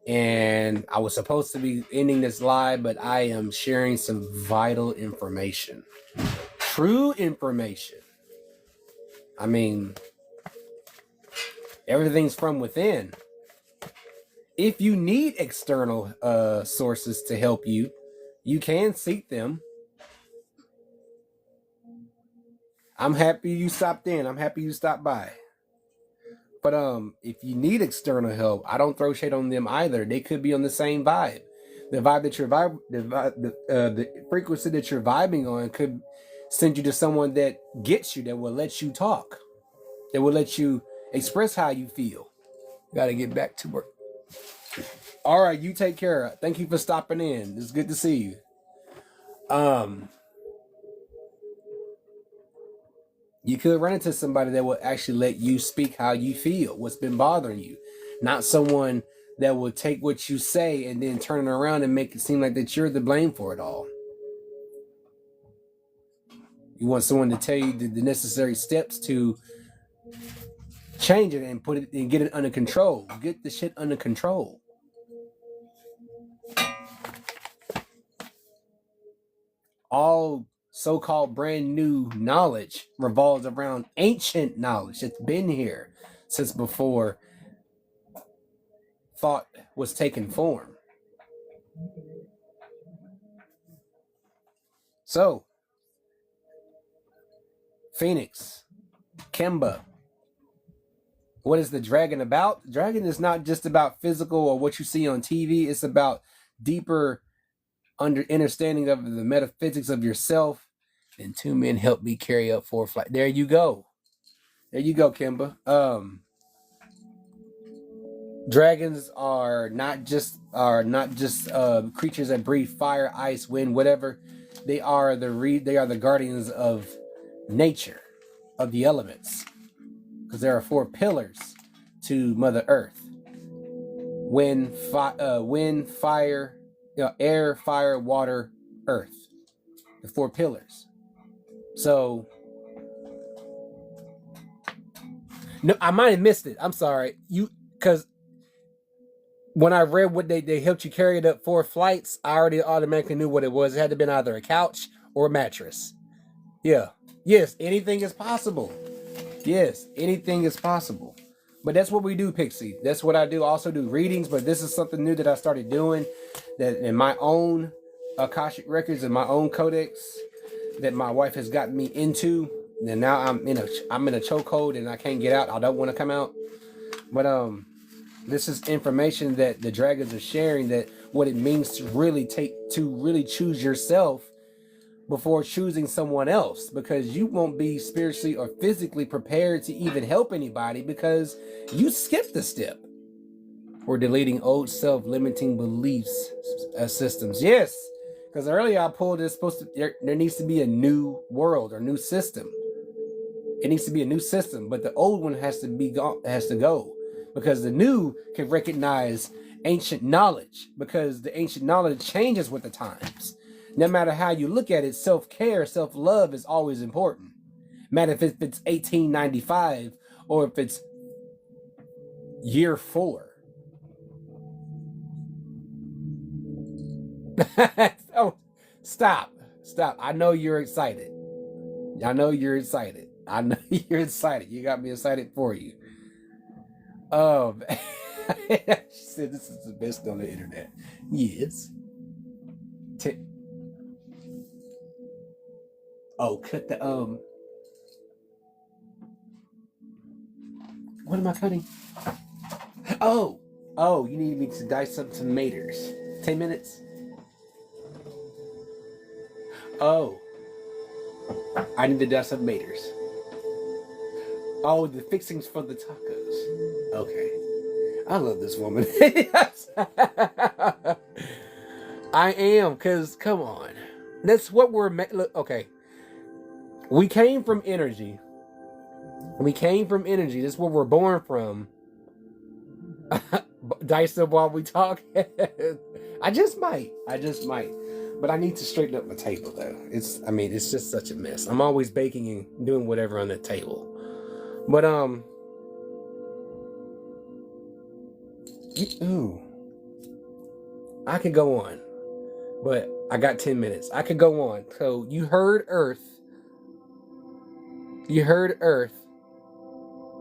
And I was supposed to be ending this live, but I am sharing some vital information. True information. I mean, everything's from within. If you need external sources to help you, you can seek them. I'm happy you stopped in. I'm happy you stopped by. But if you need external help, I don't throw shade on them either. They could be on the same vibe. The vibe that you're the frequency that you're vibing on could send you to someone that gets you, that will let you talk, that will let you express how you feel. Got to get back to work. All right, you take care. Thank you for stopping in. It's good to see you. You could run into somebody that will actually let you speak how you feel, what's been bothering you. Not someone that will take what you say and then turn it around and make it seem like that you're the blame for it all. You want someone to tell you the necessary steps to change it and put it and get it under control. Get the shit under control. All so-called brand new knowledge revolves around ancient knowledge that's been here since before thought was taking form. So, Phoenix, Kimba, what is the dragon about? The dragon is not just about physical or what you see on TV. It's about deeper understanding of the metaphysics of yourself. And 2 men help me carry up 4 flight. There you go. There you go, Kimba. Dragons are not just creatures that breathe fire, ice, wind, whatever. They are the guardians of nature, of the elements, because there are 4 pillars to Mother Earth: wind, fire, air, fire, water, earth. The 4 pillars. So No, I might have missed it. I'm sorry. Because when I read what they helped you carry it up 4 flights, I already automatically knew what it was. It had to have been either a couch or a mattress. Yeah. Yes, anything is possible. Yes, anything is possible. But that's what we do, Pixie. That's what I do. I also do readings, but this is something new that I started doing, that in my own Akashic records and my own codex that my wife has gotten me into. And now I'm in a chokehold and I can't get out. I don't want to come out. But this is information that the dragons are sharing, that what it means to really choose yourself before choosing someone else, because you won't be spiritually or physically prepared to even help anybody because you skipped a step. We're deleting old self-limiting beliefs systems. Yes, because earlier I pulled it's supposed to there needs to be a new world or new system. It needs to be a new system, but the old one has to go because the new can recognize ancient knowledge, because the ancient knowledge changes with the times. No matter how you look at it, self-care, self-love is always important. Matter if it's 1895 or if it's year 4. Oh, stop. I know you're excited. I know you're excited. You got me excited for you. She said this is the best on the internet. Yes. Cut the what am I cutting? Oh, you need me to dice some tomatoes. 10 minutes. Oh, I need to dice some tomatoes. Oh, the fixings for the tacos. Okay, I love this woman. I am, because come on, that's what we're look. Okay, we came from energy. This is where we're born from. Dice up while we talk. I just might. But I need to straighten up my table though. It's just such a mess. I'm always baking and doing whatever on the table. But I could go on. But I got 10 minutes. I could go on. So you heard Earth.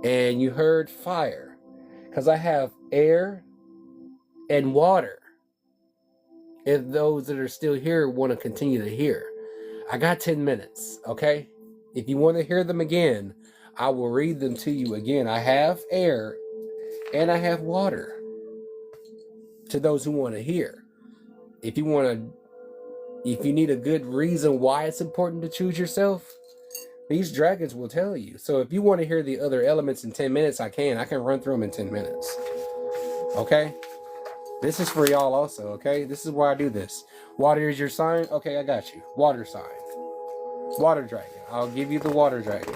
And you heard fire. Because I have air and water. If those that are still here want to continue to hear. I got 10 minutes, okay? If you want to hear them again, I will read them to you again. I have air and I have water. To those who want to hear. If you need a good reason why it's important to choose yourself, these dragons will tell you. So if you want to hear the other elements in 10 minutes, I can run through them in 10 minutes. Okay? This is for y'all also, okay? This is why I do this. Water is your sign? Okay, I got you. Water sign. Water dragon. I'll give you the water dragon.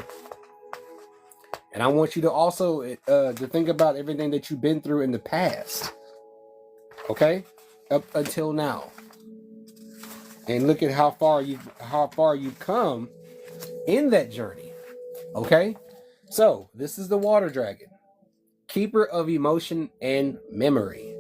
And I want you to also to think about everything that you've been through in the past. Okay? Up until now. And look at how far you've come in that journey. Okay? So, this is the water dragon. Keeper of emotion and memory.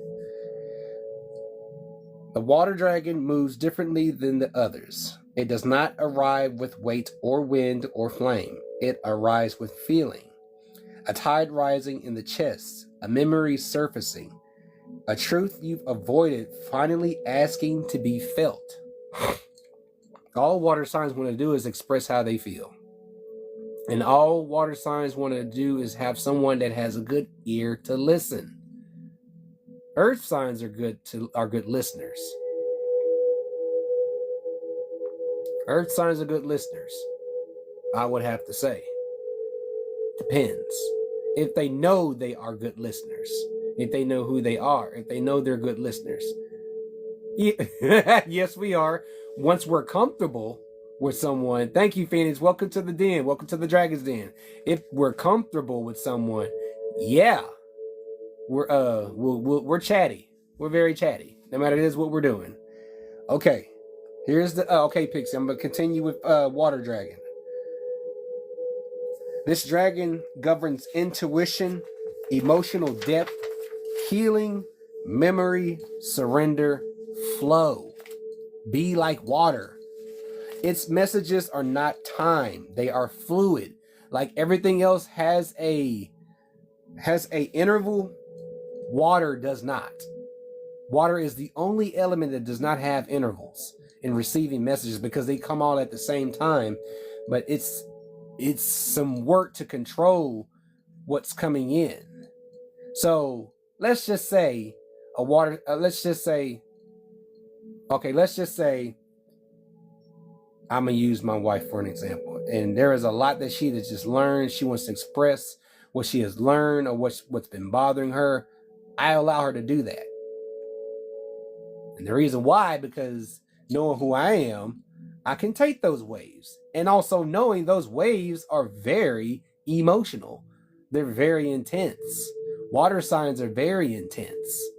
The water dragon moves differently than the others. It does not arrive with weight or wind or flame. It arrives with feeling. A tide rising in the chest, a memory surfacing, a truth you've avoided finally asking to be felt. All water signs want to do is express how they feel. And all water signs want to do is have someone that has a good ear to listen. Earth signs are good listeners. Earth signs are good listeners, I would have to say. Depends. If they know they are good listeners. If they know who they are. If they know they're good listeners. Yeah. Yes, we are. Once we're comfortable with someone. Thank you, Phoenix. Welcome to the den. Welcome to the Dragon's Den. If we're comfortable with someone, yeah. We're chatty. We're very chatty. No matter it is what we're doing. Okay. Here's the okay, Pixie. I'm gonna continue with Water Dragon. This dragon governs intuition, emotional depth, healing, memory, surrender, flow. Be like water. Its messages are not time. They are fluid. Like everything else has a interval, water does not. Water is the only element that does not have intervals in receiving messages because they come all at the same time. But it's some work to control what's coming in. So let's just say let's just say I'm gonna use my wife for an example, and there is a lot that she has just learned. She wants to express what she has learned or what's been bothering her. I allow her to do that, and the reason why, because knowing who I am, I can take those waves, and also knowing those waves are very emotional. They're very intense. Water signs are very intense.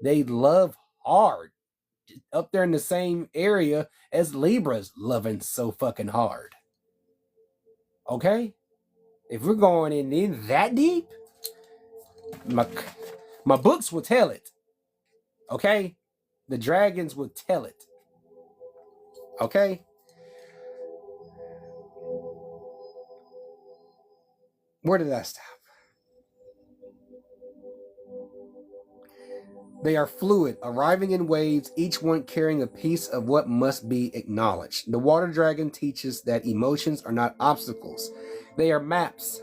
They love hard. Up there in the same area as Libras loving so fucking hard. Okay? If we're going in that deep, my books will tell it. Okay? The dragons will tell it. Okay? Where did I stop? They are fluid, arriving in waves, each one carrying a piece of what must be acknowledged. The water dragon teaches that emotions are not obstacles. They are maps.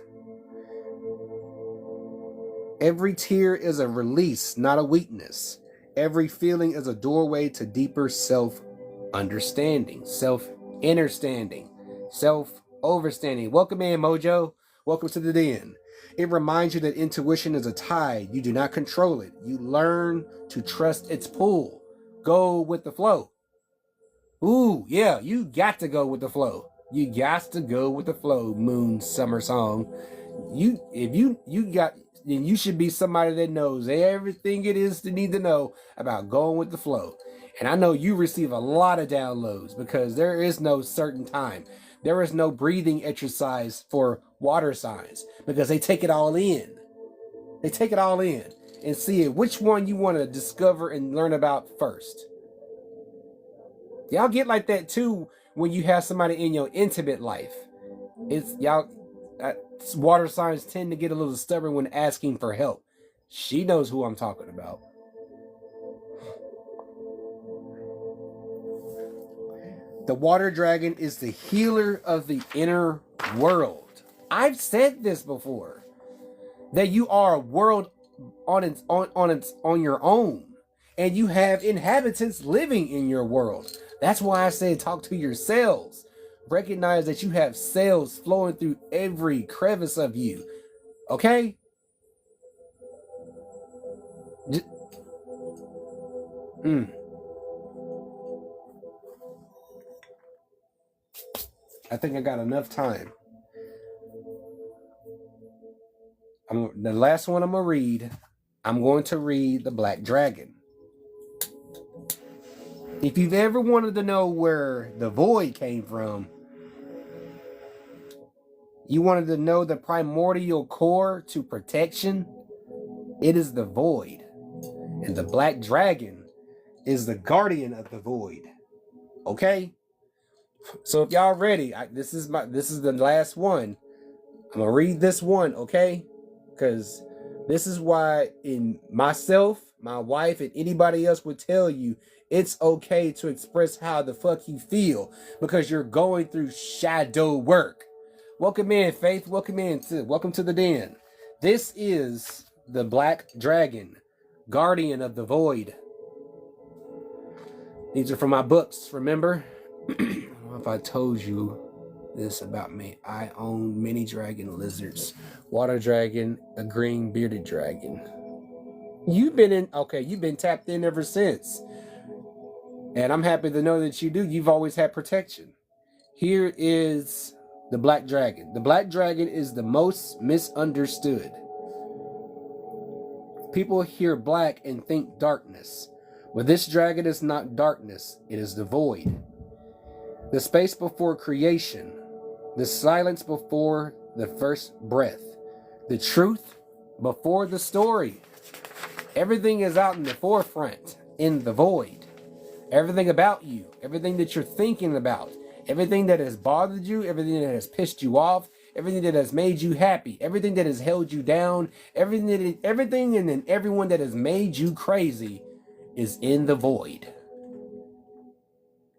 Every tear is a release, not a weakness. Every feeling is a doorway to deeper self-understanding, self-understanding, self-overstanding. Welcome in, Mojo. Welcome to the den. It reminds you that intuition is a tide. You do not control it. You learn to trust its pull. Go with the flow. Ooh, yeah, you got to go with the flow. You got to go with the flow, Moon Summer Song. You should be somebody that knows everything it is to need to know about going with the flow. And I know you receive a lot of downloads because there is no certain time. There is no breathing exercise for water signs because they take it all in. They take it all in and see which one you want to discover and learn about first. Y'all get like that too when you have somebody in your intimate life. Water signs tend to get a little stubborn when asking for help. She knows who I'm talking about. The water dragon is the healer of the inner world. I've said this before, that you are a world on your own, and you have inhabitants living in your world. That's why I say talk to your cells. Recognize that you have cells flowing through every crevice of you. Okay? I think I got enough time. The last one I'm going to read The Black Dragon. If you've ever wanted to know where the void came from, you wanted to know the primordial core to protection, it is the void. And the Black Dragon is the guardian of the void. Okay? So if y'all ready, this is the last one. I'm gonna read this one, okay? Because this is why myself, my wife, and anybody else would tell you it's okay to express how the fuck you feel because you're going through shadow work. Welcome in, Faith. Welcome to the den. This is the Black Dragon, guardian of the void. These are from my books, remember? I don't know if I told you this about me. I own many dragon lizards. Water dragon, a green bearded dragon. You've been tapped in ever since. And I'm happy to know that you do. You've always had protection. Here is the Black Dragon. The Black Dragon is the most misunderstood. People hear black and think darkness. But this dragon is not darkness. It is the void. The space before creation. The silence before the first breath. The truth before the story. Everything is out in the forefront, in the void. Everything about you, everything that you're thinking about, everything that has bothered you, everything that has pissed you off, everything that has made you happy, everything that has held you down, everything and then everyone that has made you crazy is in the void.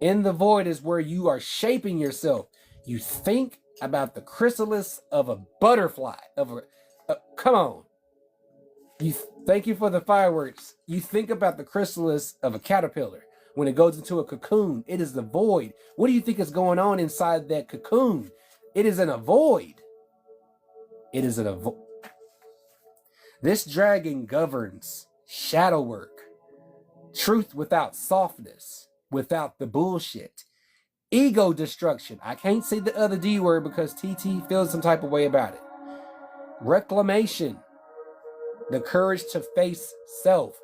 In the void is where you are shaping yourself. You think about the chrysalis of a butterfly, come on. Thank you for the fireworks. You think about the chrysalis of a caterpillar. When it goes into a cocoon, it is the void. What do you think is going on inside that cocoon? It is in a void. It is in a void. This dragon governs shadow work, truth without softness, without the bullshit, ego destruction. I can't say the other D word because TT feels some type of way about it. Reclamation, the courage to face self.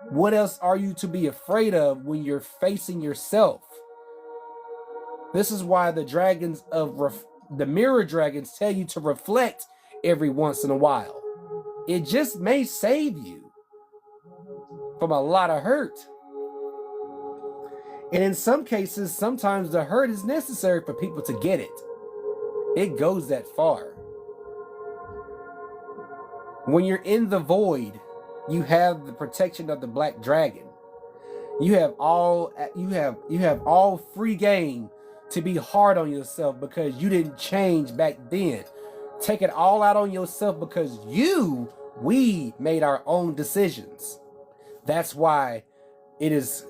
What else are you to be afraid of when you're facing yourself? This is why the dragons of the mirror dragons tell you to reflect every once in a while. It just may save you from a lot of hurt. And in some cases, sometimes the hurt is necessary for people to get it. It goes that far. When you're in the void, you have the protection of the black dragon. You have all free game to be hard on yourself because you didn't change back then. Take it all out on yourself because we made our own decisions. That's why it is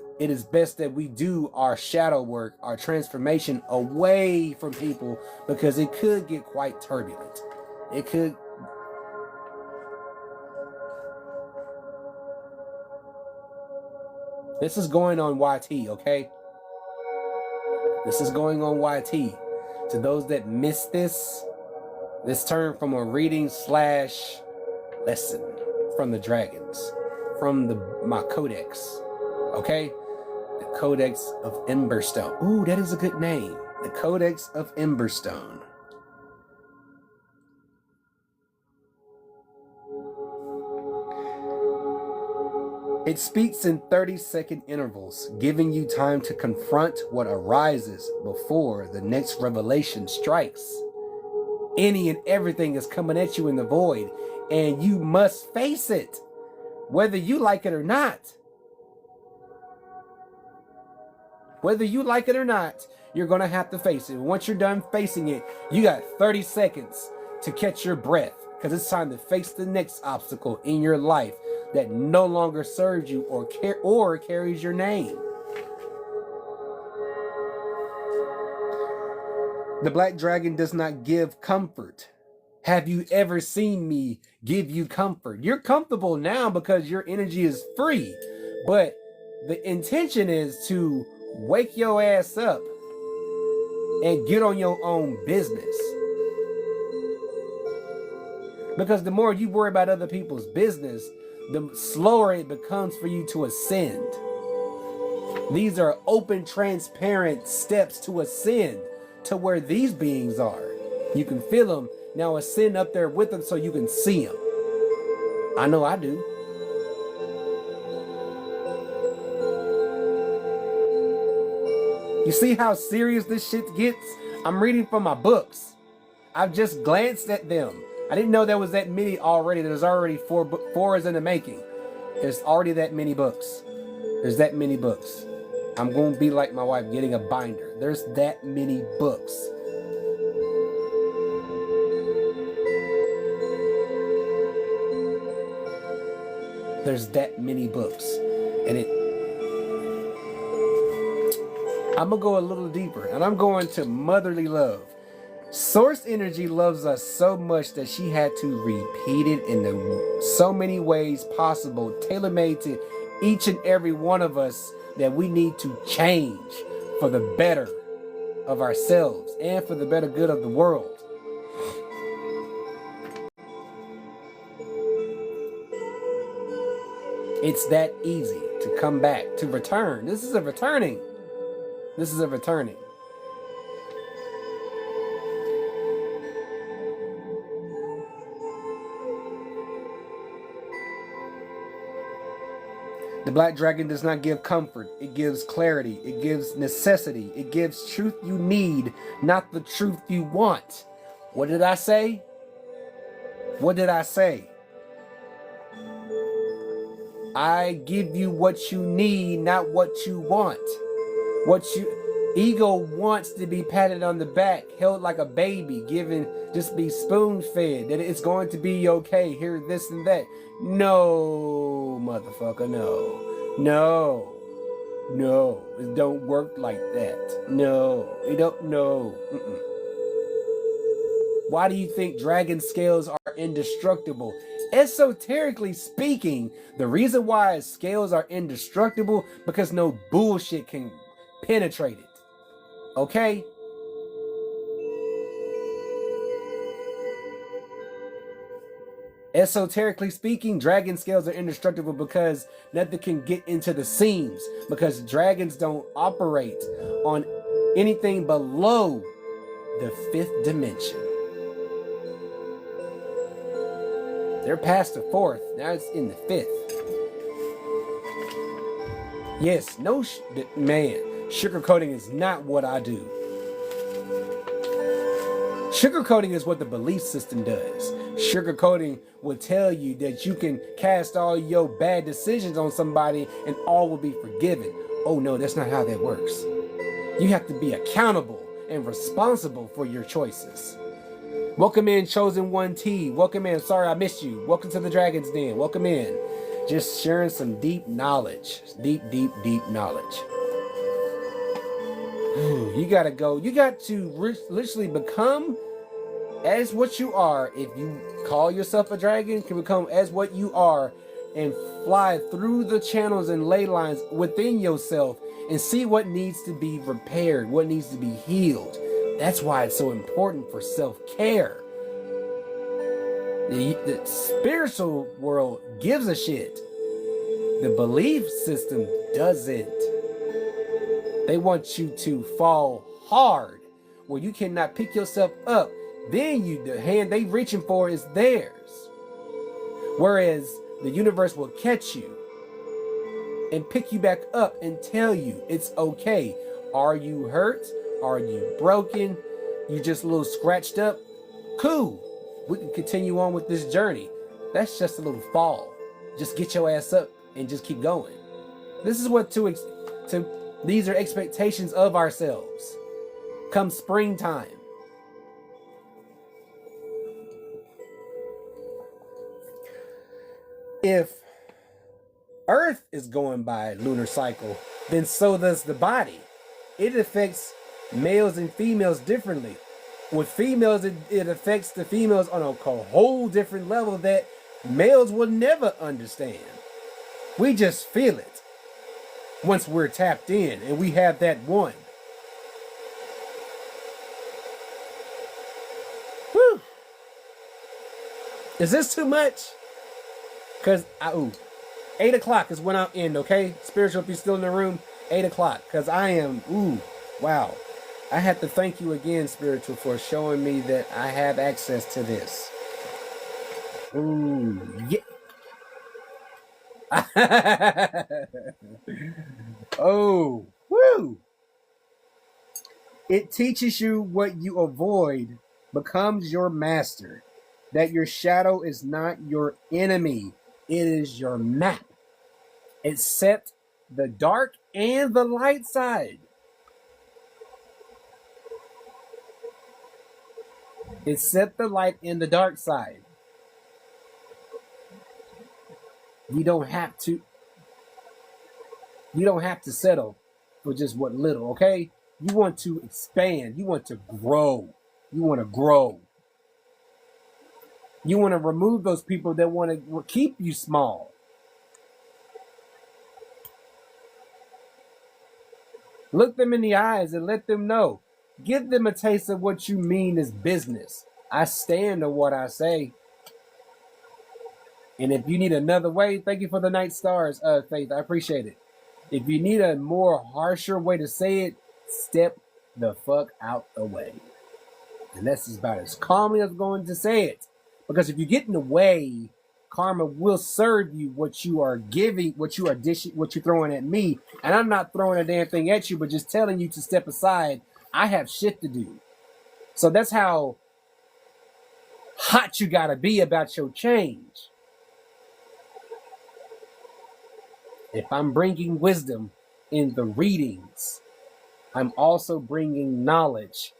best that we do our shadow work, our transformation away from people, because it could get quite turbulent. It could. This is going on YT, okay? This is going on YT. To those that missed this turned from a reading / lesson from the dragons, from my codex, okay? The Codex of Emberstone. Ooh, that is a good name. The Codex of Emberstone. It speaks in 30-second intervals, giving you time to confront what arises before the next revelation strikes. Any and everything is coming at you in the void, and you must face it, whether you like it or not. Whether you like it or not, you're going to have to face it. Once you're done facing it, you got 30 seconds to catch your breath, because it's time to face the next obstacle in your life that no longer serves you or carries your name. The black dragon does not give comfort. Have you ever seen me give you comfort? You're comfortable now because your energy is free, but the intention is to wake your ass up and get on your own business. Because the more you worry about other people's business, the slower it becomes for you to ascend. These are open, transparent steps to ascend to where these beings are. You can feel them. Now ascend up there with them so you can see them. I know I do. You see how serious this shit gets? I'm reading from my books. I've just glanced at them. I didn't know there was that many already. There's already four is in the making. There's already that many books. There's that many books. I'm going to be like my wife, getting a binder. There's that many books. There's that many books. And I'm going to go a little deeper. And I'm going to motherly love. Source energy loves us so much that she had to repeat it in so many ways possible, tailor-made to each and every one of us, that we need to change for the better of ourselves and for the better good of the world. It's that easy to come back, to return. This is a returning. The black dragon does not give comfort. It gives clarity. It gives necessity. It gives truth you need, not the truth you want. What did I say? What did I say? I give you what you need, not what you want. Ego wants to be patted on the back, held like a baby, just be spoon fed, that it's going to be okay, here, this and that. No, motherfucker, no. It don't work like that. No, it don't, no. Why do you think dragon scales are indestructible? Esoterically speaking, the reason why scales are indestructible, because no bullshit can penetrate it. Okay? Esoterically speaking, dragon scales are indestructible because nothing can get into the seams, because dragons don't operate on anything below the 5th dimension. They're past the 4th, now it's in the 5th. Yes, man, sugarcoating is not what I do. Sugarcoating is what the belief system does. Sugarcoating will tell you that you can cast all your bad decisions on somebody and all will be forgiven. Oh no, that's not how that works. You have to be accountable and responsible for your choices. Welcome in, Chosen 1T. Welcome in. Sorry I missed you. Welcome to the Dragon's Den. Welcome in. Just sharing some deep knowledge. Deep knowledge. You gotta go. You got to literally become as what you are. If you call yourself a dragon, can become as what you are and fly through the channels and ley lines within yourself and see what needs to be repaired, what needs to be healed. That's why it's so important for self-care. The spiritual world gives a shit. The belief system doesn't. They want you to fall hard where you cannot pick yourself up. Then the hand they reaching for is theirs. Whereas the universe will catch you and pick you back up and tell you it's okay. Are you hurt? Are you broken? You just a little scratched up? Cool. We can continue on with this journey. That's just a little fall. Just get your ass up and just keep going. This is what these are expectations of ourselves. Come springtime. If Earth is going by lunar cycle, then so does the body. It affects males and females differently. With females, it affects the females on a whole different level that males will never understand. We just feel it once we're tapped in and we have that one. Whew. Is this too much? Because 8 o'clock is when I'll end, okay? Spiritual, if you're still in the room, 8 o'clock. Because I am, wow. I have to thank you again, Spiritual, for showing me that I have access to this. Ooh, yeah. Oh, woo. It teaches you what you avoid becomes your master. That your shadow is not your enemy. It is your map. It set the dark and the light side. It set the light and the dark side. You don't have to settle for just what little, okay? You want to expand. You want to grow. You want to grow. You want to remove those people that want to keep you small. Look them in the eyes and let them know. Give them a taste of what you mean is business. I stand on what I say. And if you need another way, thank you for the night stars, Faith. I appreciate it. If you need a more harsher way to say it, step the fuck out the way. And that's about as calmly as I'm going to say it. Because if you get in the way, Karma will serve you what you are giving, what you are dishing, what you're throwing at me. And I'm not throwing a damn thing at you, but just telling you to step aside. I have shit to do. So that's how hot you gotta be about your change. If I'm bringing wisdom in the readings, I'm also bringing knowledge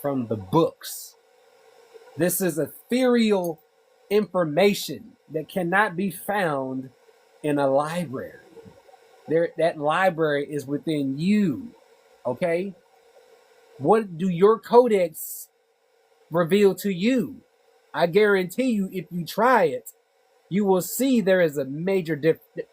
from the books. This is ethereal information that cannot be found in a library. That library is within you, okay? What do your codex reveal to you? I guarantee you, if you try it, you will see there is a major difference.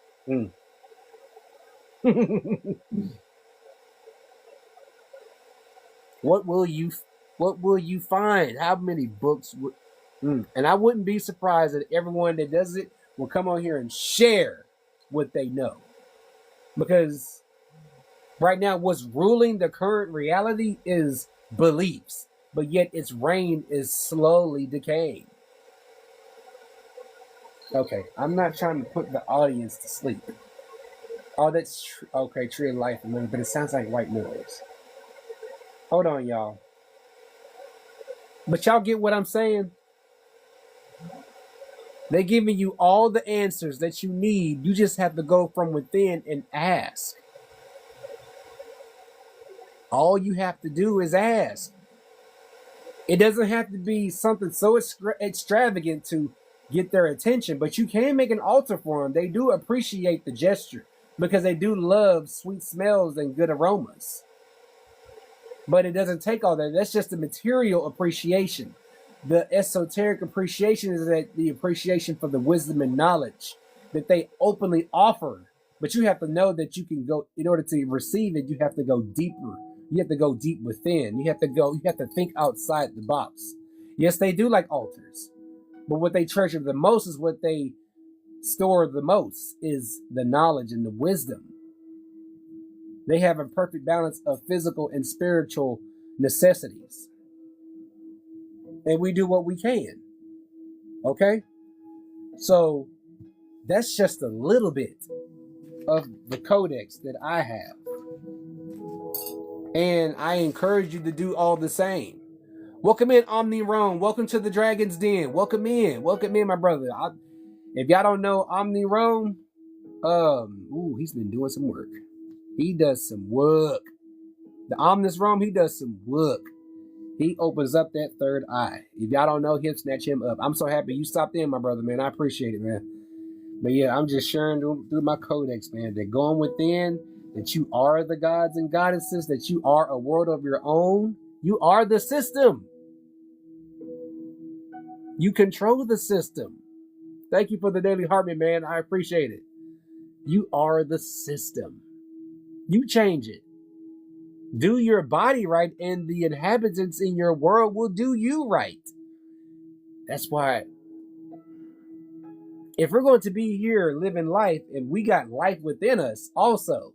What will you find? How many books would and I wouldn't be surprised that everyone that does it will come on here and share what they know. Because right now what's ruling the current reality is beliefs, but yet its reign is slowly decaying. Okay, I'm not trying to put the audience to sleep. Oh, that's okay, Tree of Life, but it sounds like white noise. Hold on, y'all. But y'all get what I'm saying? They're giving you all the answers that you need. You just have to go from within and ask. All you have to do is ask. It doesn't have to be something so extravagant to get their attention, but you can make an altar for them. They do appreciate the gesture because they do love sweet smells and good aromas. But it doesn't take all that. That's just the material appreciation. The esoteric appreciation is that the appreciation for the wisdom and knowledge that they openly offer. But you have to know that you can go, in order to receive it, you have to go deeper. You have to go deep within. You have to think outside the box. Yes, they do like altars. But what they treasure the most is what they store the most is the knowledge and the wisdom. They have a perfect balance of physical and spiritual necessities. And we do what we can. Okay? So that's just a little bit of the codex that I have. And I encourage you to do all the same. Welcome in, Omni Rome. Welcome to the Dragon's Den. Welcome in. Welcome in, my brother. If y'all don't know Omni Rome, he's been doing some work. He does some work. The Omnis Rome, he does some work. He opens up that third eye. If y'all don't know him, snatch him up. I'm so happy you stopped in, my brother, man. I appreciate it, man. But yeah, I'm just sharing through my codex, man. That going within, that you are the gods and goddesses, that you are a world of your own. You are the system. You control the system. Thank you for the daily heartbeat, man. I appreciate it. You are the system. You change it. Do your body right, and the inhabitants in your world will do you right. That's why, if we're going to be here living life, and we got life within us also,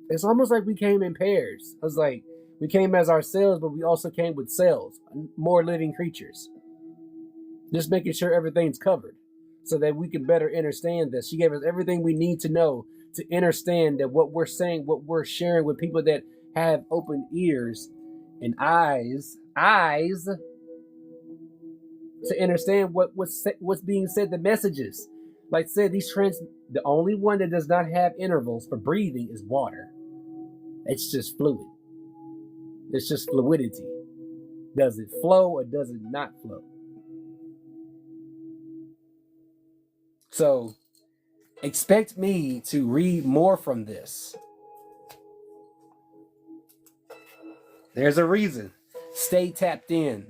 it's almost like we came in pairs. It's like we came as ourselves, but we also came with cells, more living creatures. Just making sure everything's covered so that we can better understand this. She gave us everything we need to know to understand that what we're saying, what we're sharing with people that have open ears and eyes to understand what's being said, the messages. Like I said, the only one that does not have intervals for breathing is water. It's just fluid. It's just fluidity. Does it flow or does it not flow? So expect me to read more from this. There's a reason. Stay tapped in.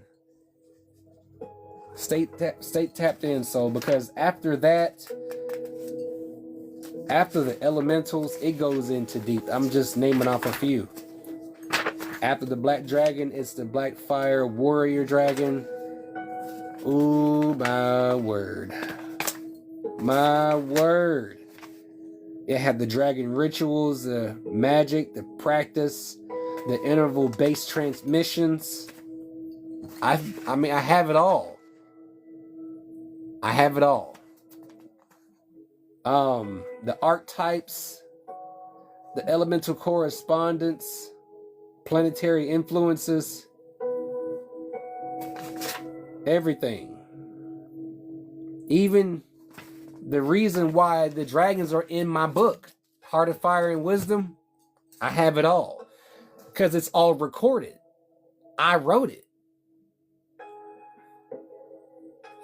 Stay tapped in, soul, because after that, after the elementals, it goes into deep. I'm just naming off a few. After the black dragon, it's the black fire warrior dragon. Ooh, my word. My word. It had the dragon rituals, the magic, the practice, the interval-based transmissions. I have it all. I have it all. The archetypes, the elemental correspondence, planetary influences, everything. Even the reason why the dragons are in my book, Heart of Fire and Wisdom, I have it all. Because it's all recorded. I wrote it.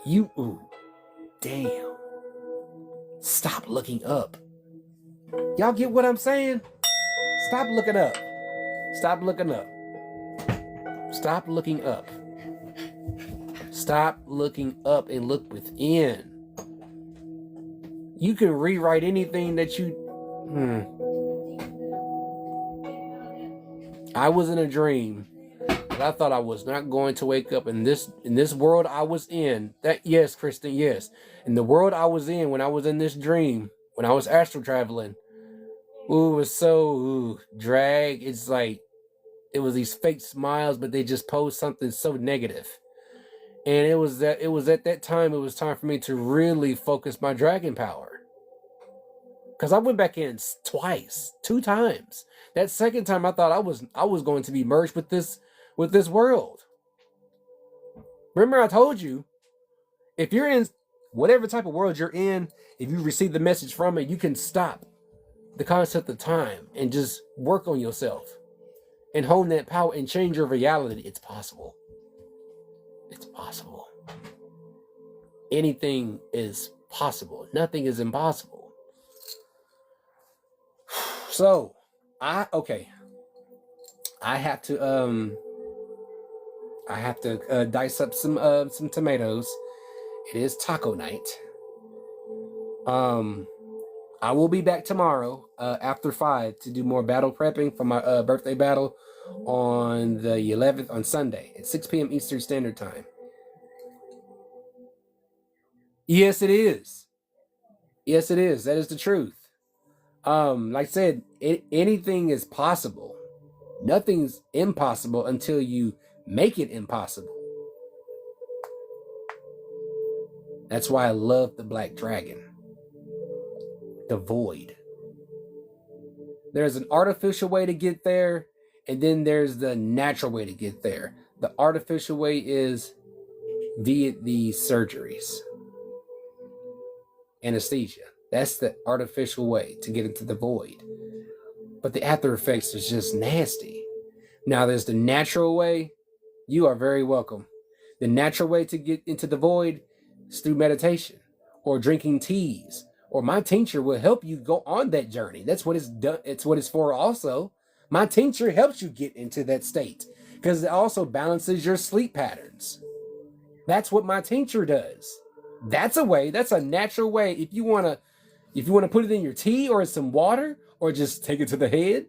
Ooh, damn. Stop looking up. Y'all get what I'm saying? Stop looking up. Stop looking up. Stop looking up. Stop looking up and look within. You can rewrite anything that you... I was in a dream, but I thought I was not going to wake up in this world I was in. Yes, Kristen, yes. In the world I was in when I was in this dream, when I was astral traveling, ooh, it was so drag. It's like it was these fake smiles, but they just posed something so negative. And it was at that time, it was time for me to really focus my dragon power. Because I went back in twice, 2 times. That second time I thought I was going to be merged with this world. Remember I told you, if you're in whatever type of world you're in, if you receive the message from it, you can stop the concept of time and just work on yourself and hone that power and change your reality. It's possible. It's possible. Anything is possible. Nothing is impossible. So, I have to dice up some tomatoes. It is taco night. I will be back tomorrow after 5 to do more battle prepping for my birthday battle on the 11th on Sunday at 6 p.m. Eastern Standard Time. Yes, it is. Yes, it is. That is the truth. Like I said, anything is possible. Nothing's impossible until you make it impossible. That's why I love the Black Dragon. The void. There's an artificial way to get there, and then there's the natural way to get there. The artificial way is via the surgeries. Anesthesia. That's the artificial way to get into the void. But the after effects is just nasty. Now there's the natural way. You are very welcome. The natural way to get into the void is through meditation or drinking teas. Or my tincture will help you go on that journey. That's what it's done. It's what it's for also. My tincture helps you get into that state because it also balances your sleep patterns. That's what my tincture does. That's a way. That's a natural way. If you want to put it in your tea or in some water or just take it to the head,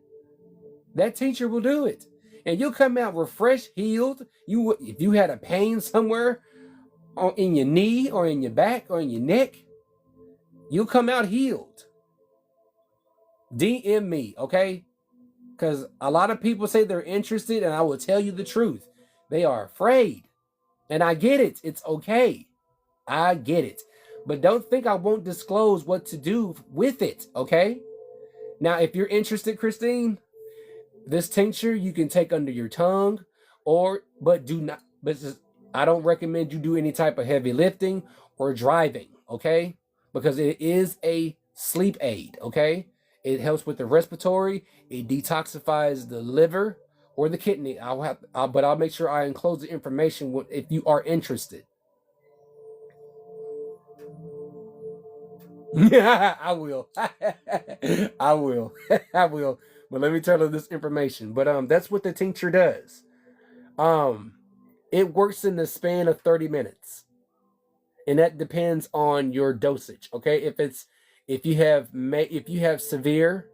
that tincture will do it. And you'll come out refreshed, healed. If you had a pain somewhere in your knee or in your back or in your neck, you'll come out healed. DM me, okay? Because a lot of people say they're interested, and I will tell you the truth. They are afraid. And I get it. It's okay. I get it. But don't think I won't disclose what to do with it, okay? Now, if you're interested, Christine, this tincture you can take under your tongue, but I don't recommend you do any type of heavy lifting or driving, okay? Because it is a sleep aid, okay? It helps with the respiratory. It detoxifies the liver or the kidney. But I'll make sure I enclose the information if you are interested. Yeah, I will. I will. I will. But let me tell you this information. But that's what the tincture does. It works in the span of 30 minutes. And that depends on your dosage. Okay? If you have severe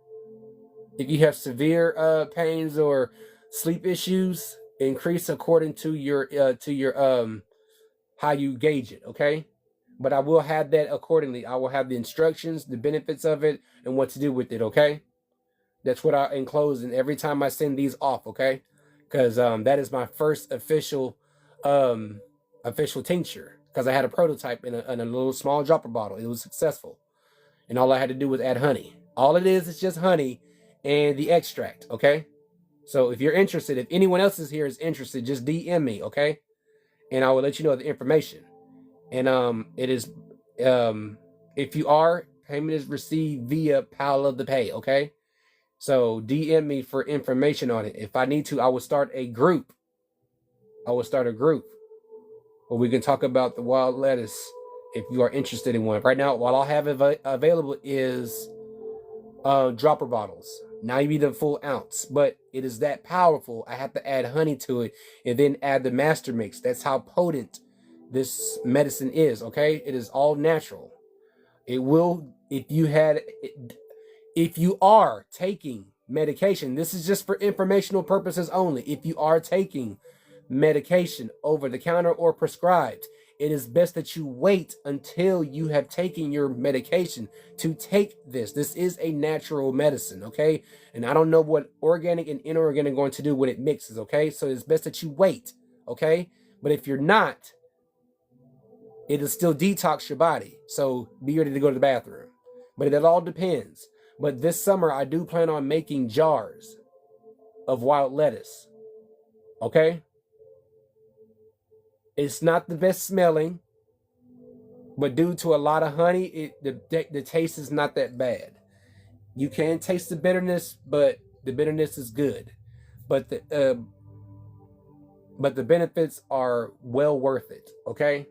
pains or sleep issues, increase according to your how you gauge it, okay? But I will have that accordingly. I will have the instructions, the benefits of it, and what to do with it, okay? That's what I enclose in every time I send these off, okay? Because that is my first official tincture. Because I had a prototype in a little small dropper bottle. It was successful. and all I had to do was add honey. All it is just honey and the extract, okay? So if you're interested, if anyone else is here is interested, just DM me, okay? And I will let you know the information. And it is if you are, payment is received via Pal of the Pay, okay? So DM me for information on it. If I need to, I will start a group. I will start a group where we can talk about the wild lettuce if you are interested in one. Right now, what I'll have available is dropper bottles. Now you need a full ounce, but it is that powerful. I have to add honey to it and then add the master mix. That's how potent this medicine is, okay? It is all natural. It will, if you are taking medication, this is just for informational purposes only. If you are taking medication over the counter or prescribed, it is best that you wait until you have taken your medication to take this. This is a natural medicine, okay? And I don't know what organic and inorganic are going to do when it mixes, okay? So it's best that you wait, okay? But if you're not, it'll still detox your body. So be ready to go to the bathroom. But it all depends. But this summer, I do plan on making jars of wild lettuce, okay? It's not the best smelling, but due to a lot of honey, the taste is not that bad. You can taste the bitterness, but the bitterness is good. But the benefits are well worth it. Okay,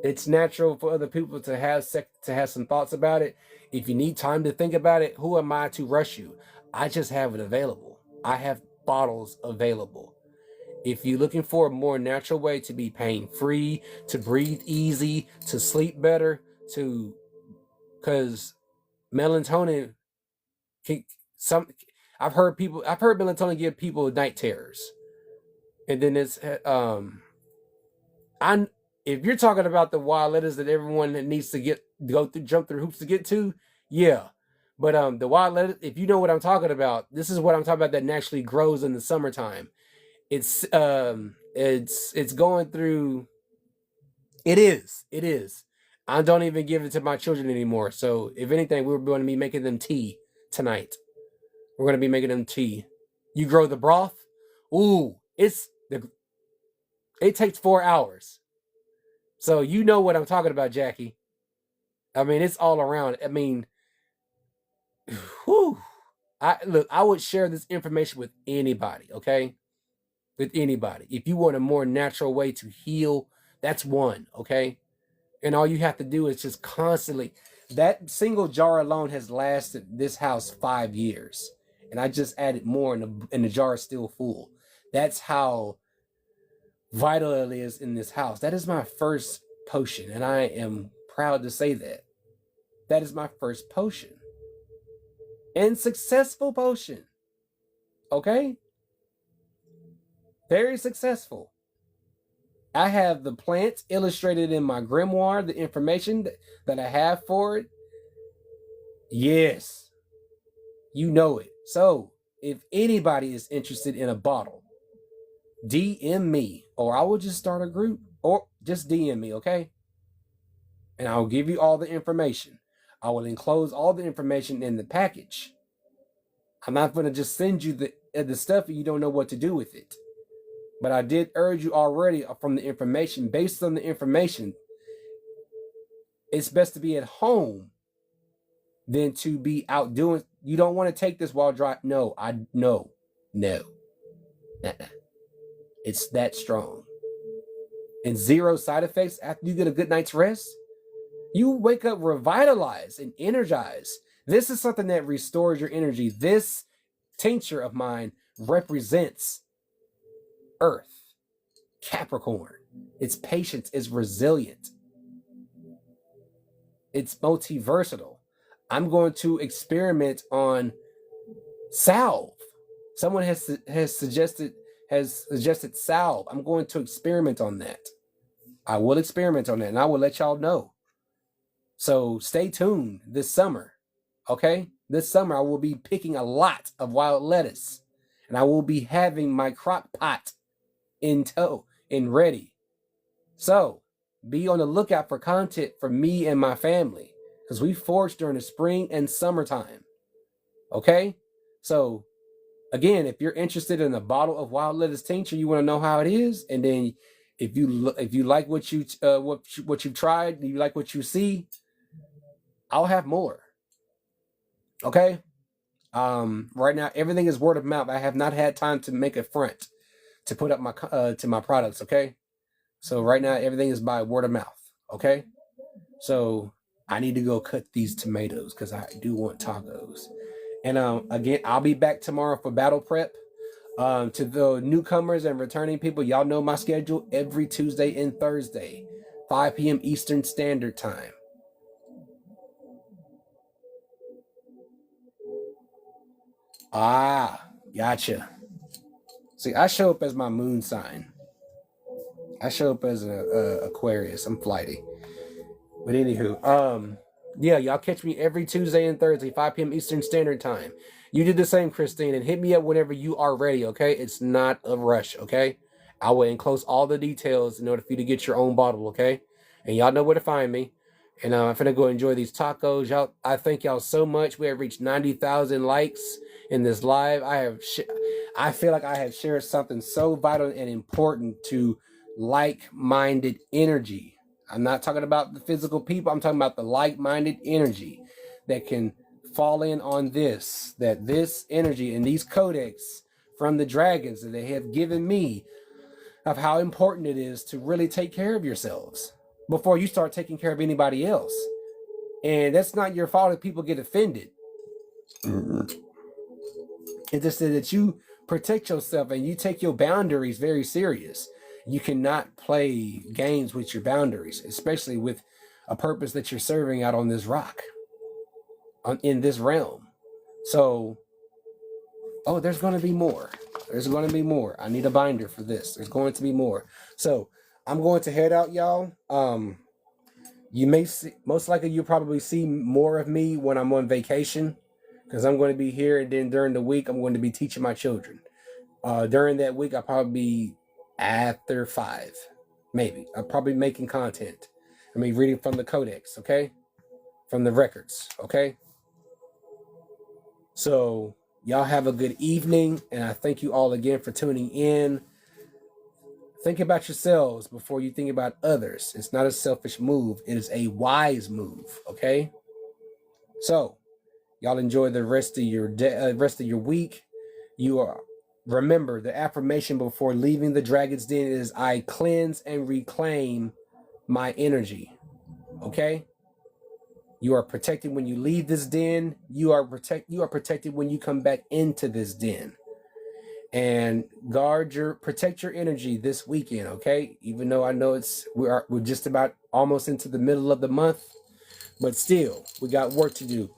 it's natural for other people to have some thoughts about it. If you need time to think about it, who am I to rush you? I just have it available. I have bottles available. If you're looking for a more natural way to be pain-free, to breathe easy, to sleep better, because melatonin I've heard melatonin give people night terrors. And then it's if you're talking about the wild lettuce that everyone needs to jump through hoops to get to, yeah. But the wild lettuce, if you know what I'm talking about, this is what I'm talking about that naturally grows in the summertime. It's going through. It is. I don't even give it to my children anymore. So if anything, we're going to be making them tea tonight. We're going to be making them tea. You grow the broth. Ooh, it takes 4 hours. So you know what I'm talking about, Jackie. I mean, it's all around. I mean, whew. I would share this information with anybody, okay? With anybody. If you want a more natural way to heal, that's one, okay? And all you have to do is just constantly, that single jar alone has lasted this house 5 years. And I just added more and the jar is still full. That's how vital it is in this house. That is my first potion, and I am proud to say that. That is my first potion. And successful potion. Okay? Very successful. I have the plants illustrated in my grimoire, the information that I have for it. Yes. You know it. So, if anybody is interested in a bottle, DM me, or I will just start a group, or just DM me, okay? And I'll give you all the information. I will enclose all the information in the package. I'm not going to just send you the stuff and you don't know what to do with it. But I did urge you already from the information. Based on the information, it's best to be at home than to be out doing. You don't want to take this while driving. No. It's that strong. And 0 side effects after you get a good night's rest. You wake up revitalized and energized. This is something that restores your energy. This tincture of mine represents Earth, Capricorn. It's patience, it's resilient. It's multiversatile. I'm going to experiment on salve. Someone has suggested salve. I'm going to experiment on that. I will experiment on that, and I will let y'all know. So stay tuned this summer, okay? This summer, I will be picking a lot of wild lettuce, and I will be having my crock pot in tow and ready. So be on the lookout for content from me and my family, because we forage during the spring and summertime. Okay? So, again, if you're interested in a bottle of wild lettuce tincture, you want to know how it is, and then if you like what you've tried, you like what you see, I'll have more. Okay? Right now everything is word of mouth. I have not had time to make a front to put up my to my products. Okay, so right now everything is by word of mouth. Okay, so I need to go cut these tomatoes because I do want tacos. And again, I'll be back tomorrow for battle prep. To the newcomers and returning people, y'all know my schedule every Tuesday and Thursday, 5 p.m. Eastern Standard Time. Ah, gotcha. See, I show up as my moon sign. I show up as an Aquarius. I'm flighty. But anywho, yeah, y'all catch me every Tuesday and Thursday, 5 p.m. Eastern Standard Time. You do the same, Christine, and hit me up whenever you are ready, okay? It's not a rush, okay? I will enclose all the details in order for you to get your own bottle, okay? And y'all know where to find me. And I'm finna go enjoy these tacos. Y'all, I thank y'all so much. We have reached 90,000 likes in this live. I feel like I have shared something so vital and important to like-minded energy. I'm not talking about the physical people. I'm talking about the like-minded energy that can fall in on this, that this energy and these codex from the dragons that they have given me of how important it is to really take care of yourselves before you start taking care of anybody else. And that's not your fault if people get offended. It's just that you protect yourself and you take your boundaries very serious. You cannot play games with your boundaries, especially with a purpose that you're serving out on this rock, in this realm. So, oh, there's going to be more. There's going to be more. I need a binder for this. There's going to be more. So I'm going to head out, y'all. You may see, most likely you'll probably see more of me when I'm on vacation, because I'm going to be here, and then during the week I'm going to be teaching my children. During that week I'll probably be after 5, maybe. I'm probably making content. I mean, reading from the codex, okay? From the records, okay? So y'all have a good evening, and I thank you all again for tuning in. Think about yourselves before you think about others. It's not a selfish move. It is a wise move, okay? So y'all enjoy the rest of your day, rest of your week. Remember, the affirmation before leaving the Dragon's Den is, I cleanse and reclaim my energy. Okay? You are protected when you leave this den. You are protected when you come back into this den. And protect your energy this weekend, okay? Even though I know we're just about almost into the middle of the month, but still, we got work to do.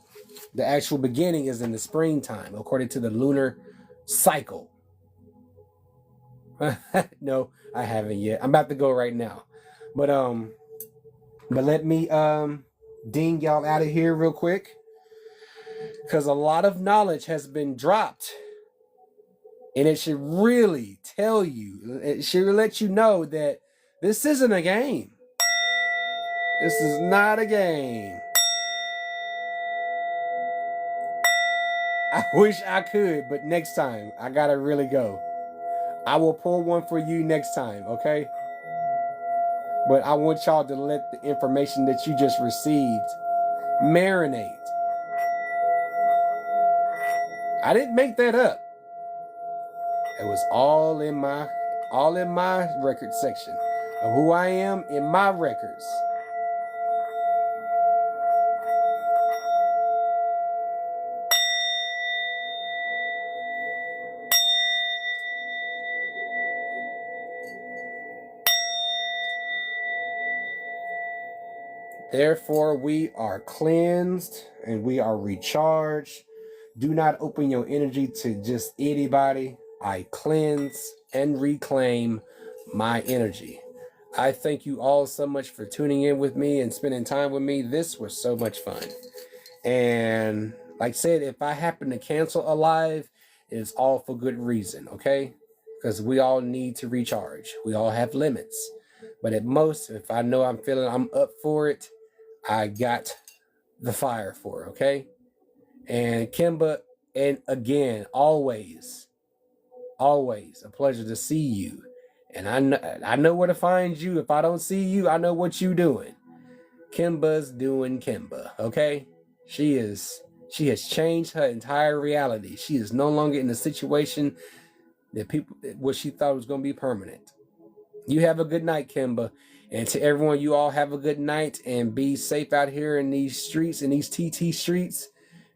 The actual beginning is in the springtime, according to the lunar cycle. No, I haven't yet. I'm about to go right now. But let me ding y'all out of here real quick, because a lot of knowledge has been dropped, and it should really tell you, it should let you know that this isn't a game. This is not a game. I wish I could, but next time I gotta really go. I will pull one for you next time, okay? But I want y'all to let the information that you just received marinate. I didn't make that up. It was all in my record section of who I am in my records. Therefore, we are cleansed and we are recharged. Do not open your energy to just anybody. I cleanse and reclaim my energy. I thank you all so much for tuning in with me and spending time with me. This was so much fun. And like I said, if I happen to cancel a live, it's all for good reason, okay? Because we all need to recharge. We all have limits. But at most, if I know I'm up for it, I got the fire for, okay? And Kimba, and again, always a pleasure to see you. And I know where to find you. If I don't see you, I know what you doing. Kimba's doing Kimba, okay? She has changed her entire reality. She is no longer in a situation that what she thought was going to be permanent. You have a good night, Kimba. And to everyone, you all have a good night and be safe out here in these streets, in these TT streets.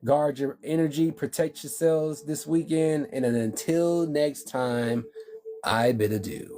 Guard your energy, protect yourselves this weekend. And until next time, I bid adieu.